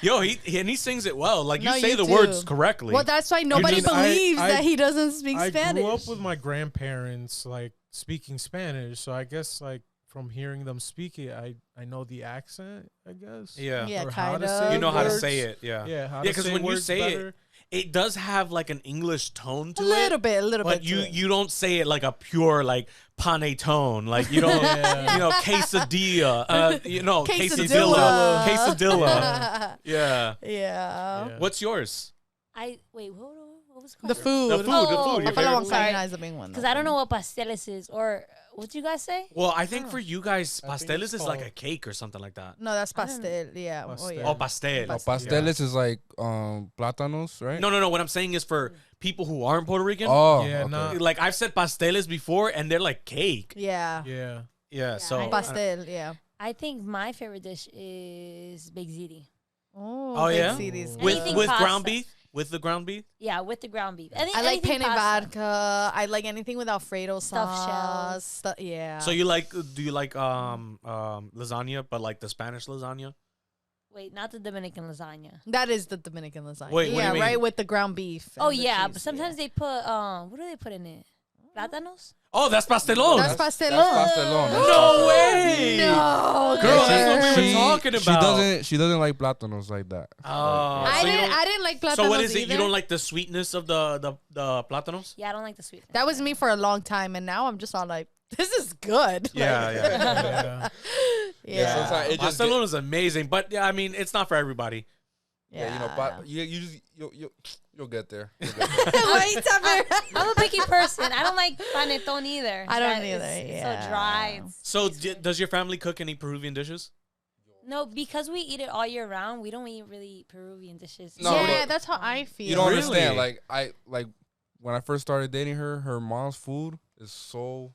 Yo, he sings it well. Like you No, say you the do. words correctly. Well, that's why nobody just- I- believes I- that he doesn't speak I Spanish. grew up with my grandparents like speaking Spanish, so I guess like from hearing them speak it, I know the accent. I guess. Yeah. Yeah, Or how to kind say of. You know how to words. say it. Yeah. Yeah, how Yeah, to because say when you words say better. it does have like an English tone to a it. little bit, But to you it. you don't say it like a pure like panettone. Like you don't Yeah. quesadilla. Quesadilla. Quesadilla. Yeah. Yeah. Yeah. What's yours? What was The question? food. The food. Oh, Your I favorite follow food. sorry. is the main one. Because I don't know what pasteles is, or what you guys say? Well, I think for you guys, I think pasteles it's is like a called- cake or something like that. No, that's I don't know. pastel. Yeah. Oh, Pastel. yeah. Oh, pastel. Pasteles is like plátanos, right? No. What I'm saying is for people who aren't Puerto Rican. Oh, Yeah, okay. nah. Like I've said pasteles before, and they're like cake. Yeah. Yeah. Yeah. So. I- Pastel. Yeah. I think my favorite dish is baked ziti. Oh, yeah? big CDs. with Anything with pasta. ground beef. With the ground beef. Yeah, with the ground beef. I like anything penne pasta. vodka. I like anything with Alfredo Stuffed sauce. shells. Yeah. So do you like lasagna, but like the Spanish lasagna? Wait, not the Dominican lasagna. that is the Dominican lasagna. Wait, what do yeah, you mean? right with the ground beef. Oh and the yeah, cheese, but sometimes they put what do they put in it? Plátanos? Oh, that's pastelón. That's pastelón. That's pastelón. That's No pastelón. way. No, Girl, Yeah, that's what we she- were talking about. She doesn't like plátanos like that. Oh, I so you didn't. don't- I didn't like plátanos So what is it? either. You don't like the sweetness of the plátanos? Yeah, I don't like the sweetness. That was me for a long time, and now I'm just all like, this is good. Yeah, yeah. Yeah. yeah. sometimes it just Pastelón is amazing, but yeah, I mean, it's not for everybody. Yeah, you know, but you just you'll get there. You'll get there. Wait, Tupper. I'm a picky person. I don't like panetón either. I don't That either, is yeah. So dry. So does your family cook any Peruvian dishes? No, because we eat it all year round, we don't eat really Peruvian dishes. No, yeah, but- that's how I feel. You don't Really? understand. Like when I first started dating her, her mom's food is so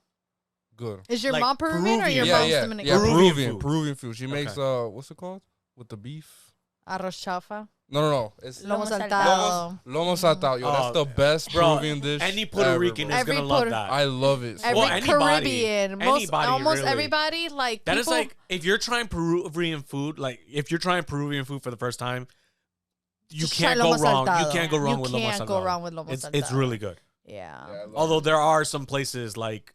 good. Is your Like mom Peruvian or your Peruvian. mom's Dominican? Yeah, Peruvian Peruvian food. food. She makes what's it called with the beef? Arroz chafa. No. It's Lomo Lomo saltado. lomo saltado. Yo, that's Oh, the best bro, Peruvian dish. Any Puerto ever, Rican bro. is Every gonna love Puerto- that. I love it. Every Well, anybody. Caribbean, Anybody, almost really. everybody, like That people, is like if you're trying Peruvian food, like if you're trying Peruvian food for the first time, you just can't try go lomo wrong. You saltado. can't go wrong with lomo You can't saltado. go wrong with lomo It's saltado. really good. Yeah. Yeah, I love Although it. there are some places like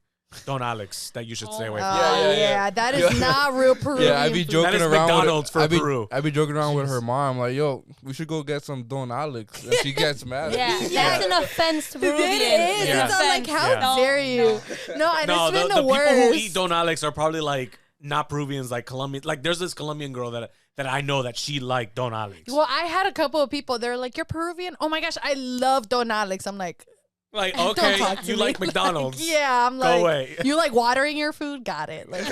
Don Alex that you should stay away from. Yeah. That is not real Peruvian. Yeah, I be food. joking That is around McDonald's with for Peru. I be joking around with her mom, like, yo, we should go get some Don Alex. And she gets mad. Yeah, that's an offense to Peruvians. It is. Yeah. It's all like, how Yeah. dare you? No, and No, it's been the the people worst. who eat Don Alex are probably like not Peruvians, like Colombian. Like there's this Colombian girl that I know that she liked Don Alex. Well, I had a couple of people. They're like, "You're Peruvian? Oh my gosh, I love Don Alex." I'm like, Like "Don't okay, talk to you me." like McDonald's? yeah, I'm Go like, away. you like watering your food? Got it. Like,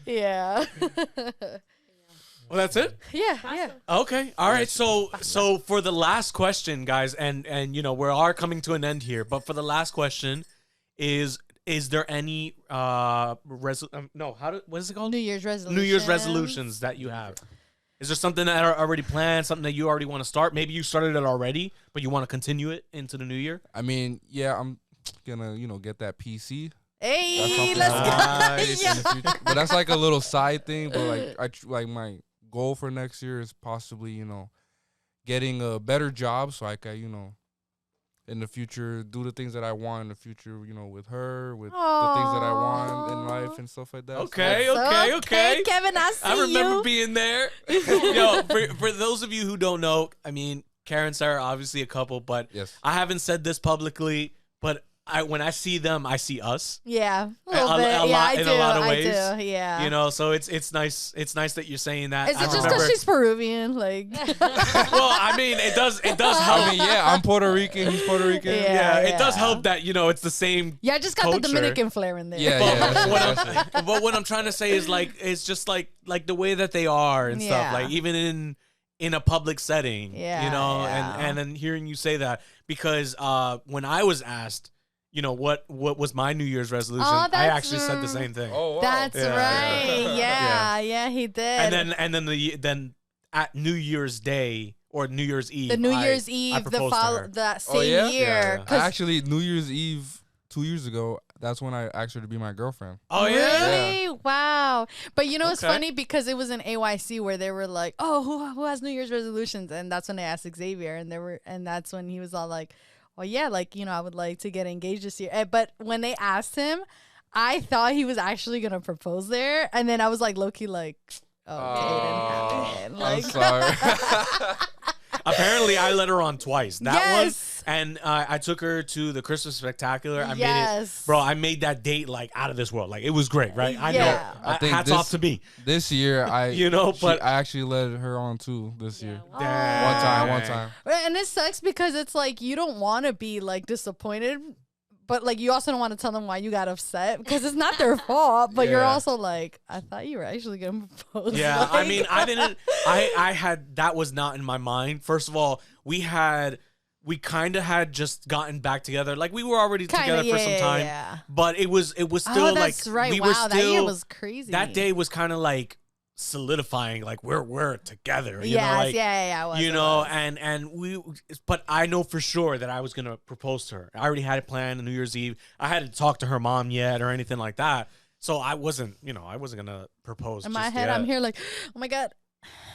yeah, Well, that's it. yeah. Okay. All right. So for the last question, guys, and you know we are coming to an end here, but for the last question, is there any what is it called? New Year's resolution. New Year's resolutions that you have? Is there something that are already planned, something that you already want to start? Maybe you started it already, but you want to continue it into the new year? I mean, yeah, I'm gonna, get that PC. That's Hey, something let's Nice. go. in the future. But that's like a little side thing. But like my goal for next year is possibly, getting a better job so I can, in the future do the things that I want in the future, with her, with the things that I want in life and stuff like that. Okay, So, okay. Kevin, I see I remember you. being there. Yo, for those of you who don't know, I mean, Karen and Sarah are obviously a couple, but Yes. I haven't said this publicly, but when I see them, I see us. Yeah, a little A bit. lot- Yeah, I in do. a lot of I ways, do. Yeah. You know, so it's nice. It's nice that you're saying that. Is I it just remember- because she's Peruvian? Like, well, I mean, it does help. I mean, yeah, I'm Puerto Rican. He's Puerto Rican. yeah, it does yeah. help that it's the same. yeah, I just got Culture. the Dominican flair in there. Yeah, But, yeah. what that's- I'm, but what I'm trying to say is it's just like the way that they are and stuff. Yeah. Like even in a public setting, Yeah, you know, yeah. and then hearing you say that because when I was asked, what was my New Year's resolution, Oh, I that's actually said the same thing. Oh, wow. That's Yeah. right. Yeah, he did. And then at New Year's Day or New Year's Eve, the New I- Year's I Eve, proposed to her. that same Oh, yeah? year. Yeah. 'Cause- Actually, New Year's Eve 2 years ago, that's when I asked her to be my girlfriend. Oh yeah. Really? Wow. But it's Okay. funny because it was an AYC where they were like, "Oh, who has New Year's resolutions?" And that's when they asked Xavier, and that's when he was all like, "Oh yeah, like I would like to get engaged this year." But when they asked him, I thought he was actually gonna propose there, and then I was like, low key, like, "Oh, it didn't happen." I'm Like, sorry. Apparently, I let her on twice. That Yes. one, and I took her to the Christmas Spectacular. I made Yes. it, bro. I made that date out of this world. Like it was great, right? I know. Yeah. I think Hats this- off to me. This year, I but I actually led her on too this year. Dang. One time. And it sucks because it's like you don't want to be like disappointed, but like you also don't want to tell them why you got upset because it's not their fault. But you're Yeah. also like, I thought you were actually gonna propose. Yeah, Like- I mean, I didn't. I had that was not in my mind. First of all, we kind of had just gotten back together. Like we were already Kinda, together for some time, yeah. but it was still Oh, like that's right. we Wow, were still that year was crazy. that day was kind of like solidifying. Like we're together. You Yes, know, like, yeah, it was, you it know, was. and we, but I know for sure that I was gonna propose to her. I already had it planned on New Year's Eve. I hadn't talked to her mom yet or anything like that. So I wasn't gonna propose. In my just head, yet. I'm here like, oh my god,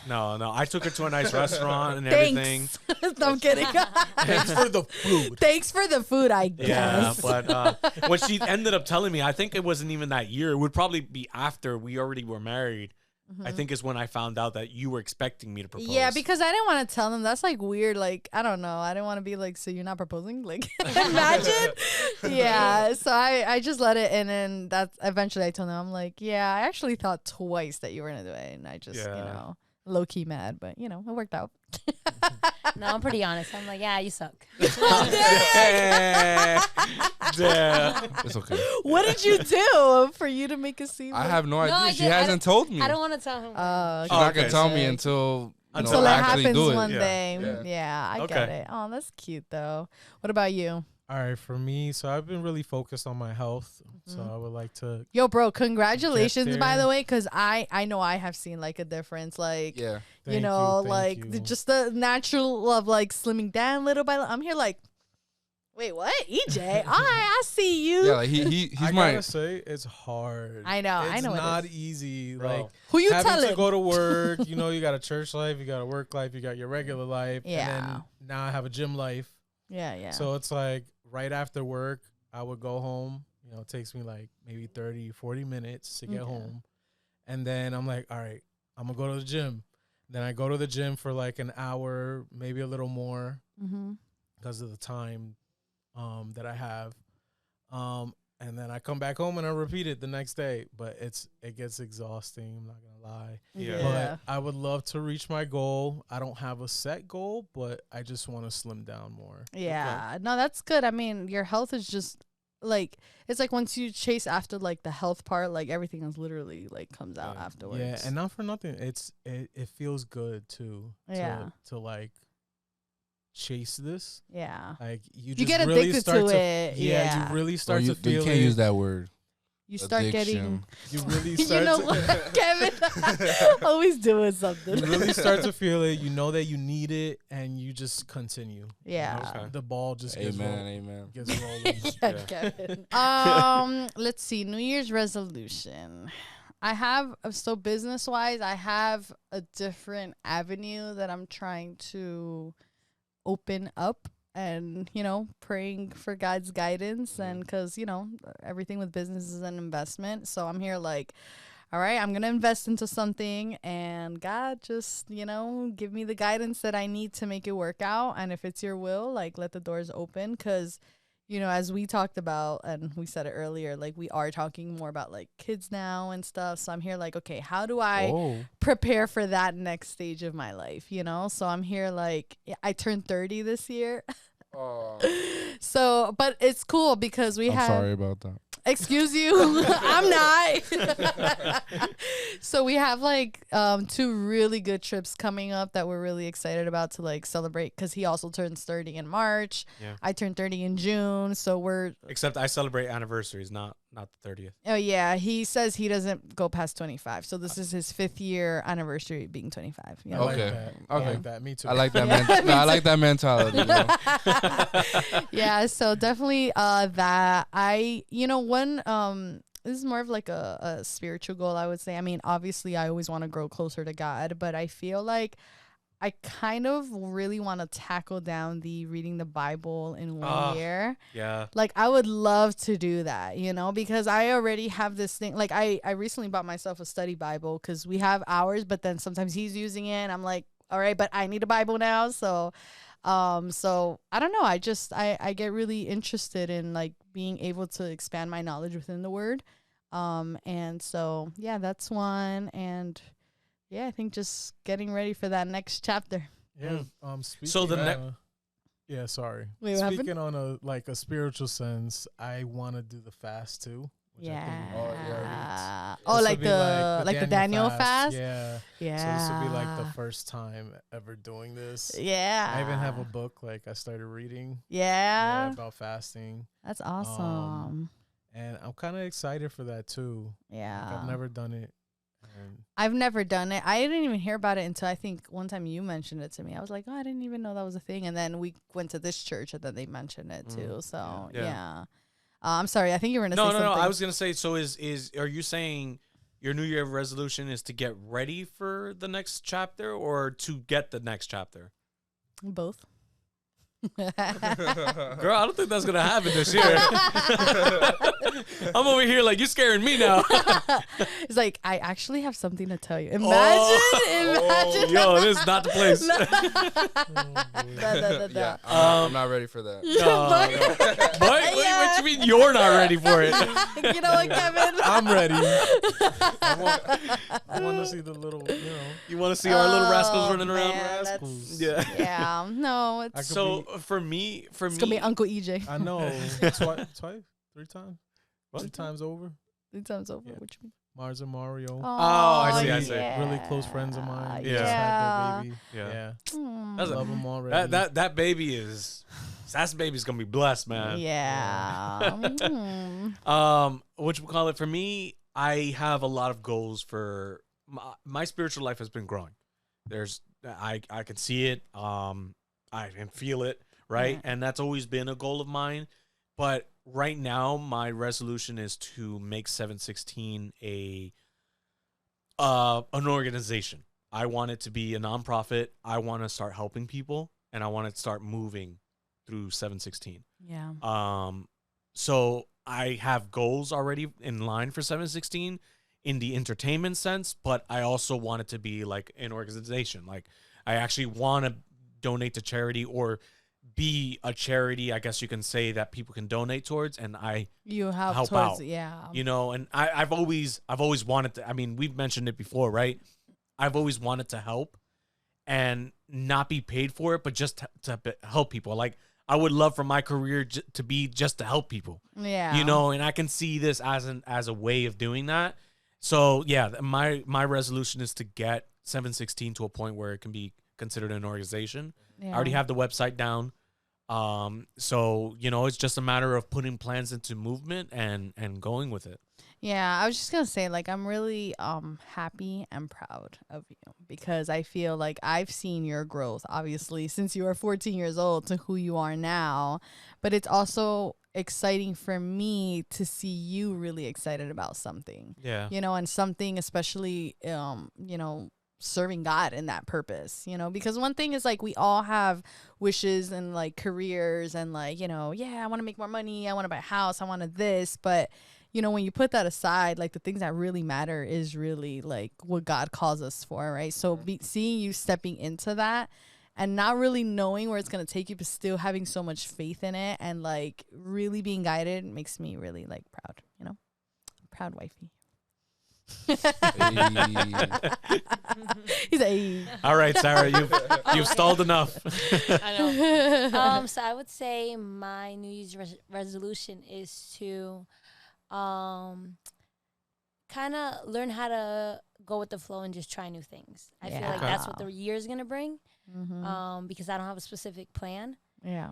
No, I took her to a nice restaurant and Thanks. everything. No, I'm kidding. Thanks for the food. Thanks for the food, I Yeah, guess. but when she ended up telling me, I think it wasn't even that year. It would probably be after we already were married. I think is when I found out that you were expecting me to propose. Yeah, because I didn't want to tell them. That's like weird. Like, I don't know. I didn't want to be like, so you're not proposing? Like, imagine. Yeah. So I just let it. And then that's eventually I told them, I'm like, yeah, I actually thought twice that you were going to do it. And I just, low key mad. But, it worked out. No, I'm pretty honest. I'm like, yeah, you suck. Yeah. It's okay. What did you do for you to make it seem I like- have no idea. I She did- I hasn't told me. I don't want to tell him. She's Oh, not gonna okay. tell me until Until Until I it actually happens do it. one Yeah. day. Yeah. Yeah, I Okay. get it. Oh, that's cute though. What about you? All right, for me, so I've been really focused on my health. So I would like to. Yo, bro, congratulations, by there. the way, because I know I have seen like a difference. Like, Yeah. Thank like you. just the natural of like slimming down little by little. I'm here like, wait, what? EJ, I see you. Yeah, like he's I my gotta say, it's hard. I know, It's I know it not is. easy. Bro. Like Who you having telling? to go to work. You got a church life, you got a work life, you got your regular life. Yeah. And then now I have a gym life. Yeah. So it's like right after work, I would go home. It takes me like maybe 30, 40 minutes to get Yeah. home. And then I'm like, all right, I'm going to go to the gym. Then I go to the gym for like an hour, maybe a little more Mm-hmm. because of the time that I have. And then I come back home and I repeat it the next day. But it gets exhausting. I'm not going to lie. Yeah. But I would love to reach my goal. I don't have a set goal, but I just want to slim down more. Yeah. No, that's good. I mean, your health is just like, it's like once you chase after like the health part, like everything is literally like comes out Yeah. afterwards. Yeah, and not for nothing. It feels good too. Yeah. To like chase this. Yeah. Like you You just get really addicted start to it. Yeah, Yeah. you really start to feel you can't it. use that word. You start getting. Addiction. You really You start. know to, what, Kevin? Always doing something. you really start to feel it. You know that you need it, and you just continue. Yeah. Okay. The ball just gets Amen. rolling. Yeah, Yeah. Kevin. Let's see. New Year's resolution. I have so business wise, I have a different avenue that I'm trying to open up, and praying for God's guidance, and because everything with business is an investment. So I'm here like, all right, I'm gonna invest into something, and God, just give me the guidance that I need to make it work out. And if it's your will, like, let the doors open, because as we talked about, and we said it earlier, like, we are talking more about like kids now and stuff. So I'm here like, okay, how do I prepare for that next stage of my life? So I'm here like, I turned 30 this year. So, but it's cool because we I'm have. sorry about that. Excuse you. I'm not. So we have like 2 really good trips coming up that we're really excited about to like celebrate, because he also turns 30 in March. Yeah. I turned 30 in June. So we're Except I celebrate anniversaries, not the 30th. oh yeah, he says he doesn't go past 25. So this is his 5th year anniversary being 25. I You know? like Okay. that. I Okay. like that. Me too. I like that. Yeah. I like that mentality. Bro. Yeah, so definitely that this is more of like a spiritual goal, I would say. I mean, obviously I always want to grow closer to God, but I feel like I kind of really want to tackle down the reading the Bible in one year. Yeah. Like, I would love to do that, because I already have this thing. Like, I recently bought myself a study Bible, because we have ours, but then sometimes he's using it, and I'm like, all right, but I need a Bible now. So I don't know. I get really interested in like being able to expand my knowledge within the word. And so, yeah, that's one. And yeah, I think just getting ready for that next chapter. Yeah. Speaking So the yeah, sorry. Wait, what happened? Speaking on a spiritual sense, I want to do the fast too. Which I think Yeah. would be great. Oh, This like would be the Daniel fast. Yeah. Yeah. So this would be like the first time ever doing this. Yeah. I even have a book like I started reading Yeah. about fasting. That's awesome. And I'm kind of excited for that too. Yeah. Like, I've never done it. And I've never done it. I didn't even hear about it until I think one time you mentioned it to me. I was like, oh, I didn't even know that was a thing. And then we went to this church, and then they mentioned it too. So Yeah. yeah. I'm sorry. I think you were gonna say No. something. I was gonna say. So are you saying your New Year resolution is to get ready for the next chapter or to get the next chapter? Both. Girl, I don't think that's gonna happen this year. I'm over here like, you're scaring me now. It's like, I actually have something to tell you. Imagine. Yo, this is not the place. Yeah, I'm not ready for that. No. What you mean you're not ready for it? You know what, Kevin? I'm ready. I want to see the little, You want to see our little rascals running around? man, rascals. Yeah. Yeah, no, it's, So for me, it's gonna be Uncle EJ. I know. Twice? 3 times? What? 3 times over? 3 times over. Yeah. What you mean? Mars and Mario. I see, I see. Really close friends of mine. Yeah. Just had their baby. Yeah. Yeah. That's a- Love them already. that baby is that baby's gonna be blessed, man. Yeah. What you call it? For me, I have a lot of goals for my spiritual life has been growing. I can see it. I can feel it, right? Yeah. And that's always been a goal of mine. But right now, my resolution is to make 716 an organization. I want it to be a nonprofit. I want to start helping people, and I want to start moving through 716. Yeah. So I have goals already in line for 716 in the entertainment sense, but I also want it to be like an organization. Like I actually want to donate to charity or be a charity, I guess you can say, that people can donate towards, and You have help towards, out. yeah. you know, and I've always wanted to. I mean, we've mentioned it before, right? I've always wanted to help and not be paid for it, but just to help people. Like I would love for my career to be just to help people. Yeah. You know, and I can see this as a way of doing that. So yeah, my resolution is to get 716 to a point where it can be considered an organization. Yeah. I already have the website down. So, you know, it's just a matter of putting plans into movement and going with it. Yeah, I was just gonna say, like, I'm really happy and proud of you because I feel like I've seen your growth, obviously, since you were 14 years old to who you are now. But it's also exciting for me to see you really excited about something. Yeah. You know, and something especially you know, serving God in that purpose, you know, because one thing is like we all have wishes and like careers and like, you know, yeah, I want to make more money, I want to buy a house, I want to this, but you know, when you put that aside, like the things that really matter is really like what God calls us for, right? So seeing you stepping into that and not really knowing where it's going to take you, but still having so much faith in it and like really being guided makes me really like proud, you know, proud wifey. He's a All right, Sarah, you've stalled enough. I know. So I would say my New Year's resolution is to kind of learn how to go with the flow and just try new things. I feel like that's what the year is gonna bring. Because I don't have a specific plan. Yeah.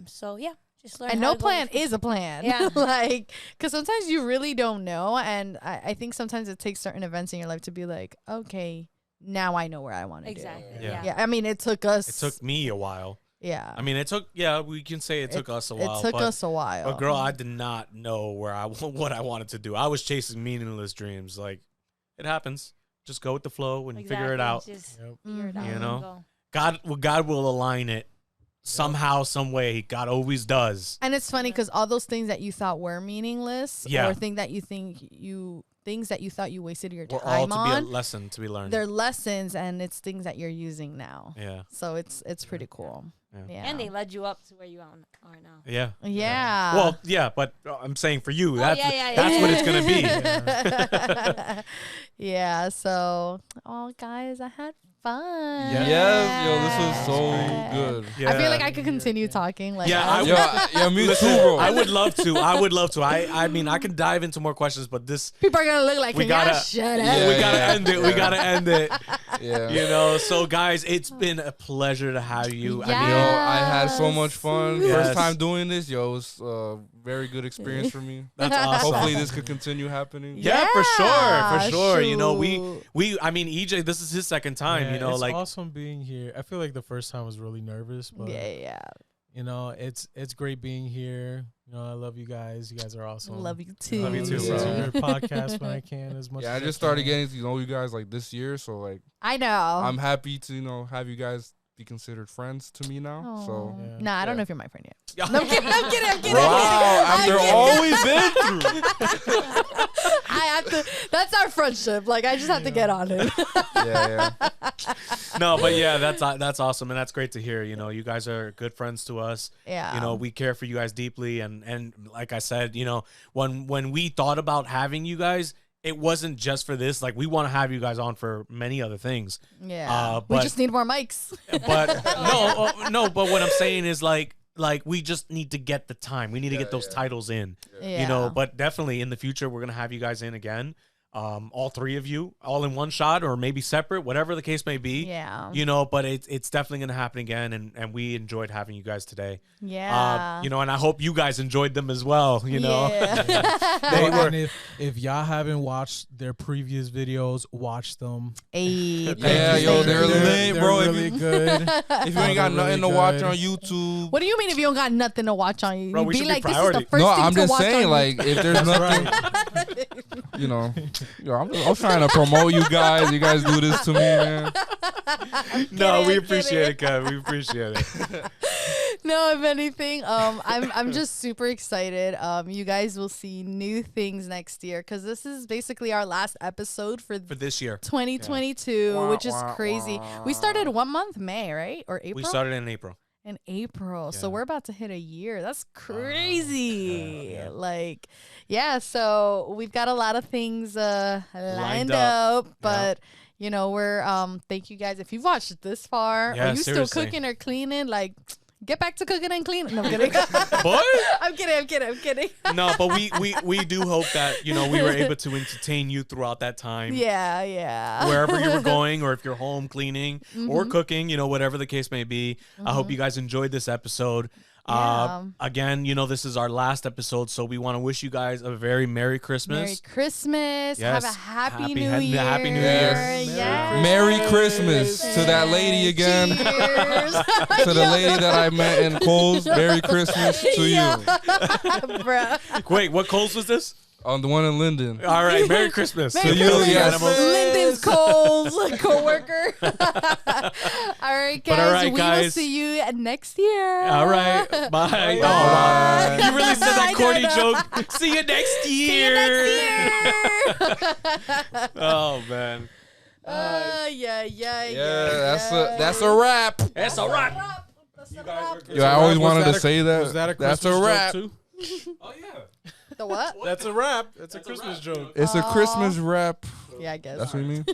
So yeah, just learn. And how no to go plan with is a plan. Yeah. Like, because sometimes you really don't know. And I think sometimes it takes certain events in your life to be like, okay, now I know where I want to Exactly. do. Yeah. Yeah. I mean, it took us. It took me a while. Yeah. I mean, we can say it took us a while. It took us a while. But girl, I did not know what I wanted to do. I was chasing meaningless dreams. Like, it happens. Just go with the flow and figure it out. Just Yep. figure it out. You and know? go. God will align it somehow, some way. God always does. And it's funny because all those things that you thought were meaningless, Yeah. or things that you thought you wasted your We're all time to be a on, lesson to be learned. they're lessons, and it's things that you're using now. Yeah. So it's pretty cool. Yeah. Yeah. And they led you up to where you are now. Yeah. Yeah. Well, yeah, but I'm saying for you, that's yeah. that's what it's gonna be. Yeah. So, oh, guys, I had fun. Yes, yo, this was so good. Yeah. I feel like I could continue talking. Like, Yeah, as- Yeah, me too, bro. I would love to. I mean, I can dive into more questions, but this people are gonna look like, we can y'all gotta- shut up? Yeah, we gotta end it. We gotta end it. Yeah. You know. So, guys, it's been a pleasure to have you. I Yo, mean, I had so much fun. Yes. First time doing this, yo, it was a very good experience for me. that's awesome. Hopefully this could continue happening. Yeah, for sure. You know, shoot. I mean, EJ, this is his second time. Yeah, you know, it's like awesome being here. I feel like the first time was really nervous, but Yeah. You know, it's great being here. You know, I love you guys. You guys are awesome. Love you too. Love you too, Listen bro. to your podcast when I can as much. Yeah, I as just started can. getting to know you guys like this year, so like I know. I'm happy to have you guys be considered friends to me now. So Aw. Yeah. Nah, I don't Yeah. know if you're my friend yet. No, I'm kidding. wow, I'm after kidding. all we've been through. I have to. That's our friendship. Like I just have to get on it. yeah. No, but yeah, that's awesome, and that's great to hear. You know, you guys are good friends to us. Yeah. You know, we care for you guys deeply, and like I said, you know, when we thought about having you guys, it wasn't just for this. Like, we want to have you guys on for many other things. Yeah. We but- just need more mics. But no. But what I'm saying is like we just need to get the time. We need to get those titles in. Yeah. You know, but definitely in the future we're gonna have you guys in again. All three of you, all in one shot, or maybe separate, whatever the case may be. Yeah. You know, but it's definitely gonna happen again, and we enjoyed having you guys today. Yeah. You know, and I hope you guys enjoyed them as well. You know, Yeah. They were- And if y'all haven't watched their previous videos, watch them. Hey, Yeah, yo, they're lit, bro. If really you- good. If you ain't got Really nothing to watch good. on YouTube, What do you mean if you don't got nothing to watch on you? Bro, we Be should be like, this is priority. the first no, thing I'm to just watch saying, on like, if there's nothing, you know, yo, I'm trying to promote you guys. You guys do this to me, man. no, we I'm appreciate kidding. it, Kev. We appreciate it. No, if anything, I'm just super excited. You guys will see new things next year because this is basically our last episode for For this year, 2022, Wah, which is wah, crazy. wah. We started 1 month, May, right? Or April? we started in April. in April. So Yeah. we're about to hit a year. That's crazy. Yeah. Like, yeah, so we've got a lot of things lined Lined up, up. but you know, we're thank you guys if you've watched it this far. Yeah, Are you seriously. still cooking or cleaning? Like, get back to cooking and cleaning. No, I'm kidding. Boy. I'm kidding. No, but we do hope that, you know, we were able to entertain you throughout that time. Yeah. Wherever you were going, or if you're home cleaning Mm-hmm. or cooking, you know, whatever the case may be. I hope you guys enjoyed this episode. Yeah. Again, you know, this is our last episode, so we want to wish you guys a very Merry Christmas. Merry Christmas. Have Yes. a happy Happy- New happy- Year. happy New Year. Yes. Merry Christmas to that lady again. Cheers. To the lady that I met in Kohl's, Merry Christmas to you. Bruh. Wait, what Coles was this? On the one in Linden. All right, Merry Christmas. Merry To you, Christmas, yes. animals. Lyndon's Cole's co-worker. All right, guys. all right, we will guys. see you next year. All right, bye. Bye. Oh, wow. Bye. You really said that I corny know. joke. See you next year. See you next year. Oh man, Yeah. That's a wrap. that's all right. Yo, I always Was wanted that to a- say Was that a That's Christmas a joke wrap. too? Oh yeah. The what? That's a wrap. That's a Christmas joke. It's a Christmas wrap. Yeah, I guess. That's what you mean?